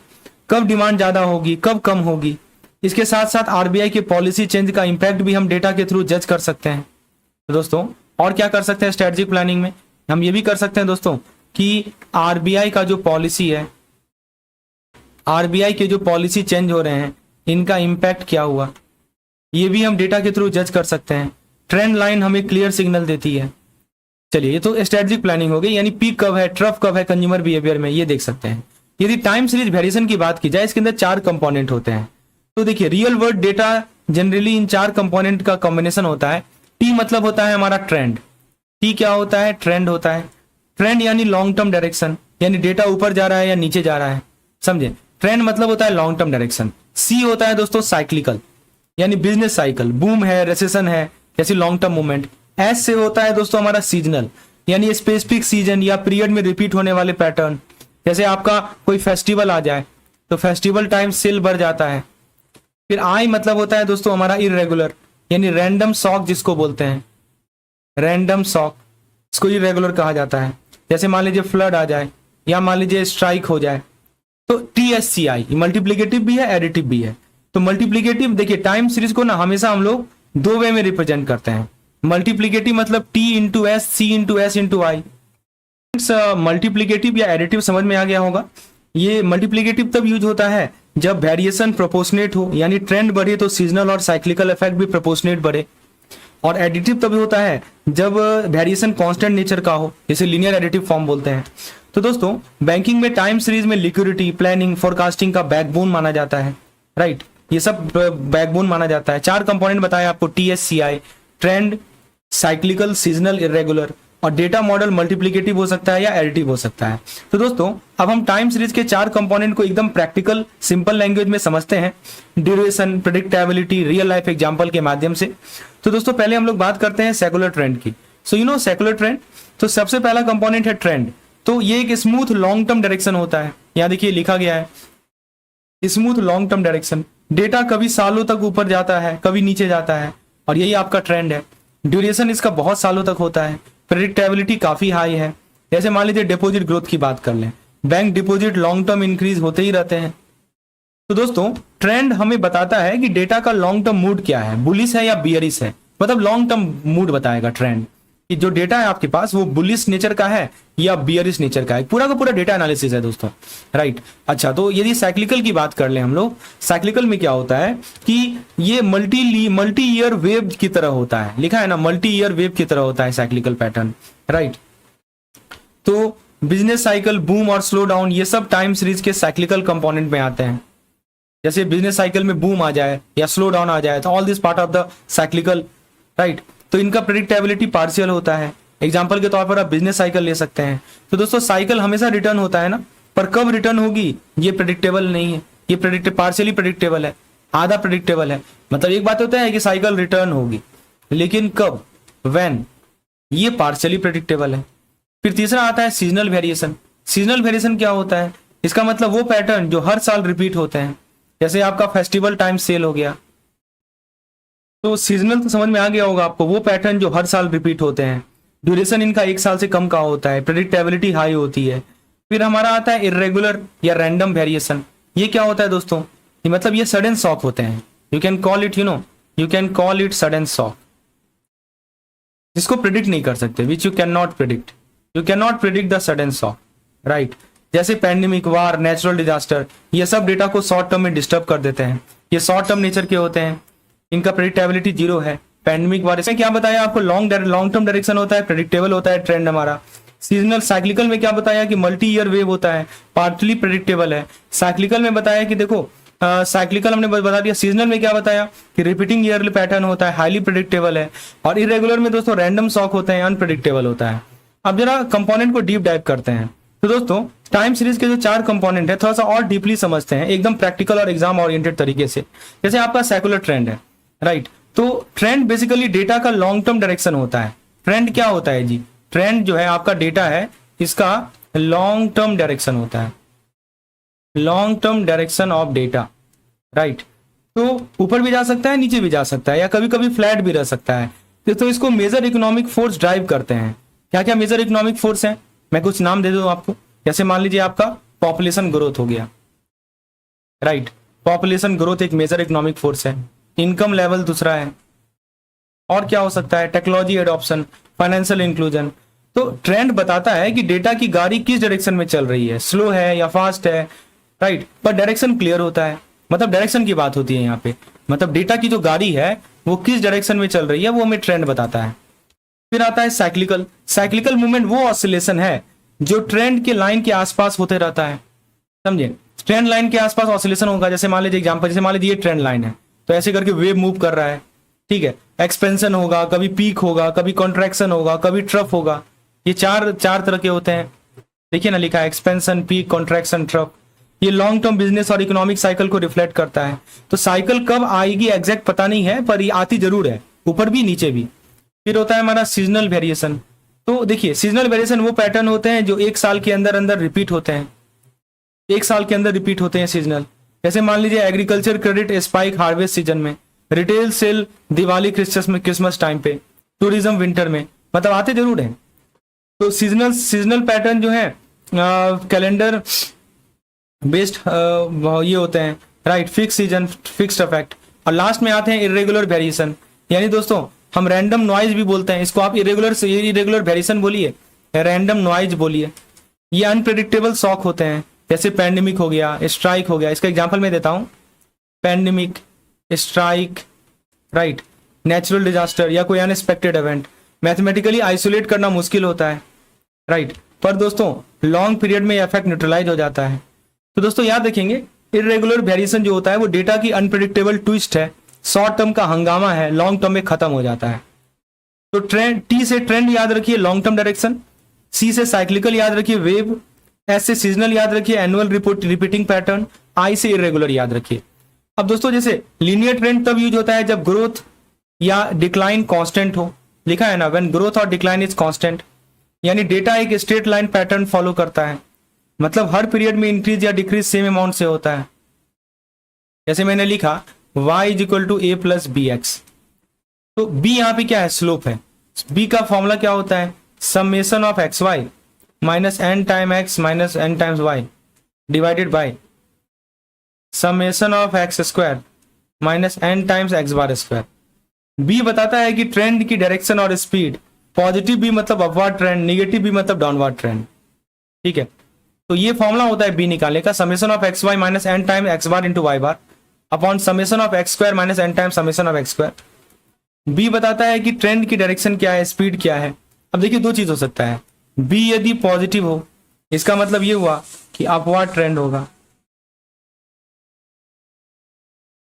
कब डिमांड ज्यादा होगी, कब कम होगी। इसके साथ साथ आरबीआई के पॉलिसी चेंज का इंपैक्ट भी हम डेटा के थ्रू जज कर सकते हैं। तो दोस्तों और क्या कर सकते हैं स्ट्रेटजिक प्लानिंग में, हम ये भी कर सकते हैं दोस्तों कि आरबीआई का जो पॉलिसी है, आरबीआई के जो पॉलिसी चेंज हो रहे हैं इनका इंपैक्ट क्या हुआ, ये भी हम डेटा के थ्रू जज कर सकते हैं। ट्रेंड लाइन हमें क्लियर सिग्नल देती है। चलिए ये तो स्ट्रेटजिक प्लानिंग हो गई, यानी पीक कब है, ट्रफ कब है कंज्यूमर बिहेवियर में, ये देख सकते हैं। यदि टाइम सीरीज वेरिएशन की बात की जाए, इसके अंदर 4 कंपोनेंट होते हैं। तो देखिए real world data generally in 4 component का कॉम्बिनेशन होता है। टी मतलब होता है हमारा ट्रेंड। टी क्या होता है? ट्रेंड होता है। ट्रेंड यानी लॉन्ग टर्म डायरेक्शन, यानी डेटा ऊपर जा रहा है या नीचे जा रहा है, समझे। ट्रेंड मतलब होता है लॉन्ग टर्म डायरेक्शन। सी होता है दोस्तों साइक्लिकल, यानी बिजनेस साइकिल, बूम है, रिसेशन है, जैसी लॉन्ग टर्म मूवमेंट। एस से होता है दोस्तों हमारा सीजनल, यानी स्पेसिफिक सीजन या पीरियड में रिपीट होने वाले पैटर्न। जैसे आपका कोई फेस्टिवल आ जाए तो फेस्टिवल टाइम सेल बढ़ जाता है। फिर आई मतलब होता है दोस्तों हमारा इरेगुलर, यानी रैंडम शॉक जिसको बोलते हैं, रैंडम शॉक, इसको इरेगुलर कहा जाता है। जैसे मान लीजिए फ्लड आ जाए या मान लीजिए स्ट्राइक हो जाए। तो TSCI मल्टीप्लीकेटिव भी है, एडिटिव भी है। तो मल्टीप्लीकेटिव देखिए टाइम सीरीज को ना हमेशा हम लोग 2 वे में रिप्रेजेंट करते हैं। मल्टीप्लीकेटिव मतलब T into S, C into S into I. Multiplicative या एडिटिव समझ में आ गया होगा। ये मल्टीप्लीकेटिव तब यूज होता है जब वेरिएशन प्रोपोर्शनेट हो, यानी ट्रेंड बढ़े तो सीजनल और साइक्लिकल इफेक्ट भी प्रोपोर्शनेट बढ़े। और एडिटिव तभी होता है जब वेरिएशन कांस्टेंट नेचर का हो, जैसे लीनियर एडिटिव फॉर्म बोलते हैं। तो दोस्तों बैंकिंग में टाइम सीरीज में लिक्विडिटी, प्लानिंग, फोरकास्टिंग का बैकबोन माना जाता है, राइट। ये सब बैकबोन माना जाता है। 4 कंपोनेंट बताए आपको, TSCI, trend, cyclical, seasonal, irregular. और डेटा मॉडल मल्टीप्लिकेटिव हो सकता है या एडिटिव हो सकता है। तो दोस्तों अब हम टाइम सीरीज के 4 कंपोनेंट को एकदम प्रैक्टिकल सिंपल लैंग्वेज में समझते हैं, duration, predictability, real life example के माध्यम से। तो दोस्तों पहले हम लोग बात करते हैं सेकुलर ट्रेंड की। So you know secular trend, तो सबसे पहला कंपोनेंट है ट्रेंड। तो ये एक स्मूथ लॉन्ग टर्म डायरेक्शन होता है। यहाँ देखिए लिखा गया है smooth long term direction. Data कभी सालों तक ऊपर जाता है, कभी नीचे जाता है, और यही आपका ट्रेंड है। ड्यूरेशन इसका बहुत सालों तक होता है। प्रेडिक्टेबिलिटी काफी हाई है। जैसे मान लीजिए डिपॉजिट ग्रोथ की बात कर लें, bank deposit long term increase होते ही रहते हैं। तो दोस्तों ट्रेंड हमें बताता है कि डेटा का लॉन्ग टर्म मूड क्या है, बुलिश है या बियरिश है, मतलब लॉन्ग टर्म मूड बताएगा ट्रेंड कि जो डेटा है आपके पास वो बुलिश नेचर का है या बियरिश नेचर का है। पूरा का पूरा डेटा एनालिसिस है दोस्तों, राइट। अच्छा, तो यदि साइक्लिकल की बात कर लें हम लोग, साइक्लिकल में क्या होता है कि ये मल्टी ईयर वेव की तरह होता है। लिखा है ना, मल्टी ईयर वेव की तरह होता है साइक्लिकल पैटर्न, राइट। तो बिजनेस साइकिल, बूम और स्लो डाउन, ये सब टाइम सीरीज के साइक्लिकल कंपोनेंट में आते हैं। जैसे बिजनेस साइकिल में बूम आ जाए या स्लो डाउन आ जाए तो all this part of the cyclical, right. तो इनका प्रेडिक्टेबिलिटी पार्शियल होता है। एग्जांपल के तौर पर आप बिजनेस साइकिल ले सकते हैं। तो दोस्तों साइकिल हमेशा रिटर्न होता है ना, पर कब रिटर्न होगी ये प्रेडिक्टेबल नहीं है। ये पार्शियली प्रेडिक्टेबल है, आधा प्रेडिक्टेबल है। मतलब एक बात होता है कि साइकिल रिटर्न होगी, लेकिन कब, व्हेन, ये पार्शियली प्रेडिक्टेबल है। फिर तीसरा आता है सीजनल वेरिएशन। सीजनल वेरिएशन क्या होता है? इसका मतलब वो पैटर्न जो हर साल रिपीट होते हैं। जैसे आपका फेस्टिवल टाइम सेल हो गया, तो सीजनल तो समझ में आ गया होगा आपको, वो पैटर्न जो हर साल रिपीट होते हैं। ड्यूरेशन इनका 1 साल से कम का होता है, प्रेडिक्टेबिलिटी हाई होती है। फिर हमारा आता है इरेगुलर या रैंडम वेरिएशन। ये क्या होता है दोस्तों? ये मतलब ये सडन शॉक होते हैं। You can call it you can call it sudden shock, जिसको प्रिडिक्ट नहीं कर सकते, which you can not predict. You can not predict the sudden shock, right. जैसे पैंडेमिक, वार, नेचुरल डिजास्टर, ये सब डेटा को शॉर्ट टर्म में डिस्टर्ब कर देते हैं। ये शॉर्ट टर्म नेचर के होते हैं, इनका प्रेडिक्टेबिलिटी 0 है। पैंडेमिक, वार, इसमें क्या बताया आपको? लॉन्ग टर्म डायरेक्शन होता है, प्रेडिक्टेबल होता है ट्रेंड हमारा। सीजनल साइक्लिकल में क्या बताया कि मल्टी ईयर वेव होता है, पार्टली प्रेडिक्टेबल है। साइक्लिकल में बताया कि देखो साइक्लिकल हमने बता दिया। सीजनल में क्या बताया कि रिपीटिंग ईयरली पैटर्न होता है, हाईली प्रेडिक्टेबल है। और इरेगुलर में दोस्तों रैंडम शॉक होते हैं, अनप्रेडिक्टेबल होता है। अब जरा कंपोनेंट को डीप डाइव करते हैं। तो दोस्तों टाइम सीरीज के जो 4 कंपोनेंट है थोड़ा सा और डीपली समझते हैं, एकदम प्रैक्टिकल और एग्जाम ओरिएंटेड तरीके से। जैसे आपका सेकुलर ट्रेंड है, राइट। तो ट्रेंड बेसिकली डेटा का लॉन्ग टर्म डायरेक्शन होता है। ट्रेंड क्या होता है जी? ट्रेंड जो है आपका डेटा है, इसका लॉन्ग टर्म डायरेक्शन होता है, long term direction of data, right. तो ऊपर भी जा सकता है, नीचे भी जा सकता है, या कभी कभी फ्लैट भी रह सकता है। तो इसको मेजर इकोनॉमिक फोर्स ड्राइव करते हैं। क्या क्या मेजर इकोनॉमिक फोर्स है? मैं कुछ नाम दे दूं आपको। जैसे मान लीजिए आपका पॉपुलेशन ग्रोथ हो गया, राइट। पॉपुलेशन ग्रोथ एक मेजर इकोनॉमिक फोर्स है। इनकम लेवल दूसरा है। और क्या हो सकता है? Technology adoption, financial inclusion. तो ट्रेंड बताता है कि डेटा की गाड़ी किस डायरेक्शन में चल रही है, स्लो है या फास्ट है, राइट। पर डायरेक्शन क्लियर होता है, मतलब डायरेक्शन की बात होती है यहाँ पे, मतलब डेटा की जो गाड़ी है वो किस डायरेक्शन में चल रही है, वो हमें ट्रेंड बताता है। फिर आता है साइक्लिकल। साइक्लिकल मूवमेंट वो ऑसिलेशन है जो ट्रेंड के लाइन के आसपास होते रहता है, समझे। ट्रेंड लाइन के आसपास ऑसिलेशन होगा, जैसे मान लीजिए एग्जांपल, जैसे मान लीजिए ये ट्रेंड लाइन है, तो ऐसे करके वेव मूव कर रहा है, ठीक है। एक्सपेंशन होगा, कभी पीक होगा, कभी कॉन्ट्रैक्शन होगा, कभी ट्रफ होगा। ये चार चार तरह के होते हैं, देखिए ना लिखा है एक्सपेंशन, पीक, कॉन्ट्रैक्शन, ट्रफ। ये लॉन्ग टर्म बिजनेस और इकोनॉमिक साइकिल को रिफ्लेक्ट करता है। तो साइकिल कब आएगी एग्जैक्ट पता नहीं है, पर ये आती जरूर है, ऊपर भी नीचे भी। फिर होता है हमारा सीजनल वेरिएशन। तो देखिए सीजनल वेरिएशन वो पैटर्न होते हैं जो एक साल के अंदर अंदर रिपीट होते हैं, एक साल के अंदर रिपीट होते हैं सीजनल। जैसे मान लीजिए agriculture credit spike harvest season में, retail sale Diwali Christmas time पे, टूरिज्म विंटर में, मतलब आते जरूर हैं। तो सीजनल पैटर्न जो है कैलेंडर बेस्ड ये होते हैं, right, fix season, fixed effect. और लास्ट में आते हैं इरेगुलर वेरिएशन, यानी दोस्तों हम रैंडम नॉइज भी बोलते हैं इसको, आप इरेगुलर वेरिएशन बोलिए, रैंडम नॉइज बोलिए। ये अनप्रेडिक्टेबल शॉक होते हैं, जैसे पैंडेमिक हो गया, स्ट्राइक हो गया। इसका एग्जांपल मैं देता हूं, pandemic, strike, right, natural disaster या कोई अनएक्सपेक्टेड इवेंट मैथमेटिकली आइसोलेट करना मुश्किल होता है, राइट, पर दोस्तों लॉन्ग पीरियड में इफेक्ट न्यूट्रलाइज हो जाता है। तो दोस्तों याद रखेंगे, इरेगुलर वेरिएशन जो होता है वो डेटा की अनप्रेडिक्टेबल ट्विस्ट है, शॉर्ट टर्म का हंगामा है, लॉन्ग टर्म में खत्म हो जाता है। तो ट्रेंड, टी से ट्रेंड याद रखिए, लॉन्ग टर्म डायरेक्शन, सी से साइक्लिकल याद रखिए, वेव, एस से सीजनल याद रखिए, एनुअल रिपीटिंग पैटर्न, आई से इरेगुलर याद रखिए। अब दोस्तों जैसे लीनियर ट्रेंड तब यूज होता है जब ग्रोथ या डिक्लाइन कांस्टेंट हो, लिखा है ना, व्हेन ग्रोथ और डिक्लाइन इज कांस्टेंट, यानी डेटा एक स्ट्रेट लाइन पैटर्न फॉलो करता है, मतलब हर पीरियड में इंक्रीज या डिक्रीज सेम अमाउंट से होता है। जैसे मैंने लिखा y is equal to A plus B x, तो b यहां पे क्या है, स्लोप है। b का फॉर्मूला क्या होता है, summation of x y minus n time x minus n times y divided by summation of x square minus n times x bar square. b बताता है कि ट्रेंड की डायरेक्शन और स्पीड, पॉजिटिव b मतलब upward trend, negative b मतलब downward trend, ठीक है। तो ये फॉर्मूला होता है b निकालने का, summation of x y minus n time x bar into y bar upon summation of x square minus n time summation of x square. B बताता है कि ट्रेंड की डायरेक्शन क्या है, स्पीड क्या है। अब देखिए दो चीज हो सकता है, बी यदि पॉजिटिव हो इसका मतलब ये हुआ कि अपवर्ड ट्रेंड होगा,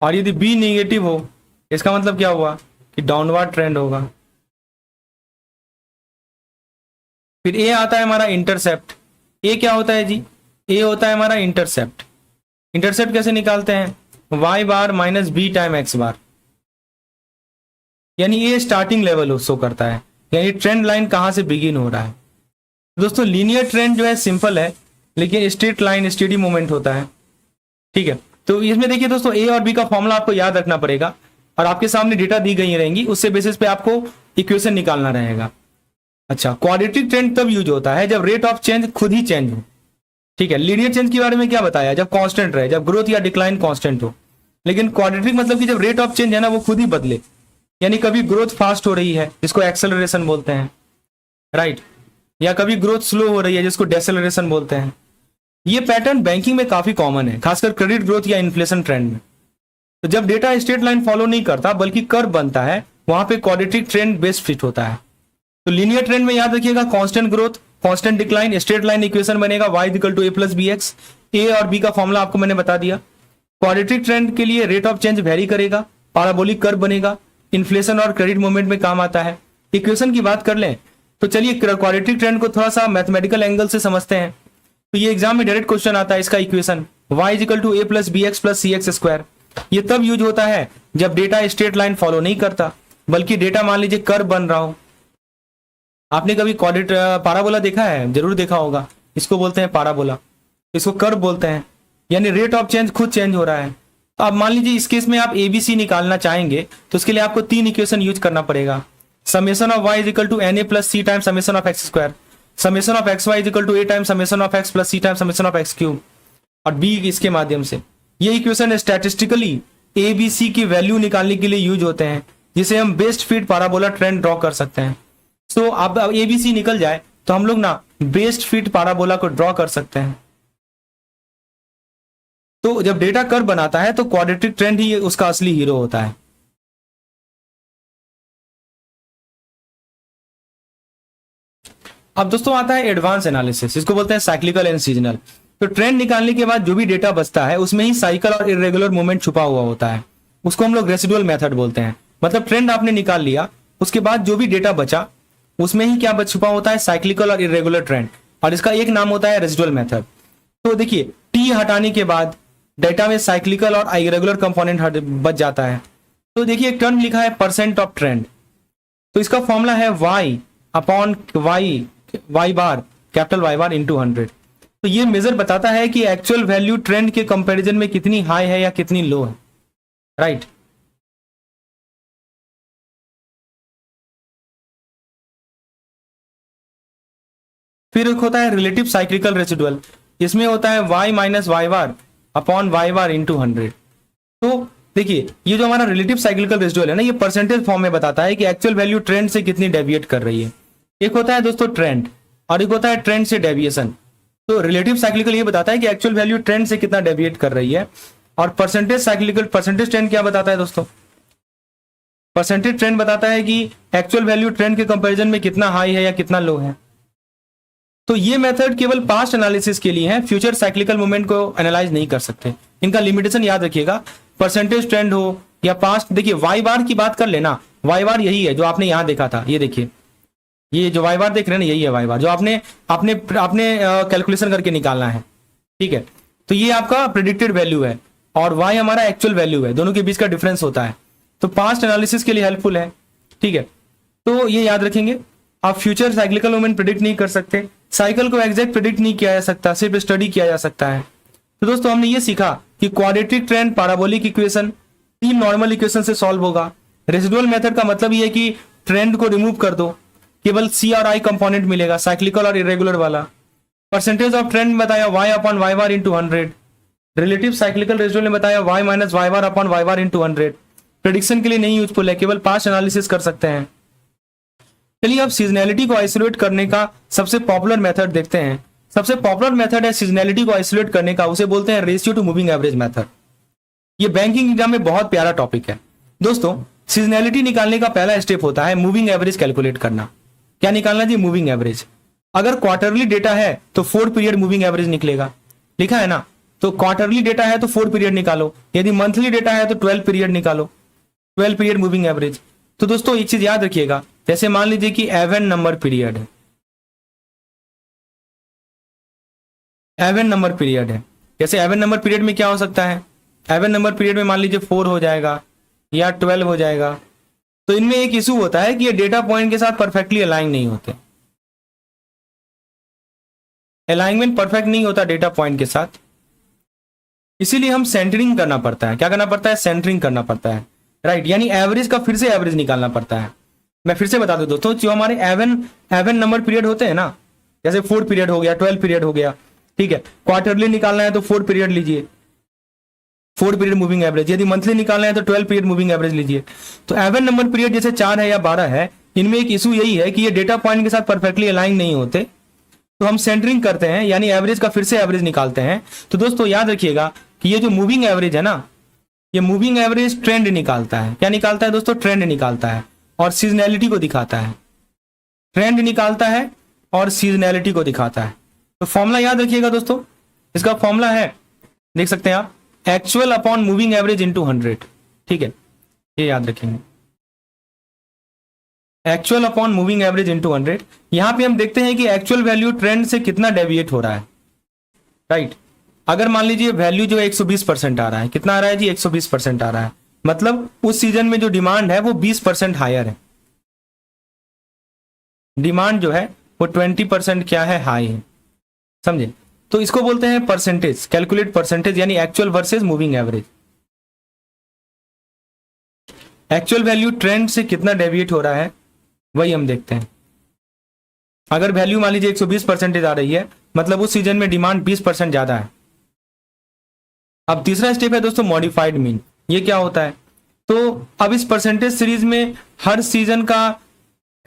और यदि बी नेगेटिव हो इसका मतलब क्या हुआ कि डाउनवर्ड ट्रेंड होगा। फिर ए आता है हमारा इंटरसेप्ट। ए क्या होता है जी, ए होता है हमारा इंटरसेप्ट। इंटरसेप्ट कैसे निकालते हैं, y बार माइनस बी टाइम एक्स बार, यानी ये स्टार्टिंग लेवल शो करता है, यानी ट्रेंड लाइन कहां से बिगिन हो रहा है। दोस्तों लीनियर ट्रेंड जो है सिंपल है, लेकिन स्ट्रेट लाइन स्टेडी मूवमेंट होता है, ठीक है। तो इसमें देखिए दोस्तों ए और बी का फॉर्मूला आपको याद रखना पड़ेगा, और आपके सामने डेटा दी गई रहेंगी, उससे बेसिस पे आपको इक्वेशन निकालना रहेगा। अच्छा, क्वाड्रेटिक ट्रेंड तब यूज होता है जब रेट ऑफ चेंज खुद ही चेंज हो, ठीक है। लीनियर चेंज के बारे में क्या बताया, जब कांस्टेंट रहे, जब ग्रोथ या डिक्लाइन कांस्टेंट हो। लेकिन क्वाड्रेटिक मतलब कि जब रेट ऑफ चेंज है ना वो खुद ही बदले, यानी कभी ग्रोथ फास्ट हो रही है जिसको एक्सेलरेशन बोलते हैं, राइट, या कभी ग्रोथ स्लो हो रही है जिसको डेसेलरेशन बोलते हैं। ये पैटर्न बैंकिंग में काफी कॉमन है, खासकर क्रेडिट ग्रोथ या इन्फ्लेशन ट्रेंड में। तो जब डेटा स्ट्रेट लाइन फॉलो नहीं करता बल्कि कर्व बनता है, वहां पे क्वाड्रेटिक ट्रेंड बेस्ट फिट होता है। तो लीनियर ट्रेंड में याद रखिएगा constant growth, constant decline, straight line equation बनेगा y equal to A plus B X. A और बी का फॉर्मूला आपको मैंने बता दिया। क्वाड्रेटिक ट्रेंड के लिए रेट ऑफ चेंज वेरी करेगा, पैराबोलिक कर्व बनेगा, इन्फ्लेशन और क्रेडिट मूवमेंट में काम आता है। इक्वेशन की बात कर लें तो चलिए क्वाड्रेटिक ट्रेंड को थोड़ा सा मैथमेटिकल एंगल से समझते हैं। तो ये एग्जाम में डायरेक्ट क्वेश्चन आता है, इसका equation y equal to A plus B x plus c x square. ये तब यूज होता है जब डेटा स्ट्रेट लाइन फॉलो नहीं करता बल्कि डेटा मान लीजिए कर्व बन रहा हो। आपने कभी पाराबोला देखा है, जरूर देखा होगा, इसको बोलते हैं पाराबोला, इसको कर्व बोलते हैं, यानी रेट ऑफ चेंज खुद चेंज हो रहा है। तो आप मान लीजिए इस केस में आप एबीसी निकालना चाहेंगे तो उसके लिए आपको तीन इक्वेशन यूज करना पड़ेगा। Summation of y is equal to n a plus c time summation of x square, summation of x y is equal to a time summation of x plus c time summation of x cube, और b इसके माध्यम से। ये equation statistically ABC की value निकालने के लिए use होते हैं, जिसे हम best fit parabola trend draw कर सकते हैं। सो अब एबीसी निकल जाए तो हम लोग ना बेस्ट फिट पैराबोला को ड्रॉ कर सकते हैं। तो जब डेटा कर्व बनाता है तो क्वाड्रेटिक ट्रेंड ही उसका असली हीरो होता है। अब दोस्तों आता है एडवांस एनालिसिस, इसको बोलते हैं साइक्लिकल एंड सीजनल। तो ट्रेंड निकालने के बाद जो भी डेटा बचता है उसमें ही साइकिल और इरेगुलर मूवमेंट छुपा हुआ होता है, उसको हम लोग रेसिडुअल मेथड बोलते हैं। मतलब ट्रेंड आपने निकाल लिया, उसके बाद जो भी डेटा बचा उसमें ही क्या छुपा होता है, साइक्लिकल और इरेगुलर ट्रेंड, और इसका एक नाम होता है रेसिडुअल मेथड। तो देखिए टी हटाने के बाद डेटा में साइक्लिकल और इरेगुलर कंपोनेंट बच जाता है। तो देखिए एक टर्म लिखा है परसेंट ऑफ ट्रेंड, तो इसका फॉर्मूला है y अपॉन y बार, कैपिटल Y बार इंटू 100। तो ये मेजर बताता है कि एक्चुअल वैल्यू ट्रेंड के कंपैरिजन में कितनी हाई है या कितनी लो है, राइट। फिर एक होता है रिलेटिव साइक्लिकल रेसिडुअल, इसमें होता है y minus Y bar upon y bar into 100। तो देखिए ये जो हमारा रिलेटिव साइक्लिकल रेसिडुअल है ना, ये परसेंटेज फॉर्म में बताता है कि एक्चुअल वैल्यू ट्रेंड से कितनी डेविएट कर रही है। एक होता है दोस्तों ट्रेंड और एक होता है ट्रेंड से डेविएशन। तो रिलेटिव साइक्लिकल ये बताता है कि एक्चुअल वैल्यू ट्रेंड से कितना डेविएट कर रही है, और परसेंटेज साइक्लिकल, परसेंटेज ट्रेंड क्या बताता है दोस्तों, परसेंटेज ट्रेंड बताता है कि एक्चुअल वैल्यू ट्रेंड के कंपैरिजन में कितना हाई है या कितना लो है। तो ये मेथड केवल पास्ट एनालिसिस के लिए है, फ्यूचर साइक्लिकल मूवमेंट को एनालाइज नहीं कर सकते। इनका लिमिटेशन याद रखिएगा, परसेंटेज ट्रेंड हो या पास्ट। देखिए वाई बार की बात कर लेना, वाई बार यही है जो आपने यहां देखा था, ये देखिए ये जो वाई बार देख रहे हैं ना, यही है वाई बार जो आपने आपने आपने कैलकुलेशन करके निकालना है, ठीक है। तो ये आपका प्रिडिक्टेड वैल्यू है और वाई हमारा एक्चुअल वैल्यू है, दोनों के बीच का डिफरेंस होता है। तो पास्ट एनालिसिस के लिए हेल्पफुल है, ठीक है। तो ये याद रखेंगे, आप फ्यूचर साइक्लिकल मूवमेंट प्रिडिक्ट नहीं कर सकते, साइकिल को एग्जैक्ट प्रिडिक्ट नहीं किया जा सकता, सिर्फ स्टडी किया जा सकता है। तो दोस्तों हमने ये सीखा कि quadratic trend parabolic equation 3 normal equation से सॉल्व होगा। रेसिडुअल मेथड का मतलब ये है कि ट्रेंड को रिमूव कर दो, केवल सी और आई कंपोनेंट मिलेगा, साइक्लिकल और इरेगुलर वाला। परसेंटेज ऑफ ट्रेंड बताया y upon Y bar into 100। Relative cyclical residual ने बताया y minus Y bar upon Y bar into 100। Prediction के लिए नहीं यूजफुल है, केवल पास्ट एनालिसिस कर सकते हैं। चलिए अब सीजनैलिटी को आइसोलेट करने का सबसे पॉपुलर मेथड देखते हैं। सबसे पॉपुलर मेथड है सीजनैलिटी को आइसोलेट करने का, उसे बोलते हैं ratio two moving average method. ये बैंकिंग एग्जाम में बहुत प्यारा टॉपिक है दोस्तों। सीजनैलिटी निकालने का पहला स्टेप होता है मूविंग एवरेज कैलकुलेट करना। क्या निकालना जी, मूविंग एवरेज। अगर क्वार्टरली डेटा है तो 4 पीरियड मूविंग एवरेज निकलेगा, लिखा है ना। तो क्वार्टरली डेटा है तो 4 पीरियड निकालो, यदि मंथली डेटा है तो 12 पीरियड निकालो, 12 पीरियड मूविंग एवरेज। तो दोस्तों एक चीज याद रखिएगा, जैसे मान लीजिए कि एवन नंबर पीरियड है, एवन नंबर पीरियड है। जैसे एवन नंबर पीरियड में क्या हो सकता है, एवन नंबर पीरियड में मान लीजिए 4 हो जाएगा या 12 हो जाएगा। तो इनमें एक इशू होता है कि ये डेटा पॉइंट के साथ परफेक्टली अलाइन नहीं होते, अलाइनमेंट परफेक्ट नहीं होता डेटा पॉइंट के साथ, इसीलिए हम सेंटरिंग करना पड़ता है। क्या करना पड़ता है, सेंटरिंग करना पड़ता है, राइट। यानी एवरेज का फिर से एवरेज निकालना पड़ता है। मैं फिर से बता दूं दोस्तों, जो हमारे एवन नंबर पीरियड होते हैं ना, जैसे 4 पीरियड हो गया, 12 पीरियड हो गया, ठीक है। क्वार्टरली निकालना है तो 4 पीरियड लीजिए, 4 पीरियड मूविंग एवरेज। यदि मंथली निकालना है तो 12 पीरियड मूविंग एवरेज लीजिए। तो एवन नंबर पीरियड जैसे 4 है या 12 है, इनमें एक इशू यही है कि ये डेटा पॉइंट के साथ परफेक्टली अलाइन नहीं होते, तो हम सेंटरिंग करते हैं, यानी एवरेज का फिर से एवरेज निकालते हैं। तो दोस्तों याद रखिएगा कि ये जो मूविंग एवरेज है ना, ये मूविंग एवरेज ट्रेंड निकालता है। क्या निकालता है दोस्तों, ट्रेंड निकालता है और सीजनैलिटी को दिखाता है। ट्रेंड निकालता है और सीजनैलिटी को दिखाता है। तो फॉर्मूला याद रखिएगा दोस्तों, इसका फॉर्मूला है, देख सकते हैं आप, actual upon moving average into 100, ठीक है। ये याद रखेंगे, actual upon moving average into 100। यहां पे हम देखते हैं कि एक्चुअल वैल्यू ट्रेंड से कितना डेविएट हो रहा है, राइट। अगर मान लीजिए वैल्यू जो 120% आ रहा है, कितना आ रहा है जी, 120% आ रहा है, मतलब उस सीजन में जो डिमांड है वो 20% हायर है, डिमांड जो है वो 20% क्या है, हाई है, समझे। तो इसको बोलते हैं परसेंटेज, कैलकुलेट परसेंटेज, यानी actual versus moving average. Actual value trend से कितना डेविएट हो रहा है वही हम देखते हैं। अगर वैल्यू मान लीजिए 120% आ रही है, मतलब उस सीजन में डिमांड 20% ज्यादा है। अब तीसरा स्टेप है दोस्तों मॉडिफाइड मीन। ये क्या होता है, तो अब इस परसेंटेज सीरीज में हर सीजन का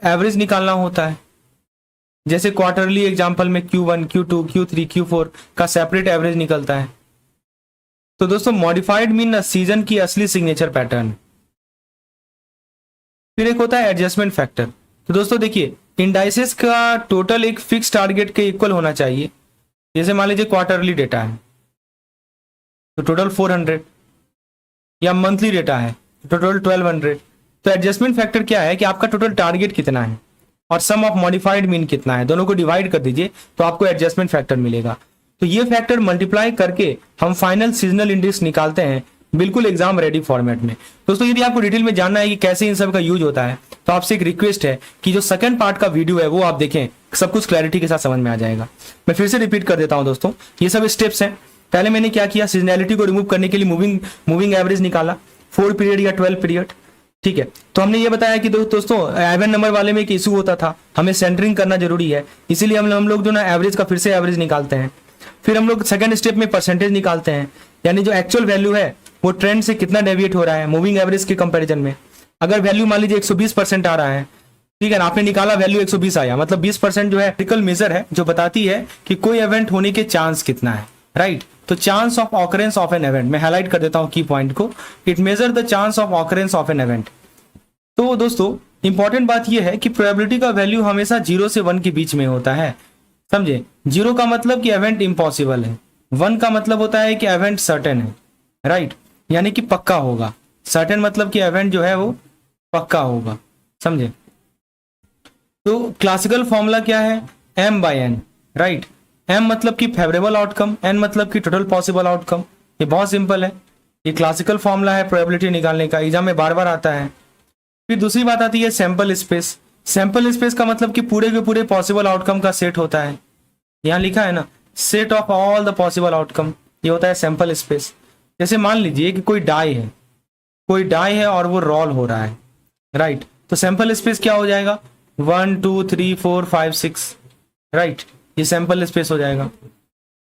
एवरेज निकालना होता है। जैसे क्वार्टरली एग्जांपल में Q1, Q2, Q3, Q4 का सेपरेट एवरेज निकलता है। तो दोस्तों मॉडिफाइड मीन सीजन की असली सिग्नेचर पैटर्न। फिर एक होता है एडजस्टमेंट फैक्टर। तो दोस्तों देखिए, इंडाइसेस का टोटल एक फिक्स टारगेट के इक्वल होना चाहिए, जैसे मान लीजिए क्वार्टरली डेटा है तो टोटल 400, या मंथली डेटा है तो टोटल 1200। तो एडजस्टमेंट फैक्टर क्या है कि आपका टोटल टारगेट कितना है और सम ऑफ मॉडिफाइड मीन कितना है, दोनों को डिवाइड कर दीजिए तो आपको एडजस्टमेंट फैक्टर मिलेगा। तो ये फैक्टर मल्टीप्लाई करके हम फाइनल सीजनल इंडेक्स निकालते हैं, बिल्कुल एग्जाम रेडी फॉर्मेट में। दोस्तों यदि आपको डिटेल में जानना है कि कैसे इन सब का यूज होता है तो आपसे एक रिक्वेस्ट है कि जो सेकंड पार्ट का वीडियो है वो आप देखें, सब कुछ क्लैरिटी के साथ समझ में आ जाएगा। मैं फिर से रिपीट कर देता हूं दोस्तों, ये सब स्टेप्स हैं। पहले मैंने क्या किया, सीजनैलिटी को रिमूव करने के लिए मूविंग एवरेज निकाला 4 पीरियड या 12 पीरियड, ठीक है। तो हमने ये बताया कि दोस्तों इवन नंबर वाले में एक इशू होता था, हमें सेंटरिंग करना जरूरी है, इसीलिए हम लोग जो ना एवरेज का फिर से एवरेज निकालते हैं। फिर हम लोग सेकंड स्टेप में परसेंटेज निकालते हैं, यानी जो एक्चुअल वैल्यू है वो ट्रेंड से कितना डेविएट हो रहा है मूविंग एवरेज के कंपैरिजन में। अगर वैल्यू मान लीजिए 120% आ रहा है, ठीक है ना, आपने निकाला वैल्यू 120 आया, मतलब 20% जो है क्रिटिकल मेजर है जो बताती है कि कोई इवेंट होने के चांस कितना है, राइट। तो chance of occurrence of an event, मैं हाईलाइट कर देता हूं की पॉइंट को, it measure the chance of occurrence of an event. तो दोस्तों इंपॉर्टेंट बात यह है कि प्रोबेबिलिटी का वैल्यू हमेशा 0 से 1 के बीच में होता है, समझे। 0 का मतलब कि इवेंट इम्पॉसिबल है, 1 का मतलब होता है कि इवेंट सर्टेन है, राइट, यानी कि पक्का होगा। सर्टेन मतलब कि इवेंट जो है वो पक्का होगा, समझे। तो क्लासिकल फॉर्मूला क्या है, m/n, राइट। m मतलब कि फेवरेबल आउटकम, n मतलब कि टोटल पॉसिबल आउटकम। ये बहुत सिंपल है, ये क्लासिकल फॉर्मूला है प्रोबेबिलिटी निकालने का, एग्जाम में बार बार आता है। फिर दूसरी बात आती है सैंपल स्पेस। सैंपल स्पेस का मतलब कि पूरे के पूरे पॉसिबल आउटकम का सेट होता है, यहाँ लिखा है ना, set of all the possible outcome, ये होता है सैंपल स्पेस। जैसे मान लीजिए कि कोई डाई है और वो रोल हो रहा है, राइट। तो सैंपल स्पेस क्या हो जाएगा, 1 2 3 4 5 6, राइट, ये सैंपल स्पेस हो जाएगा।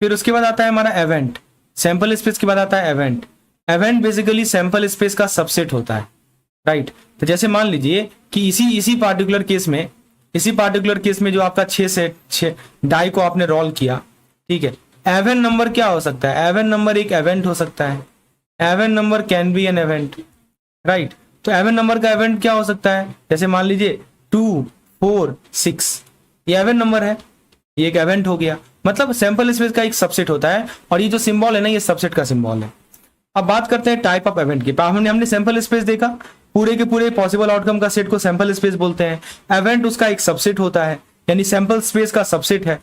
फिर उसके बाद आता है हमारा इवेंट, सैंपल स्पेस के बाद आता है event. Event basically sample space का सबसेट होता है, राइट। तो जैसे मान लीजिए कि इसी पार्टिकुलर केस में जो आपका 6 डाई को आपने रोल किया, ठीक है। इवन नंबर क्या हो सकता है, इवन नंबर एक इवेंट हो सकता है, even number can be an event, right. तो इवन नंबर का इवेंट क्या हो सकता है, जैसे मान लीजिए 2 4 6, ये इवन नंबर है, ये एक इवेंट हो गया, मतलब सैंपल स्पेस का एक सबसेट होता है। और ये जो सिंबल है ना, ये सबसेट का सिंबल है। अब बात करते हैं टाइप ऑफ इवेंट की। हमने सैंपल स्पेस देखा, पूरे के पूरे पॉसिबल आउटकम का सेट को सैंपल स्पेस बोलते हैं। इवेंट उसका एक सबसेट होता है, यानी सैंपल स्पेस का सबसेट है।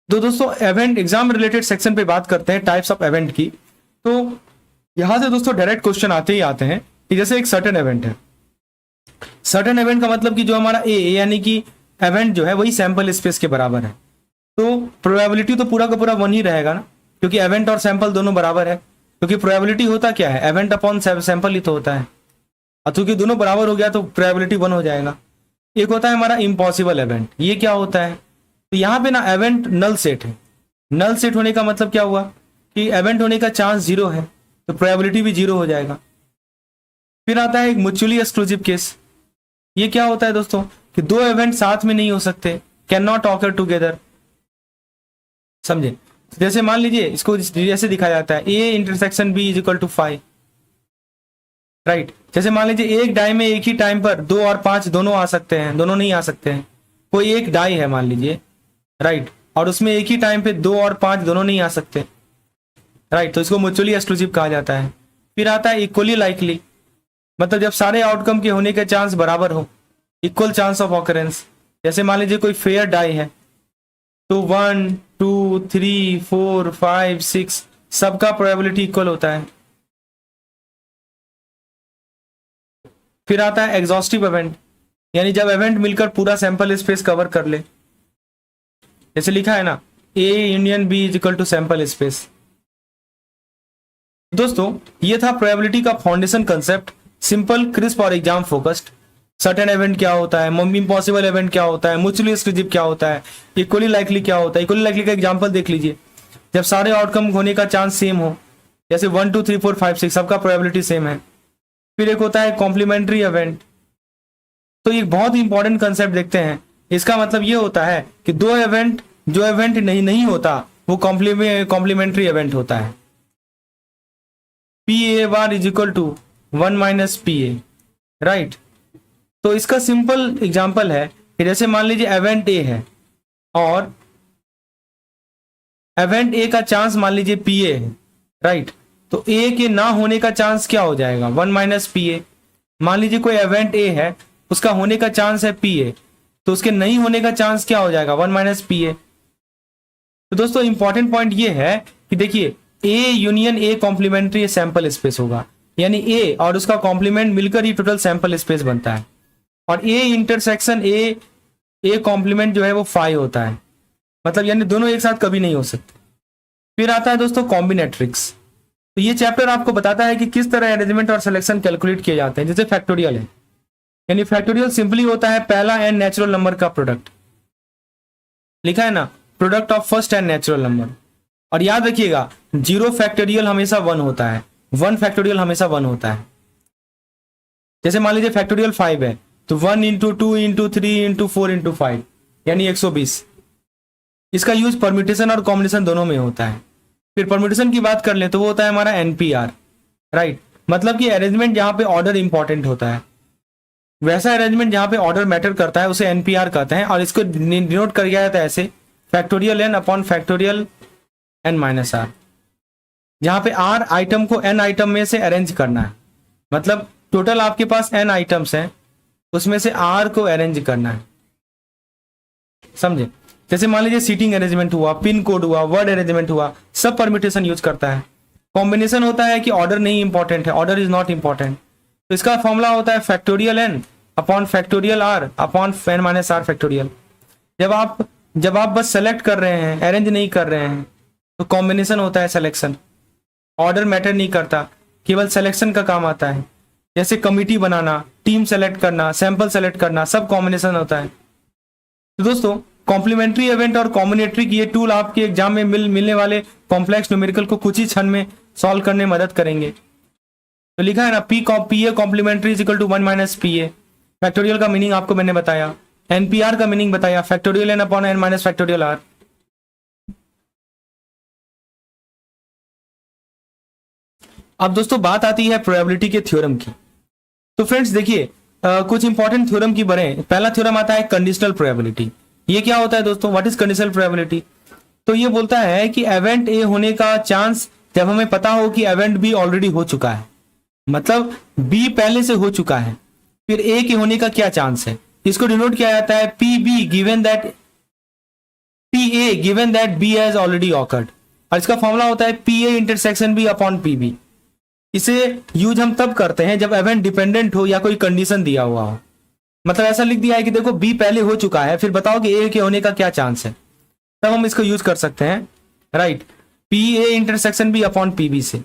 तो दोस्तों इवेंट एग्जाम रिलेटेड सेक्शन पे बात करते हैं टाइप्स ऑफ इवेंट की। तो यहां से दोस्तों डायरेक्ट क्वेश्चन आते हैं कि जैसे एक सर्टेन इवेंट है, सर्टेन इवेंट का मतलब कि जो हमारा ए यानी कि इवेंट जो है वही सैंपल स्पेस के बराबर है। तो प्रोबेबिलिटी तो पूरा का पूरा 1 ही रहेगा ना, क्योंकि इवेंट और सैंपल दोनों बराबर है। क्योंकि प्रोबेबिलिटी होता क्या है, इवेंट अपॉन सैंपल ही तो होता है, और क्योंकि दोनों बराबर हो गया तो प्रोबेबिलिटी 1 हो जाएगा। एक होता है हमारा इम्पॉसिबल इवेंट, ये क्या होता है, तो यहाँ पे ना इवेंट नल सेट है। नल सेट होने का मतलब क्या हुआ कि इवेंट होने का चांस 0 है, तो प्रोबेबिलिटी भी 0 हो जाएगा। फिर आता है एक म्यूचुअली एक्सक्लूसिव केस। ये क्या होता है दोस्तों कि 2 इवेंट साथ में नहीं हो सकते, कैन नॉट ऑकर टुगेदर, समझे। जैसे मान लीजिए इसको जैसे दिखाया जाता है A intersection B is equal to 5, right. जैसे मान लीजिए एक डाई में एक ही टाइम पर 2 और 5 दोनों आ सकते हैं, दोनों नहीं आ सकते हैं। कोई एक डाई है मान लीजिए, राइट, और उसमें एक ही टाइम पे 2 और 5 दोनों नहीं आ सकते, राइट, तो इसको म्यूचुअली एक्सक्लूसिव कहा जाता है। फिर आता है इक्वली लाइकली, मतलब जब सारे आउटकम के होने के चांस बराबर हो, इक्वल चांस ऑफ ऑकरेंस। जैसे मान लीजिए कोई फेयर डाई है, तो 1 2 3 4 5 6 सबका प्रोबेबिलिटी इक्वल होता है। फिर आता है एग्जॉस्टिव इवेंट, यानी जब इवेंट मिलकर पूरा सैंपल स्पेस कवर कर ले, जैसे लिखा है ना A union B is equal to sample space. दोस्तों ये था प्रोबेबिलिटी का फाउंडेशन कंसेप्ट, सिंपल, क्रिस्प और एग्जाम फोकस्ड। सर्टेन इवेंट क्या होता है, इम्पॉसिबल इवेंट क्या होता है, म्यूचुअली एक्सक्लूसिव क्या होता है, इक्वली लाइकली क्या होता है। इक्वली लाइकली का एग्जांपल देख लीजिए, जब सारे आउटकम होने का चांस सेम हो, जैसे 1 2 3 4 5 6 सबका प्रोबेबिलिटी सेम है। फिर एक होता है कॉम्प्लीमेंट्री इवेंट। तो ये बहुत ही इंपॉर्टेंट कंसेप्ट देखते हैं। इसका मतलब ये होता है कि जो इवेंट नहीं होता वो कॉम्प्लीमेंट्री इवेंट होता है। PA bar is equal to 1 minus PA, right. तो इसका सिंपल एग्जांपल है कि जैसे मान लीजिए इवेंट A है और इवेंट ए का चांस मान लीजिए पी ए है, राइट, तो ए के ना होने का चांस क्या हो जाएगा, 1 माइनस पी ए। मान लीजिए कोई इवेंट ए है, उसका होने का चांस है पी ए, तो उसके नहीं होने का चांस क्या हो जाएगा, 1 माइनस पी ए। तो दोस्तों इंपॉर्टेंट पॉइंट ये है कि देखिए A union A complementary sample space होगा, यानी ए और उसका कॉम्प्लीमेंट मिलकर ही टोटल सैंपल स्पेस बनता है, और ए इंटरसेक्शन ए कॉम्प्लीमेंट जो है वो फाई होता है, मतलब यानी दोनों एक साथ कभी नहीं हो सकते। फिर आता है दोस्तों कॉम्बिनेट्रिक्स। तो ये चैप्टर आपको बताता है कि किस तरह अरेंजमेंट और सिलेक्शन कैलकुलेट किए जाते हैं। जैसे फैक्टोरियल है, यानी फैक्टोरियल सिंपली होता है पहला एन नेचुरल नंबर का प्रोडक्ट, लिखा है ना, product of first n natural number. और याद रखिएगा 0 फैक्टोरियल हमेशा 1 होता है, 1 फैक्टोरियल हमेशा 1 होता है। जैसे मान लीजिए फैक्टोरियल 5 है, तो 1 इंटू 2 इंटू 3 इंटू 4 इंटू 5 यानी 120। इसका यूज परम्यूटेशन और कॉम्बिनेशन दोनों में होता है। फिर परम्यूटेशन की बात कर ले तो वो होता है हमारा एनपीआर, राइट, मतलब कि अरेंजमेंट जहां पे ऑर्डर इंपॉर्टेंट होता है, वैसा अरेंजमेंट जहां पे ऑर्डर मैटर करता है उसे एनपीआर कहते हैं, और इसको डिनोट कर दिया जाता है ऐसे, factorial n upon factorial n minus r, जहां पे आर आइटम को एन आइटम में से अरेंज करना है, मतलब टोटल आपके पास एन आइटम्स हैं, उसमें से आर को अरेंज करना है, समझे। जैसे मान लीजिए सीटिंग अरेंजमेंट हुआ, पिन कोड हुआ, वर्ड अरेंजमेंट हुआ, सब परम्यूटेशन यूज करता है। कॉम्बिनेशन होता है कि ऑर्डर नहीं इंपॉर्टेंट है, ऑर्डर इज नॉट इंपॉर्टेंट, तो इसका फॉर्मूला होता है factorial n upon factorial r upon n minus r factorial. जब आप बस सेलेक्ट कर रहे हैं, अरेंज नहीं कर रहे हैं, तो कॉम्बिनेशन होता है सिलेक्शन, ऑर्डर मैटर नहीं करता, केवल सिलेक्शन का काम आता है। जैसे कमिटी बनाना, टीम सेलेक्ट करना, सैंपल सेलेक्ट करना, सब कॉम्बिनेशन होता है। तो दोस्तों कॉम्प्लीमेंट्री इवेंट और कॉम्बिनेटरी ये टूल आपके एग्जाम में मिलने वाले कॉम्प्लेक्स न्यूमेरिकल को कुछ ही क्षण में सॉल्व करने में मदद करेंगे। तो लिखा है ना, P A complementary is equal to 1 minus P A. Factorial का मीनिंग आपको मैंने बताया, एनपीआर का मीनिंग बताया, factorial n upon n minus factorial r. अब दोस्तों बात आती है प्रोबेबिलिटी के थ्योरम की। तो फ्रेंड्स देखिए कुछ इंपॉर्टेंट थ्योरम की बढ़े। पहला थ्योरम आता है कंडीशनल प्रोबेबिलिटी। ये क्या होता है दोस्तों, व्हाट इज कंडीशनल प्रोबेबिलिटी? तो ये बोलता है कि इवेंट ए होने का चांस जब हमें पता हो कि इवेंट बी ऑलरेडी हो चुका है, मतलब बी पहले से हो चुका है, फिर ए के होने का क्या चांस है, इसको डिनोट किया जाता है P B given that P A given that B has already occurred. और इसका फॉर्मूला होता है P A intersection B upon P B. इसे यूज हम तब करते हैं जब इवेंट डिपेंडेंट हो या कोई कंडीशन दिया हुआ हो। मतलब ऐसा लिख दिया है कि देखो बी पहले हो चुका है, फिर बताओ कि ए के होने का क्या चांस है, तब हम इसको यूज कर सकते हैं, right, P A intersection B upon P B से।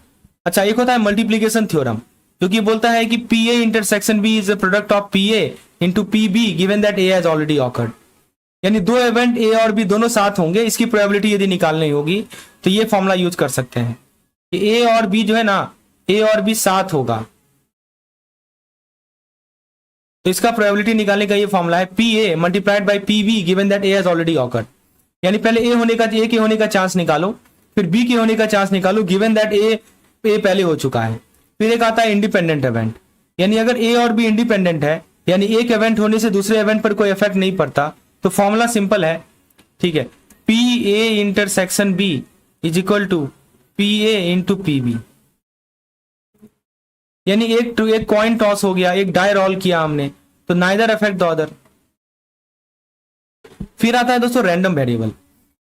अच्छा, एक होता है मल्टीप्लीकेशन थ्योरम, जो कि बोलता है कि P A intersection B is a product of P A into P B given that A has already occurred. यानी दो इवेंट ए और बी दोनों साथ होंगे, इसकी प्रोबेबिलिटी यदि निकालनी होगी तो ये फॉर्मूला यूज कर सकते हैं कि ए और बी जो है ना, ए और बी साथ होगा, तो इसका प्रोबेबिलिटी निकालने का ये फॉर्मूला है P A multiplied by P B given that A has already occurred. यानी पहले ए के होने का चांस निकालो, फिर बी के होने का चांस निकालो गिवन दैट ए पहले हो चुका है। फिर एक आता है इंडिपेंडेंट इवेंट, यानी अगर ए और बी इंडिपेंडेंट है, यानी एक इवेंट होने से दूसरे इवेंट पर कोई इफेक्ट नहीं पड़ता, तो फॉर्मूला सिंपल है, ठीक है, P A intersection B is equal to P A into P B. यानी एक कॉइन टॉस हो गया, एक डाई रोल किया हमने, तो नाइदर अफेक्ट द अदर। फिर आता है दोस्तों रैंडम वेरिएबल।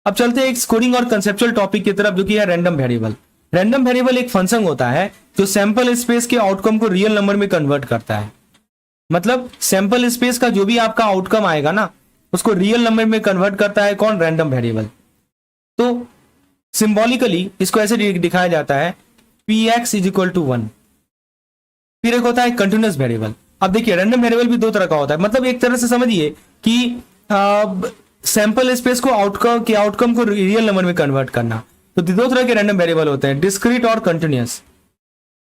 अब चलते हैं एक स्कोरिंग और कंसेप्चुअल टॉपिक की तरफ, जो कि है रैंडम वेरिएबल। रैंडम वेरिएबल एक फंक्शन होता है जो सैंपल स्पेस के आउटकम को रियल नंबर में कन्वर्ट करता है। मतलब सैंपल स्पेस का जो भी आपका आउटकम आएगा ना, उसको रियल नंबर में कन्वर्ट करता है कौन, रैंडम वेरिएबल। तो सिंबॉलिकली इसको ऐसे दिखाया जाता है P x is equal to 1। फिर एक होता है कंटिन्यूअस वेरिएबल। अब देखिए रैंडम वेरिएबल भी दो तरह का होता है, मतलब एक तरह से समझिए कि सैंपल स्पेस को आउटकम को रियल नंबर में कन्वर्ट करना। तो दो तरह के रैंडम वेरिएबल होते हैं, डिस्क्रीट और कंटिन्यूअस,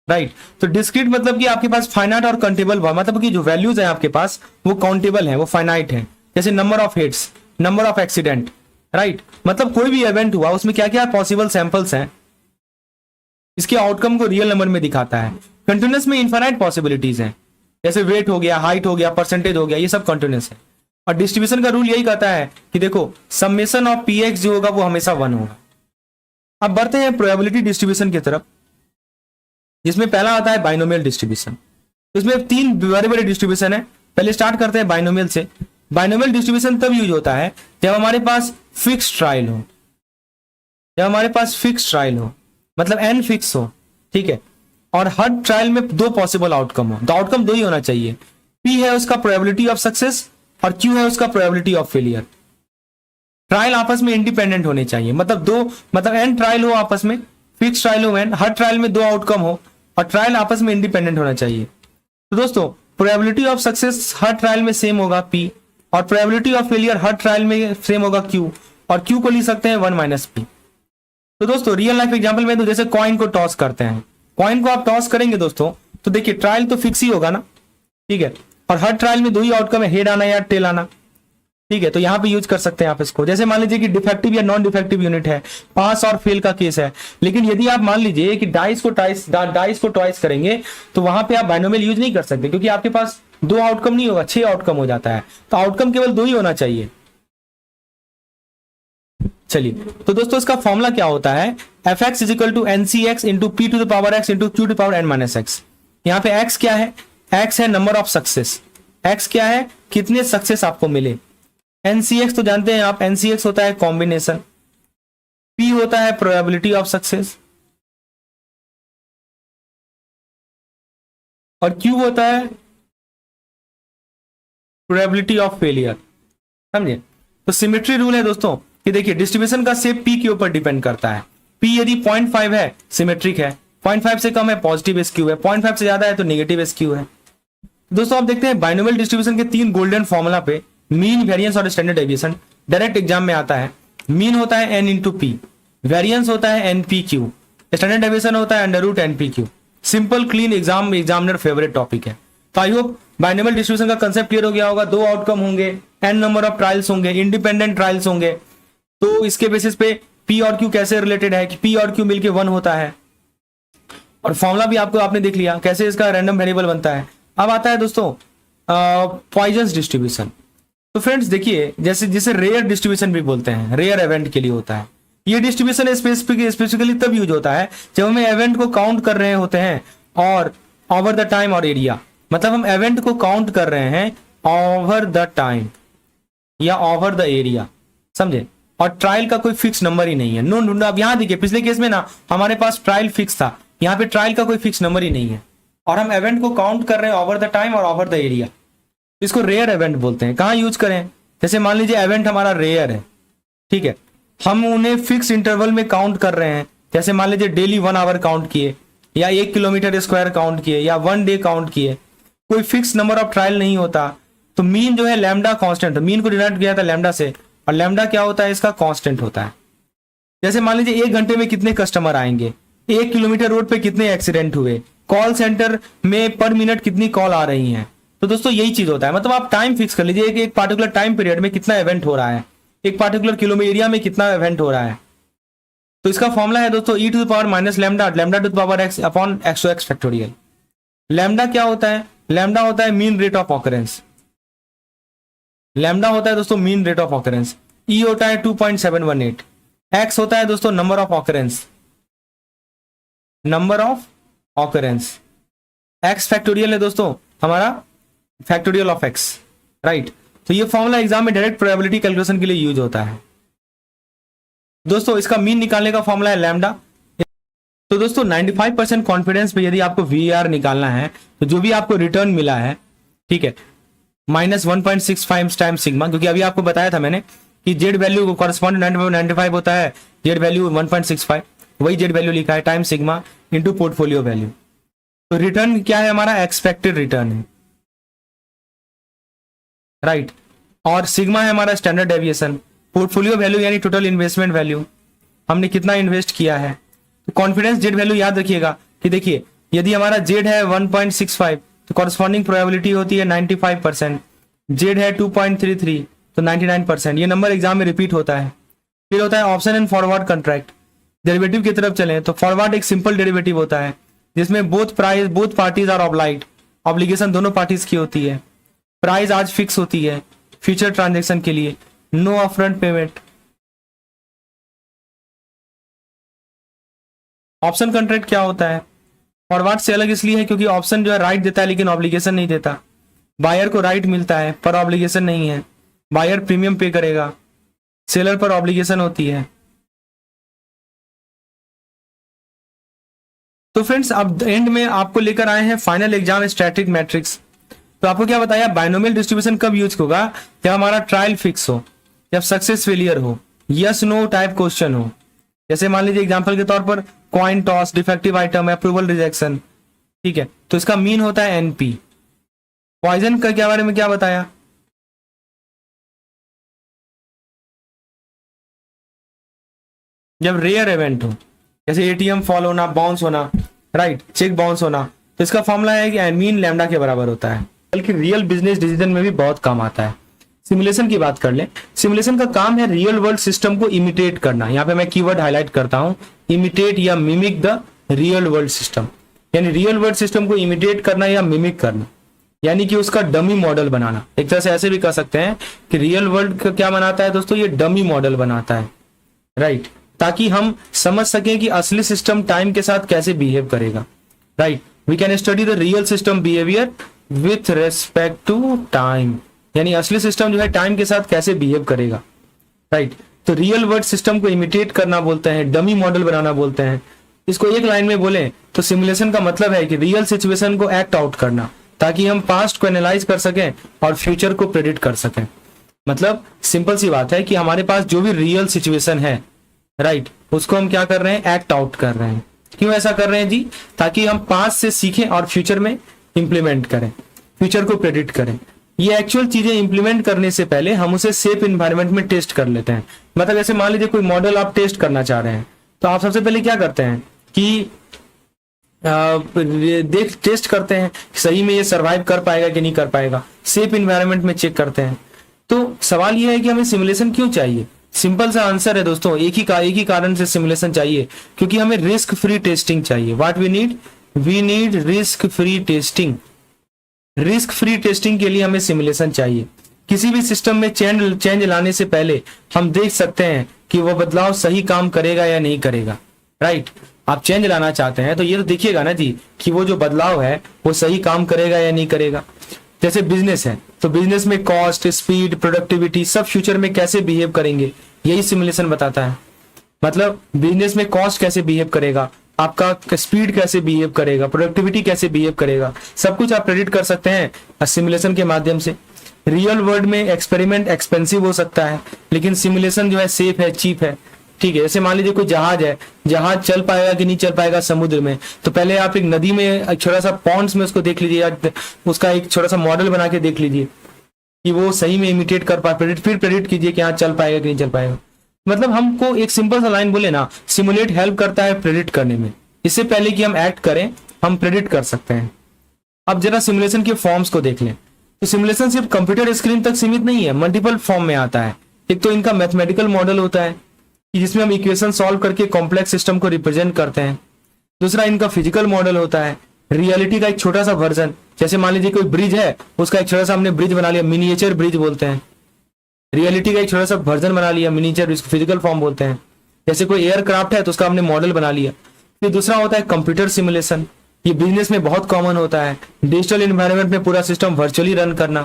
राइट। तो डिस्क्रीट मतलब कि आपके पास फाइनाइट और काउंटेबल, मतलब कि जो वैल्यूज है आपके पास वो काउंटेबल है, वो फाइनाइट है। जैसे number of hits, number of accident, right, मतलब कोई भी इवेंट हुआ उसमें क्या क्या पॉसिबल सैंपल्स हैं, इसके आउटकम को रियल नंबर में दिखाता है। कंटिन्यूअस में इनफाइनाइट पॉसिबिलिटीज हैं, जैसे वेट हो गया, हाइट हो गया, परसेंटेज हो गया, ये सब कंटिन्यूअस है। और डिस्ट्रीब्यूशन का रूल यही कहता है कि देखो समेशन ऑफ पी एक्स जो होगा वो हमेशा 1 होगा। अब बढ़ते हैं प्रोबेबिलिटी डिस्ट्रीब्यूशन की तरफ, जिसमें पहला आता है बाइनोमियल डिस्ट्रीब्यूशन। तो इसमें 3 बड़े बड़े डिस्ट्रीब्यूशन है। पहले स्टार्ट करते हैं बाइनोमियल से। बाइनोमियल डिस्ट्रीब्यूशन तब यूज होता है जब हमारे पास फिक्स ट्रायल हो, जब हमारे पास फिक्स ट्रायल हो, मतलब एन फिक्स हो, ठीक है, और हर ट्रायल में 2 पॉसिबल आउटकम हो। तो आउटकम 2 ही होना चाहिए। पी है उसका प्रोबेबिलिटी ऑफ सक्सेस और क्यू है उसका प्रोबेबिलिटी ऑफ फेलियर। ट्रायल आपस में इंडिपेंडेंट होने चाहिए, मतलब एन ट्रायल हो आपस में, फिक्स ट्रायल हो एन, हर ट्रायल में 2 आउटकम हो और ट्रायल आपस में इंडिपेंडेंट होना चाहिए। तो दोस्तों probability of success her trial में सेम होगा पी, और probability of failure her trial में सेम होगा क्यू, और क्यू को लिख सकते हैं 1 माइनस पी। तो दोस्तों रियल लाइफ एग्जांपल में तो जैसे कॉइन को टॉस करते हैं, कॉइन को आप टॉस करेंगे दोस्तों, तो देखिए ट्रायल तो फिक्स ही होगा ना, ठीक है, और हर ट्रायल में 2 ही आउटकम है, हेड आना या टेल आना, ठीक है। तो यहां पे यूज कर सकते हैं आप इसको। जैसे मान लीजिए कि डिफेक्टिव या नॉन डिफेक्टिव यूनिट है, पास और फेल का केस है, लेकिन यदि आप मान लीजिए कि डाइस को ट्वाइस करेंगे, तो वहां पे आप बाइनोमियल यूज नहीं कर सकते, क्योंकि आपके पास 2 आउटकम नहीं होगा, 6 आउटकम हो जाता है। तो आउटकम केवल 2 ही होना चाहिए। चलिए, तो दोस्तों इसका फॉर्मूला क्या होता है, f x is equal to n c x into p to the power x into q to power n minus x. यहाँ पे एक्स क्या है, एक्स है नंबर ऑफ सक्सेस, एक्स क्या है कितने सक्सेस आपको मिले, एनसीएक्स तो जानते हैं आप, एनसीएक्स होता है कॉम्बिनेशन, पी होता है प्रोबेबिलिटी ऑफ सक्सेस, और क्यू होता है प्रोबेबिलिटी ऑफ फेलियर। समझे? तो सिमेट्री रूल है दोस्तों कि देखिए डिस्ट्रीब्यूशन का शेप पी के ऊपर डिपेंड करता है। पी यदि 0.5 है सिमेट्रिक है, 0.5 से कम है पॉजिटिव एसक्यू है, 0.5 से ज्यादा है तो नेगेटिव एसक्यू है। दोस्तों आप देखते हैं बाइनोमियल डिस्ट्रीब्यूशन के 3 गोल्डन फॉर्मूला पे, मीन, वेरिएंस और स्टैंडर्ड डेविएशन। डायरेक्ट एग्जाम में आता है। मीन होता है एन इंटू पी, वेरियंस होता है n p q, standard deviation होता है under root n p q. Simple clean examiner favourite topic है। तो आई होप बाइनोमियल डिस्ट्रीब्यूशन का कंसेप्ट क्लियर हो गया होगा। 2 आउटकम होंगे, एन नंबर ऑफ ट्रायल्स होंगे, इंडिपेंडेंट ट्रायल्स होंगे। तो इसके बेसिस पे पी और क्यू कैसे रिलेटेड है कि पी और क्यू मिलके 1 होता है, और फॉर्मूला भी आपने देख लिया कैसे इसका रैंडम वेरिएबल बनता है। अब आता है दोस्तों पॉइजन्स डिस्ट्रीब्यूशन। तो फ्रेंड्स देखिए, जिसे रेयर डिस्ट्रीब्यूशन भी बोलते हैं, रेयर इवेंट के लिए होता है। ये डिस्ट्रीब्यूशन स्पेसिफिकली तब यूज होता है जब हम इवेंट को काउंट कर रहे होते हैं और ओवर द टाइम और एरिया, मतलब हम इवेंट को काउंट कर रहे हैं ओवर द टाइम या ओवर द एरिया, समझे, और ट्रायल का कोई फिक्स नंबर ही नहीं है। नो, अब यहां देखिए पिछले केस में ना हमारे पास ट्रायल फिक्स था, यहाँ पे ट्रायल का कोई फिक्स नंबर ही नहीं है, और हम इवेंट को काउंट कर रहे हैं ओवर द टाइम और ओवर द एरिया। इसको रेयर इवेंट बोलते हैं। कहाँ यूज करें, जैसे मान लीजिए इवेंट हमारा रेयर है, ठीक है, हम उन्हें फिक्स इंटरवल में काउंट कर रहे हैं। जैसे मान लीजिए डेली 1 आवर काउंट किए, या 1 किलोमीटर स्क्वायर काउंट किए, या 1 डे काउंट किए, कोई फिक्स नंबर ऑफ ट्रायल नहीं होता। तो मीन जो है लैम्डा कांस्टेंट, मीन को डिनोट किया था लैम्डा से, और लैम्डा क्या होता है, इसका कांस्टेंट होता है। जैसे मान लीजिए 1 घंटे में कितने कस्टमर आएंगे, 1 किलोमीटर रोड पे कितने एक्सीडेंट हुए, कॉल सेंटर में पर मिनट कितनी कॉल आ रही हैं। तो दोस्तों यही चीज होता है, मतलब आप टाइम फिक्स कर लीजिए कि एक पार्टिकुलर टाइम पीरियड में कितना इवेंट हो रहा है, एक पार्टिकुलर किलोमीटर एरिया में कितना इवेंट हो रहा है। तो इसका फॉर्मूला है दोस्तों E to the power minus lambda, lambda to the power X upon X to X factorial. Lambda क्या होता है, लैम्डा होता है mean rate of occurrence, lambda होता है दोस्तों mean rate of occurrence, E होता है 2.718, एक्स होता है दोस्तों number of occurrence, number of occurrence, X factorial है दोस्तों हमारा फैक्टोरियल ऑफ एक्स, राइट। तो ये फॉर्मूला एग्जाम में डायरेक्ट प्रोबेबिलिटी कैलकुलेशन के लिए यूज होता है। दोस्तों इसका मीन निकालने का फॉर्मूला है लैम्डा। तो दोस्तों 95% कॉन्फिडेंस पे यदि आपको वीआर निकालना है, तो जो भी आपको रिटर्न मिला है, ठीक है, माइनस 1.65 टाइम सिग्मा, क्योंकि अभी आपको बताया था मैंने कि जेड वैल्यू कॉरेस्पॉन्ड 95 होता है, जेड वैल्यू 1.65, वही जेड वैल्यू लिखा है time sigma into portfolio value. तो रिटर्न क्या है हमारा, एक्सपेक्टेड रिटर्न है, राइट, और सिग्मा है हमारा स्टैंडर्ड डेविएशन, पोर्टफोलियो वैल्यू यानी टोटल इन्वेस्टमेंट वैल्यू, हमने कितना इन्वेस्ट किया है। तो कॉन्फिडेंस जेड वैल्यू याद रखिएगा कि देखिए यदि हमारा जेड है 1.65 तो कॉरेस्पॉन्डिंग प्रोबेबिलिटी होती है 95%, जेड है 2.33 तो 99%। ये नंबर एग्जाम में रिपीट होता है। फिर होता है option and forward contract. Derivative की तरफ चलें तो फॉरवर्ड एक सिंपल डेरिवेटिव होता है जिसमें बोथ पार्टीज आर ऑब्लाइग्ड, ऑब्लिगेशन दोनों पार्टीज की होती है, प्राइस आज फिक्स होती है फ्यूचर ट्रांजेक्शन के लिए, no upfront payment. Option contract क्या होता है? फॉरवर्ड से अलग इसलिए है क्योंकि ऑप्शन जो है राइट देता है लेकिन ऑब्लिगेशन नहीं देता। बायर को राइट मिलता है पर ऑब्लिगेशन नहीं है। बायर प्रीमियम पे करेगा, सेलर पर ऑब्लिगेशन होती है। तो फ्रेंड्स अब एंड में आपको लेकर आए हैं फाइनल एग्जाम स्टैटिक मैट्रिक्स। तो आपको क्या बताया, बाइनोमियल डिस्ट्रीब्यूशन कब यूज होगा? जब हमारा ट्रायल फिक्स हो, जब सक्सेस फेलियर हो, यस नो टाइप क्वेश्चन हो। जैसे मान लीजिए एग्जांपल के तौर पर coin toss, defective item, approval rejection, ठीक है, तो इसका मीन होता है एनपी। पॉइजन का क्या बारे में क्या बताया? जब रेयर इवेंट हो, जैसे एटीएम फॉल होना, बाउंस होना, राइट, चेक बाउंस होना, तो इसका फॉर्मूला है कि मीन लैम्डा के बराबर होता है। बल्कि रियल बिजनेस डिसीजन में भी बहुत काम आता है। सिमुलेशन की बात कर ले, सिमुलेशन का काम है रियल वर्ल्ड सिस्टम को इमिटेट करना। यहाँ पे मैं कीवर्ड हाईलाइट करता हूँ, इमिटेट या mimic the real world system, यानी रियल वर्ल्ड सिस्टम को इमिटेट करना या मिमिक करना, यानी कि उसका डमी मॉडल बनाना। एक तरह से ऐसे भी कह सकते हैं कि रियल वर्ल्ड का क्या बनाता है दोस्तों, ये डमी मॉडल बनाता है, राइट, ताकि हम समझ सकें कि असली सिस्टम टाइम के साथ कैसे बिहेव करेगा, right. We can study the real system behaviour with respect to time, यानी असली सिस्टम जो है टाइम के साथ कैसे बिहेव करेगा, राइट। तो रियल वर्ल्ड सिस्टम को इमिटेट करना बोलते हैं, डमी मॉडल बनाना बोलते हैं। इसको एक लाइन में बोले तो सिमुलेशन का मतलब है कि रियल सिचुएशन को एक्ट आउट करना, ताकि हम पास्ट को एनालाइज कर सकें और फ्यूचर को प्रेडिक्ट कर सकें। मतलब सिंपल सी बात है कि हमारे पास जो भी रियल सिचुएशन है, राइट, उसको हम क्या कर रहे हैं, एक्ट आउट कर रहे हैं। क्यों ऐसा कर रहे हैं जी? ताकि हम पास्ट से सीखें और फ्यूचर में इंप्लीमेंट करें, फ्यूचर को प्रेडिक्ट करें। ये एक्चुअल चीजें इंप्लीमेंट करने से पहले हम उसे सेफ इन्वायरमेंट में टेस्ट कर लेते हैं। मतलब जैसे मान लीजिए कोई मॉडल आप टेस्ट करना चाह रहे हैं, तो आप सबसे पहले क्या करते हैं कि देख टेस्ट करते हैं सही में ये सरवाइव कर पाएगा कि नहीं कर पाएगा, सेफ इन्वायरमेंट में चेक करते हैं। तो सवाल ये है कि हमें सिमुलेशन क्यों चाहिए? सिंपल सा आंसर है दोस्तों, एक ही कारण से सिमुलेशन चाहिए, क्योंकि हमें रिस्क फ्री टेस्टिंग चाहिए। What we need risk free testing. Risk free testing के लिए हमें सिमुलेशन चाहिए। किसी भी सिस्टम में चेंज लाने से पहले हम देख सकते हैं कि वो बदलाव सही काम करेगा या नहीं करेगा, राइट। आप चेंज लाना चाहते हैं तो ये तो देखिएगा ना जी कि वो जो बदलाव है वो सही काम करेगा या नहीं करेगा। जैसे बिजनेस है तो बिजनेस में कॉस्ट, स्पीड, प्रोडक्टिविटी सब फ्यूचर में कैसे बिहेव करेंगे, यही सिमुलेशन बताता है। मतलब बिजनेस में कॉस्ट कैसे बिहेव करेगा, आपका स्पीड कैसे बिहेव करेगा, प्रोडक्टिविटी कैसे बिहेव करेगा, सब कुछ आप प्रेडिक्ट कर सकते हैं सिमुलेशन के माध्यम से। रियल वर्ल्ड में एक्सपेरिमेंट एक्सपेंसिव हो सकता है, लेकिन सिमुलेशन जो है सेफ है, चीप है, ठीक है। जैसे मान लीजिए कोई जहाज है, जहाज चल पाएगा कि नहीं चल पाएगा समुद्र में, तो पहले आप एक नदी में एक छोटा सा पॉन्ड्स में उसको देख लीजिए, उसका एक छोटा सा मॉडल बना के देख लीजिए कि वो सही में इमिटेट कर पाए, फिर प्रेडिक्ट कीजिए कि हाँ चल पाएगा कि नहीं चल पाएगा। मतलब हमको एक सिंपल सा लाइन बोले ना, सिमुलेट हेल्प करता है प्रेडिक्ट करने में। इससे पहले कि हम एक्ट करें हम प्रेडिक्ट कर सकते हैं। अब जरा सिमुलेशन के फॉर्म्स को देख लें, तो सिमुलेशन सिर्फ कंप्यूटर स्क्रीन तक सीमित नहीं है, मल्टीपल फॉर्म में आता है। एक तो इनका मैथमेटिकल मॉडल होता है कि जिसमें हम इक्वेशन सॉल्व करके कॉम्प्लेक्स सिस्टम को रिप्रेजेंट करते हैं। दूसरा इनका फिजिकल मॉडल होता है, रियलिटी का एक छोटा सा वर्जन। जैसे मान लीजिए कोई ब्रिज है, उसका एक छोटा सा हमने ब्रिज बना लिया, मिनिएचर ब्रिज बोलते हैं। रियलिटी का एक छोटा सा वर्जन बना लिया, मिनिएचर, इसको फिजिकल फॉर्म बोलते हैं। जैसे कोई एयरक्राफ्ट है तो उसका हमने मॉडल बना लिया। फिर दूसरा होता है कंप्यूटर सिमुलेशन, ये बिजनेस में बहुत कॉमन होता है, डिजिटल एनवायरनमेंट में पूरा सिस्टम वर्चुअली रन करना।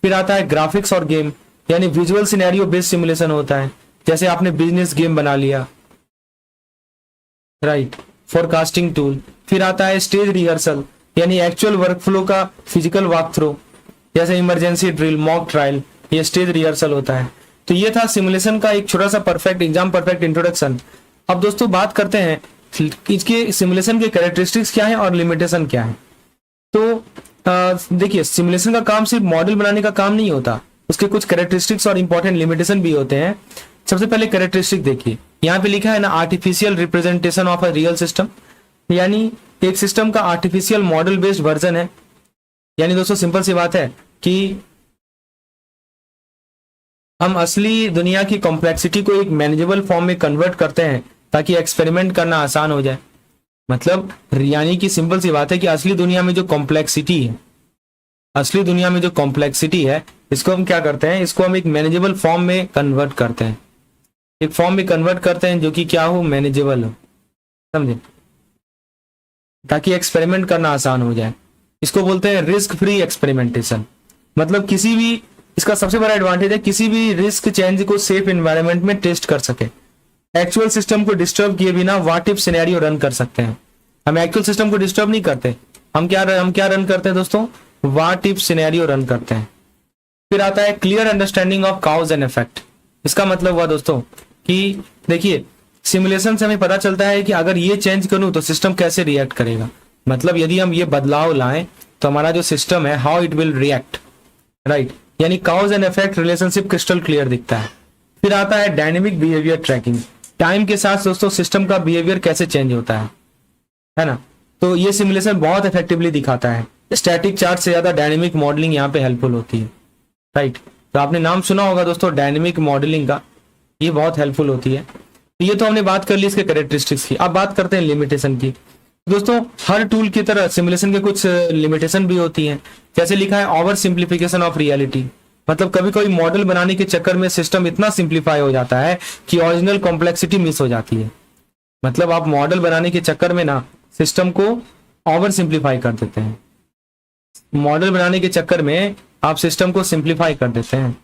फिर आता है ग्राफिक्स और गेम, यानी विजुअल सिनेरियो बेस्ड सिमुलेशन होता है, जैसे आपने बिजनेस गेम बना लिया, राइट, फोरकास्टिंग टूल। फिर आता है स्टेज रिहर्सल, यानी एक्चुअल वर्कफ्लो का फिजिकल वॉक थ्रू, जैसे इमरजेंसी ड्रिल, मॉक ट्रायल, ये स्टेज रिहर्सल होता है। तो ये था सिमुलेशन का एक छोटा सा परफेक्ट इंट्रोडक्शन। अब दोस्तों बात करते हैं इसके सिमुलेशन के कैरेक्टरिस्टिक्स क्या है और लिमिटेशन क्या है। तो देखिए सिमुलेशन का काम सिर्फ मॉडल बनाने का काम नहीं होता, उसके कुछ कैरेक्टरिस्टिक्स और इंपॉर्टेंट लिमिटेशन भी होते हैं। सबसे पहले कैरेक्टरिस्टिक देखिए, यहाँ पे लिखा है ना artificial representation of a real system, यानी एक सिस्टम का आर्टिफिशियल मॉडल बेस्ड वर्जन है। यानी दोस्तों सिंपल सी बात है कि हम असली दुनिया की कॉम्प्लेक्सिटी को एक मैनेजेबल फॉर्म में कन्वर्ट करते हैं ताकि एक्सपेरिमेंट करना आसान हो जाए। मतलब यानी कि सिंपल सी बात है कि असली दुनिया में जो कॉम्प्लेक्सिटी है, इसको हम क्या करते हैं, इसको हम एक मैनेजेबल फॉर्म में कन्वर्ट करते हैं, एक फॉर्म में कन्वर्ट करते हैं जो कि क्या हो, मैनेजेबल हो, समझे। ताकि एक्सपेरिमेंट करना आसान हो जाए। इसको बोलते हैं रिस्क फ्री एक्सपेरिमेंटेशन। मतलब किसी भी, इसका सबसे बड़ा एडवांटेज है किसी भी रिस्क चेंज को सेफ एनवायरनमेंट में टेस्ट कर सके। एक्चुअल सिस्टम को डिस्टर्ब किए बिना व्हाट इफ सिनेरियो रन कर सकते हैं। हम एक्चुअल सिस्टम को डिस्टर्ब नहीं करते, हम क्या रन करते हैं दोस्तों, व्हाट इफ सिनेरियो रन करते हैं। फिर आता है clear understanding of cows and effect. इसका मतलब हुआ दोस्तों कि देखिए सिमुलेशन से हमें पता चलता है कि अगर ये चेंज करूं तो सिस्टम कैसे रिएक्ट करेगा। मतलब यदि हम ये बदलाव लाएं तो हमारा जो सिस्टम है how it will react, right. यानी cause and effect relationship crystal clear दिखता है। फिर आता है डायनेमिक बिहेवियर ट्रैकिंग। टाइम के साथ दोस्तों सिस्टम का बिहेवियर कैसे चेंज होता है ना। तो ये सिमुलेशन बहुत इफेक्टिवली दिखाता है। स्टैटिक चार्ट से ज्यादा डायनेमिक मॉडलिंग यहाँ पे हेल्पफुल होती है, राइट। तो आपने नाम सुना होगा दोस्तों डायनेमिक मॉडलिंग का, ये बहुत हेल्पफुल होती है। ये तो हमने बात कर ली इसके कैरेक्टरिस्टिक्स की। अब बात करते हैं लिमिटेशन की। दोस्तों हर टूल की तरह सिमुलेशन के कुछ लिमिटेशन भी होती हैं। जैसे लिखा है ओवर सिंप्लीफिकेशन ऑफ रियलिटी। मतलब कभी कभी मॉडल बनाने के चक्कर में सिस्टम इतना सिंप्लीफाई हो जाता है कि ओरिजिनल कॉम्प्लेक्सिटी मिस हो जाती है। मतलब आप मॉडल बनाने के चक्कर में ना सिस्टम को ओवर सिंप्लीफाई कर देते हैं। मॉडल बनाने के चक्कर में आप सिस्टम को सिंप्लीफाई कर देते हैं।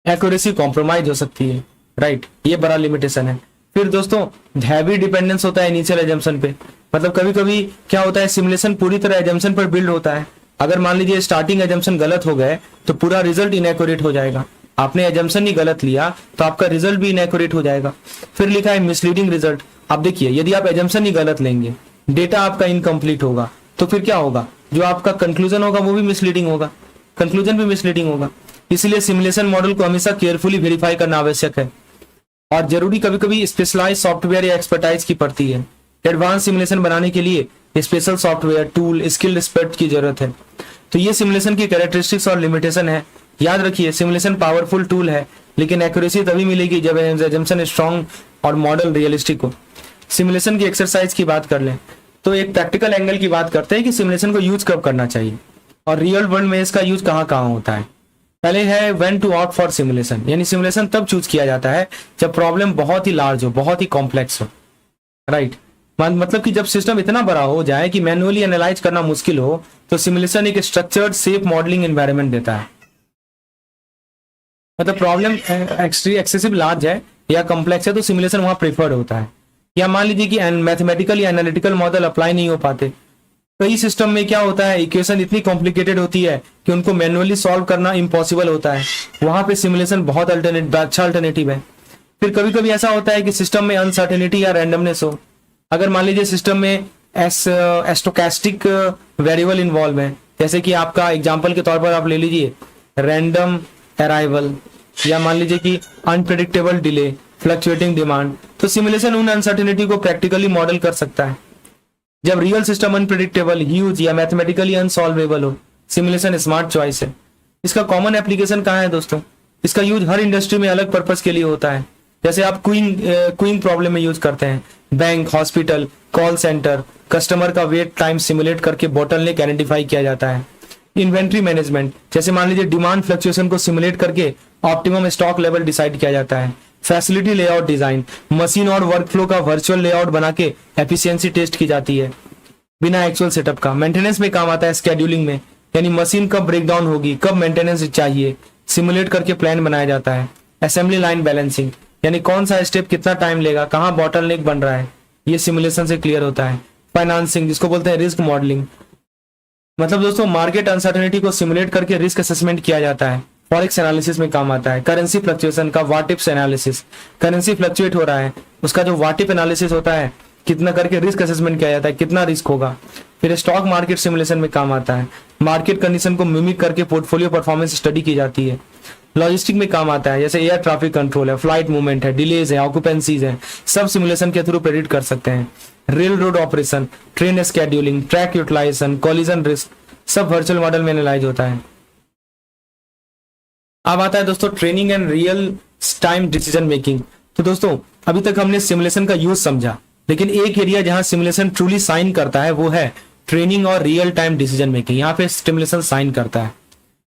एक्यूरेसी कॉम्प्रोमाइज हो सकती है, राइट। ये बड़ा लिमिटेशन है। फिर दोस्तों हैवी डिपेंडेंस होता है इनिशियल एजम्पशन पे। मतलब कभी कभी क्या होता है सिमुलेशन पूरी तरह एजम्पशन पर बिल्ड होता है। अगर मान लीजिए स्टार्टिंग एजम्पशन गलत हो गए तो पूरा रिजल्ट इनएक्यूरेट हो जाएगा। आपने एजम्पशन ही गलत लिया तो आपका रिजल्ट भी इनएक्यूरेट हो जाएगा। फिर लिखा है मिसलीडिंग रिजल्ट। अब देखिए यदि आप एजम्पशन ही गलत लेंगे, डेटा आपका इनकम्प्लीट होगा, तो फिर क्या होगा, जो आपका कंक्लूजन होगा वो भी मिसलीडिंग होगा, कंक्लूजन भी मिसलीडिंग होगा। इसलिए सिमुलेशन मॉडल को हमेशा केयरफुली वेरीफाई करना आवश्यक है। और जरूरी कभी कभी स्पेशलाइज सॉफ्टवेयर या एक्सपर्टाइज की पड़ती है। एडवांस सिमुलेशन बनाने के लिए special software, tool, skill expert की जरूरत है। तो ये सिमुलेशन की कैरेक्टरिस्टिक्स और लिमिटेशन है। याद रखिए सिमुलेशन पावरफुल टूल है, लेकिन एक्यूरेसी तभी मिलेगी जब एजम्पशन स्ट्रॉन्ग और मॉडल रियलिस्टिक हो। सिमुलेशन की एक्सरसाइज की बात कर लें तो एक प्रैक्टिकल एंगल की बात करते हैं कि सिमुलेशन को यूज कब करना चाहिए और रियल वर्ल्ड में इसका यूज कहाँ कहाँ होता है। पहले है when to opt for simulation. यानी सिमुलेशन तब चूज किया जाता है जब प्रॉब्लम बहुत ही लार्ज हो, बहुत ही कॉम्प्लेक्स हो, राइट। मतलब कि जब सिस्टम इतना बड़ा हो जाए कि मैन्युअली एनालाइज करना मुश्किल हो, तो सिमुलेशन एक स्ट्रक्चर्ड सेफ मॉडलिंग एनवायरनमेंट देता है। मतलब प्रॉब्लम एक्सेसिव लार्ज है या कॉम्प्लेक्स है तो सिमुलेशन वहां प्रेफर्ड होता है। या मान लीजिए कि मैथमेटिकल या एनालिटिकल मॉडल अप्लाई नहीं हो पाते। कई सिस्टम में क्या होता है इक्वेशन इतनी कॉम्प्लिकेटेड होती है कि उनको मैन्युअली सॉल्व करना इम्पॉसिबल होता है। वहां पे सिमुलेशन बहुत अच्छा अल्टरनेटिव है। फिर कभी कभी ऐसा होता है कि सिस्टम में अनसर्टेनिटी या रैंडमनेस हो। अगर मान लीजिए सिस्टम में स्टोकैस्टिक वेरिएबल इन्वॉल्व है, जैसे कि आपका एग्जांपल के तौर पर आप ले लीजिए रैंडम अराइवल, या मान लीजिए कि अनप्रेडिक्टेबल डिले, फ्लक्चुएटिंग डिमांड, तो सिमुलेशन उन अनसर्टेनिटी को प्रैक्टिकली मॉडल कर सकता है। जब रियल सिस्टम अनप्रेडिक्टेबल, ह्यूज या मैथमेटिकली अनसॉल्वेबल हो, सिमुलेशन स्मार्ट चॉइस है। इसका कॉमन एप्लीकेशन कहाँ है दोस्तों? इसका यूज हर इंडस्ट्री में अलग पर्पस के लिए होता है। जैसे आप क्यूइंग प्रॉब्लम में यूज करते हैं, bank, hospital, call centre, customer का वेट टाइम सिमुलेट करके बॉटलनेक आइडेंटिफाई किया जाता है। इन्वेंट्री मैनेजमेंट, जैसे मान लीजिए डिमांड फ्लक्चुएशन को सिमुलेट करके ऑप्टिमम स्टॉक लेवल डिसाइड किया जाता है। फैसिलिटी लेआउट डिजाइन, मशीन और वर्कफ्लो का वर्चुअल लेआउट बना के एफिशिएंसी टेस्ट की जाती है बिना एक्चुअल सेटअप का। मेंटेनेंस में काम आता है स्केड्यूलिंग में, यानी मशीन कब ब्रेकडाउन होगी, कब मेंटेनेंस चाहिए, सिमुलेट करके प्लान बनाया जाता है। असेंबली लाइन बैलेंसिंग, यानी कौन सा स्टेप कितना टाइम लेगा, कहाँ बॉटलनेक बन रहा है, ये सिमुलेशन से क्लियर होता है। फाइनेंसिंग, जिसको बोलते हैं रिस्क मॉडलिंग, मतलब दोस्तों मार्केट अनसर्टेनिटी को सिमुलेट करके रिस्क असेसमेंट किया जाता है। फॉरेक्स एनालिसिस में काम आता है। करेंसी फ्लक्चुएशन का what if analysis, currency fluctuate हो रहा है उसका जो व्हाट इफ एनालिसिस होता है, कितना करके रिस्क असेसमेंट किया जाता है, कितना रिस्क होगा। फिर स्टॉक मार्केट सिमुलेशन में काम आता है। मार्केट कंडीशन को मिमिक करके पोर्टफोलियो परफॉर्मेंस स्टडी की जाती है। लॉजिस्टिक में काम आता है, जैसे एयर ट्रैफिक कंट्रोल है, फ्लाइट मूवमेंट है, डिलेज है, ऑक्यूपेंसीज है, सब सिमुलेशन के थ्रू प्रेडिक्ट कर सकते हैं। Rail road operation, train scheduling, track utilization, collision risk, सब वर्चुअल मॉडल में एनालाइज होता है। अब आता है दोस्तों training and real time decision making. तो दोस्तों अभी तक हमने सिमुलेशन का यूज समझा, लेकिन एक एरिया जहां सिमुलेशन ट्रूली साइन करता है वो है ट्रेनिंग और रियल टाइम डिसीजन मेकिंग। यहाँ पे सिमुलेशन साइन करता है।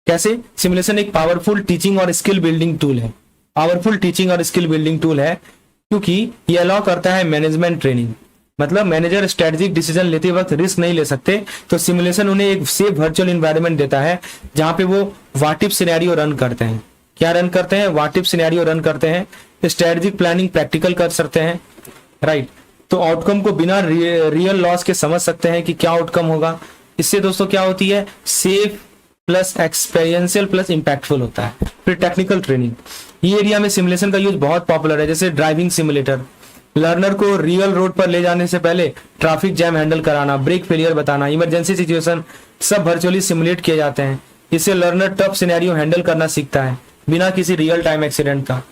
कैसे? सिमुलेशन एक पावरफुल टीचिंग और स्किल बिल्डिंग टूल है। पावरफुल टीचिंग और स्किल बिल्डिंग टूल है क्योंकि ये अलाउ करता है मैनेजमेंट ट्रेनिंग, मतलब मैनेजर स्ट्रेटेजिक डिसीजन लेते वक्त रिस्क नहीं ले सकते, तो सिमुलेशन उन्हें एक सेफ वर्चुअल इन्वायरमेंट देता है जहां पे वो व्हाट इफ सिनेरियो रन करते हैं। क्या रन करते हैं? व्हाट इफ सिनेरियो रन करते हैं, स्ट्रेटेजिक प्लानिंग प्रैक्टिकल कर सकते हैं, राइट। तो आउटकम को बिना रियल लॉस के समझ सकते हैं कि क्या आउटकम होगा। इससे दोस्तों क्या होती है? Safe plus experiential plus impactful होता है। फिर टेक्निकल ट्रेनिंग, ये एरिया में सिमुलेशन का यूज बहुत पॉपुलर है, जैसे ड्राइविंग सिमुलेटर। लर्नर को रियल रोड पर ले जाने से पहले ट्रैफिक जैम हैंडल कराना, ब्रेक फेलियर बताना, इमरजेंसी सिचुएशन सब वर्चुअली सिमुलेट किए जाते हैं। इससे लर्नर टफ सिनेरियो हैंडल करना सीखता है बिना किसी रियल टाइम एक्सीडेंट का।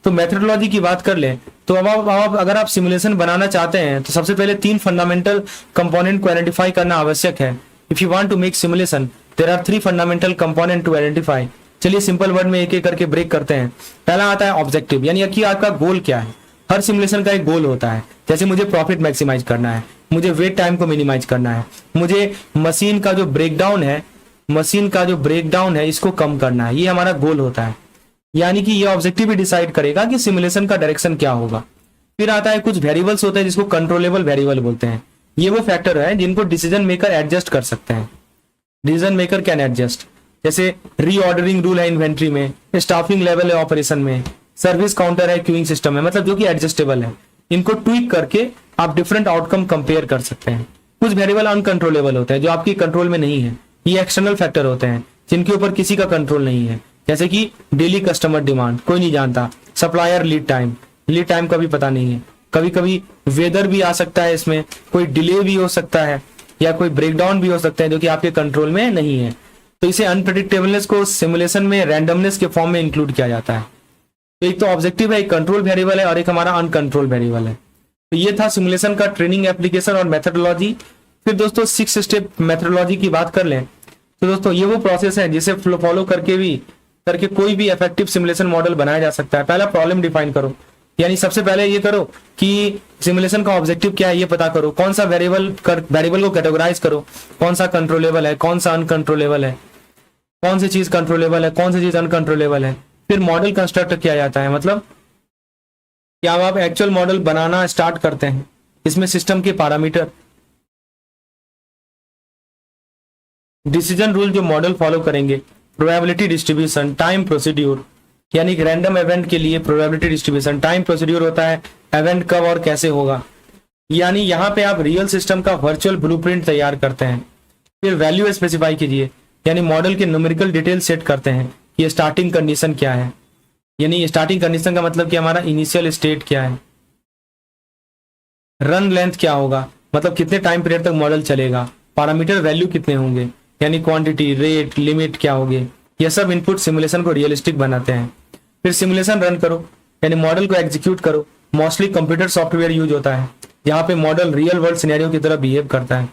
तो मेथडोलॉजी की बात कर लें तो अब अगर आप सिमुलेशन बनाना चाहते हैं तो सबसे पहले 3 फंडामेंटल कंपोनेंट को आइडेंटिफाई करना आवश्यक है। If you want to make simulation there are 3 fundamental component to identify. चलिए सिंपल वर्ड में एक एक करके ब्रेक करते हैं। पहला आता है ऑब्जेक्टिव, यानी कि आपका गोल क्या है। हर सिमुलेशन का एक गोल होता है, जैसे मुझे प्रॉफिट मैक्सिमाइज करना है, मुझे वेट टाइम को मिनिमाइज करना है, मुझे मशीन का जो ब्रेकडाउन है इसको कम करना है। ये हमारा गोल होता है, यानी कि ये ऑब्जेक्टिव भी डिसाइड करेगा कि सिमुलेशन का डायरेक्शन क्या होगा। फिर आता है कुछ वेरिएबल्स होते हैं जिसको कंट्रोलेबल वेरिएबल बोलते हैं। ये वो फैक्टर है जिनको डिसीजन मेकर एडजस्ट कर सकते हैं। डिसीजन मेकर कैन एडजस्ट, जैसे रीऑर्डरिंग रूल है इन्वेंट्री में, स्टाफिंग लेवल है ऑपरेशन में, सर्विस काउंटर है क्यूइंग सिस्टम है, मतलब जो कि एडजस्टेबल है। इनको ट्वीक करके आप डिफरेंट आउटकम कंपेयर कर सकते हैं। कुछ वेरिएबल अनकंट्रोलेबल होते हैं जो आपकी कंट्रोल में नहीं है। ये एक्सटर्नल फैक्टर होते हैं जिनके ऊपर किसी का कंट्रोल नहीं है, जैसे कि डेली कस्टमर डिमांड कोई नहीं जानता, सप्लायर लीड टाइम का भी पता नहीं है, कभी कभी वेदर भी आ सकता है, इसमें कोई डिले भी हो सकता है या कोई ब्रेकडाउन भी हो सकता है जो कि आपके कंट्रोल में नहीं है। तो इसे अनप्रेडिक्टेबलनेस को सिमुलेशन में रैंडमनेस के फॉर्म में इंक्लूड किया जाता है। तो एक तो ऑब्जेक्टिव है, एक कंट्रोल वेरिएबल है और एक हमारा अनकंट्रोल वेरिएबल है। तो ये था सिमुलेशन का ट्रेनिंग, एप्लीकेशन और मेथडोलॉजी। फिर दोस्तों 6 स्टेप मेथडोलॉजी की बात कर लें तो दोस्तों ये वो प्रोसेस है जिसे फॉलो करके कोई भी इफेक्टिव सिमुलेशन मॉडल बनाया जा सकता है। पहला प्रॉब्लम डिफाइन करो, यानी सबसे पहले ये करो कि सिमुलेशन का ऑब्जेक्टिव क्या है, ये पता करो। कौन सा वेरिएबल को कैटेगराइज करो, कौन सा कंट्रोलेबल है, कौन सा अनकंट्रोलेबल है, कौन सी चीज कंट्रोलेबल है, कौन सी चीज अनकंट्रोलेबल है। फिर मॉडल कंस्ट्रक्ट किया जाता है, मतलब क्या आप एक्चुअल मॉडल बनाना स्टार्ट करते हैं। इसमें सिस्टम के पैरामीटर, डिसीजन रूल जो मॉडल फॉलो करेंगे, प्रोबेबिलिटी डिस्ट्रीब्यूशन, टाइम प्रोसीड्यूर, यानी रैंडम इवेंट के लिए प्रोबेबिलिटी डिस्ट्रीब्यूशन, टाइम प्रोसीड्यूर होता है इवेंट कब और कैसे होगा, यानी यहाँ पे आप रियल सिस्टम का वर्चुअल ब्लूप्रिंट तैयार करते हैं। फिर वैल्यू स्पेसिफाई कीजिए, यानी मॉडल के न्यूमेरिकल डिटेल सेट करते हैं। ये स्टार्टिंग कंडीशन क्या है, यानी स्टार्टिंग कंडीशन का मतलब कि हमारा इनिशियल स्टेट क्या है। रन लेंथ क्या होगा, मतलब कितने टाइम पीरियड तक मॉडल चलेगा। पैरामीटर वैल्यू कितने होंगे, यानी क्वांटिटी, रेट, लिमिट क्या होगी। यह सब इनपुट सिमुलेशन को रियलिस्टिक बनाते हैं। फिर सिमुलेशन रन करो, यानी मॉडल को एग्जीक्यूट करो। मोस्टली कंप्यूटर सॉफ्टवेयर यूज होता है यहाँ पे मॉडल रियल वर्ल्ड सिनेरियो की तरह बिहेव करता है।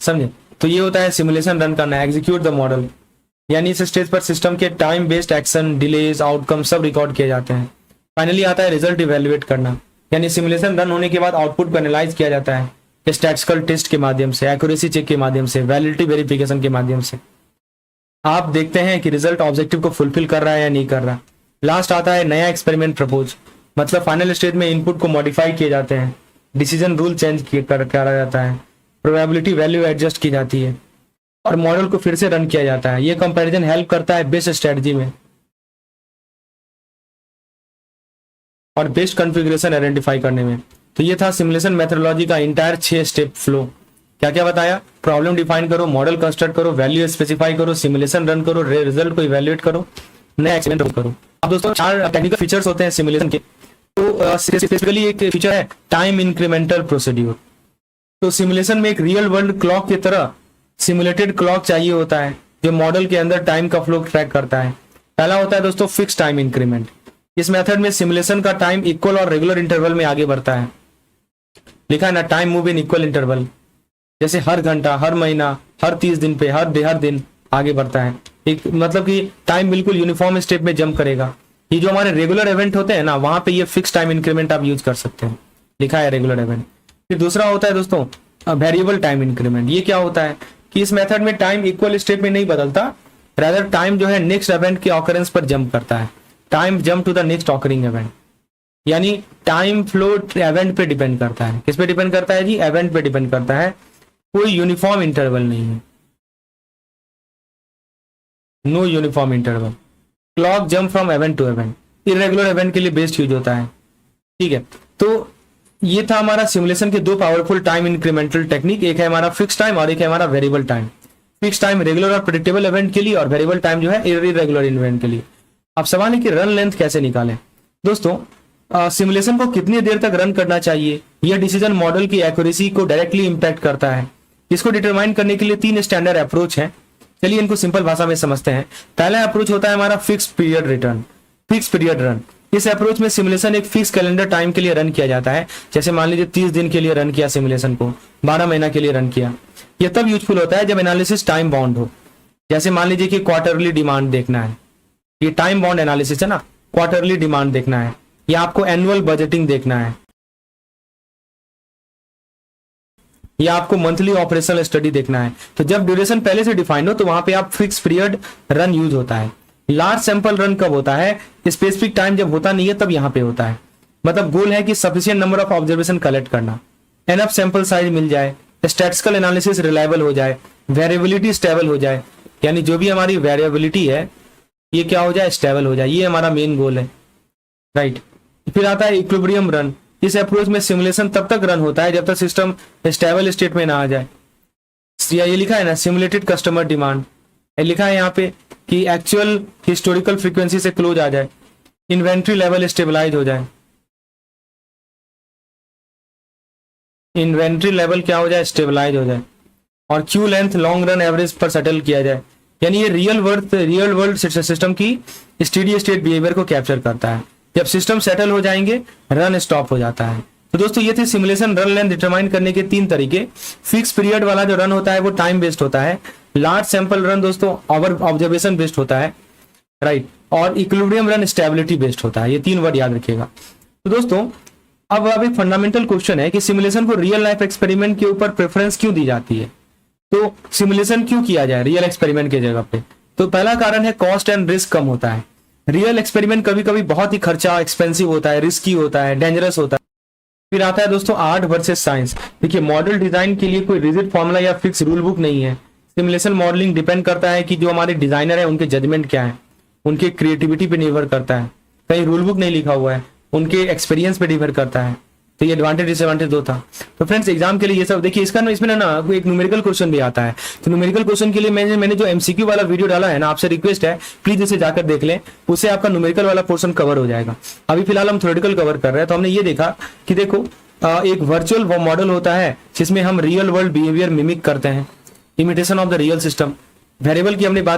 समझे? तो ये होता है सिमुलेशन रन करना, एग्जीक्यूट द मॉडल, यानी इस स्टेज पर सिस्टम के time based action, delays, outcome सब रिकॉर्ड किए जाते हैं। फाइनली आता है रिजल्ट इवेल्युएट करना, यानी सिमुलेशन रन होने के बाद आउटपुट को एनालाइज किया जाता है स्टैटिस्टिकल टेस्ट के माध्यम से, एक्यूरेसी चेक के माध्यम से, वैलिडिटी वेरिफिकेशन के माध्यम से। आप देखते हैं कि रिजल्ट ऑब्जेक्टिव को फुलफिल कर रहा है या नहीं कर रहा। लास्ट आता है नया एक्सपेरिमेंट प्रपोज, मतलब फाइनल स्टेज में इनपुट को मॉडिफाई किए जाते हैं, डिसीजन रूल चेंज करा जाता है, प्रोबेबिलिटी वैल्यू एडजस्ट की जाती है और मॉडल को फिर से रन किया जाता है। ये कंपैरिजन हेल्प करता है बेस्ट स्ट्रेटजी में और बेस्ट कॉन्फ़िगरेशन आइडेंटिफाई करने में। तो ये था सिमुलेशन मेथडोलॉजी का इंटायर 6 स्टेप फ्लो। क्या क्या बताया? प्रॉब्लम डिफाइन करो, मॉडल कंस्ट्रक्ट करो, वैल्यू स्पेसिफाई करो, सिमुलेशन रन करो, रिजल्ट को इवैल्यूएट करो, नया एक्सपेरिमेंट करो। अब दोस्तों 4 टेक्निकल फीचर्स होते हैं सिमुलेशन के। तो स्पेसिफिकली एक फीचर है टाइम इंक्रीमेंटल प्रोसीड्यूर। तो सिमुलेशन में एक रियल वर्ल्ड क्लॉक की तरह सिमुलेटेड क्लॉक चाहिए होता है जो मॉडल के अंदर टाइम का फ्लो ट्रैक करता है। पहला होता है दोस्तों फिक्स टाइम इंक्रीमेंट। इस मेथड में सिमुलेशन का टाइम इक्वल और रेगुलर इंटरवल में आगे बढ़ता है। लिखा है ना, time move in equal interval, जैसे हर घंटा, हर महीना, हर 30 दिन पे, हर दिन आगे बढ़ता है। एक मतलब कि टाइम बिल्कुल यूनिफॉर्म स्टेप में जंप करेगा। ये जो हमारे रेगुलर इवेंट होते हैं ना, वहां पे ये फिक्स टाइम इंक्रीमेंट आप यूज कर सकते हैं। लिखा है रेगुलर इवेंट। फिर दूसरा होता है दोस्तों वेरिएबल टाइम इंक्रीमेंट। ये क्या होता है कि इस मेथड में टाइम इक्वल स्टेप में नहीं बदलता, रादर टाइम जो है नेक्स्ट इवेंट के ऑकरेंस पर जंप करता है। Time jump to the next occurring event, यानी टाइम फ्लो इवेंट पे डिपेंड करता है। किस पे डिपेंड करता है जी? इवेंट पे डिपेंड करता है। कोई यूनिफॉर्म इंटरवल नहीं है, no uniform interval. Clock jump from event to event, irregular event के लिए बेस्ट यूज होता है। ठीक है, तो ये था हमारा सिमुलेशन के दो पावरफुल टाइम इंक्रीमेंटल टेक्निक। एक है हमारा फिक्स टाइम और एक है हमारा variable time. Fix time regular और प्रेडिक्टेबल इवेंट के लिए, और वेरिएबल टाइम जो है इरेगुलर इवेंट के लिए। अब सवाल है कि रन लेंथ कैसे निकालें। दोस्तों, सिमुलेशन को कितनी देर तक रन करना चाहिए, यह डिसीजन मॉडल की एक्यूरेसी को डायरेक्टली इंपैक्ट करता है। इसको डिटरमाइन करने के लिए 3 स्टैंडर्ड अप्रोच हैं। चलिए इनको सिंपल भाषा में समझते हैं। पहला अप्रोच होता है हमारा fix period return, fix period run. इस अप्रोच में सिमुलेशन एक फिक्स कैलेंडर टाइम के लिए रन किया जाता है। जैसे मान लीजिए 30 दिन के लिए रन किया सिमुलेशन को, 12 महीना के लिए रन किया। यह तब यूजफुल होता है जब एनालिसिस टाइम बाउंड हो। जैसे मान लीजिए कि क्वार्टरली डिमांड देखना है, ये टाइम बाउंड एनालिसिस है ना, क्वार्टरली डिमांड देखना है, या आपको एनुअल बजटिंग देखना है, या आपको मंथली ऑपरेशनल स्टडी देखना है। तो जब ड्यूरेशन पहले से डिफाइंड हो तो वहां पे आप फिक्स पीरियड रन यूज होता है। लार्ज सैंपल रन कब होता है? स्पेसिफिक टाइम जब होता नहीं है तब यहां पे होता है। मतलब गोल है कि sufficient number of observation collect करना, एनफ सैंपल साइज मिल जाए, स्टैटिस्टिकल एनालिसिस रिलायबल हो जाए, वेरिएबिलिटी स्टेबल हो जाए, यानी जो भी हमारी वेरिएबिलिटी है ये क्या हो जाए? स्टेबल हो जाए। ये हमारा मेन गोल है, राइट। फिर आता है इक्विलिब्रियम रन। इस अप्रोच में सिमुलेशन तब तक रन होता है जब तक सिस्टम स्टेबल स्टेट में ना आ जाए। ये लिखा है ना सिमुलेटेड कस्टमर डिमांड, लिखा है यहाँ पे कि एक्चुअल हिस्टोरिकल फ्रीक्वेंसी से क्लोज आ जाए, इन्वेंट्री लेवल स्टेबलाइज हो जाए, इन्वेंट्री लेवल क्या हो जाए? स्टेबलाइज हो जाए, और Q length long run average पर सेटल किया जाए। यानी ये रियल वर्ल्ड सिस्टम की स्टेडी स्टेट बिहेवियर को कैप्चर करता है। जब सिस्टम सेटल हो जाएंगे रन स्टॉप हो जाता है। तो दोस्तों ये थे सिमुलेशन रन लेंथ डिटरमाइन करने के 3 तरीके। फिक्स पीरियड वाला जो रन होता है वो टाइम बेस्ड होता है। लार्ज सैंपल रन दोस्तों ऑब्जर्वेशन बेस्ड होता है, राइट। और इक्विलिब्रियम रन स्टेबिलिटी बेस्ड होता है। ये 3 वर्ड याद रखिएगा। तो दोस्तों अब एक फंडामेंटल क्वेश्चन है कि सिमुलेशन को रियल लाइफ एक्सपेरिमेंट के ऊपर प्रेफरेंस क्यों दी जाती है। तो सिमुलेशन क्यों किया जाए रियल एक्सपेरिमेंट की जगह पे? तो पहला कारण है कॉस्ट एंड रिस्क कम होता है। रियल एक्सपेरिमेंट कभी कभी बहुत ही खर्चा एक्सपेंसिव होता है, रिस्की होता है, डेंजरस होता है। फिर आता है दोस्तों आर्ट वर्सेस साइंस। देखिए मॉडल डिजाइन के लिए कोई रिजिड फॉर्मूला या फिक्स रूल बुक नहीं है। सिमुलेशन मॉडलिंग डिपेंड करता है कि जो हमारे डिजाइनर है उनके जजमेंट क्या है, उनके क्रिएटिविटी पे निर्भर करता है। कहीं रूल बुक नहीं लिखा हुआ है, उनके एक्सपीरियंस पे निर्भर करता है। तो ये एडवांटेज डिसएडवांटेज 2 था। तो फ्रेंड्स एग्जाम के लिए ये सब देखिए, इसका इसमें ना एक न्यूमेरिकल क्वेश्चन भी आता है। तो न्यूमेरिकल क्वेश्चन के लिए मैंने जो एमसीक्यू वाला वीडियो डाला है ना, आपसे रिक्वेस्ट है प्लीज इसे जाकर देख लें, उससे आपका न्यूमेरिकल वाला पोर्शन कवर हो जाएगा। अभी फिलहाल हम थ्योरेटिकल कवर कर रहे हैं। तो हमने ये देखा कि देखो एक वर्चुअल मॉडल होता है जिसमें हम रियल वर्ल्ड बिहेवियर मिमिक करते हैं, imitation of the real system. Variable की हमने बात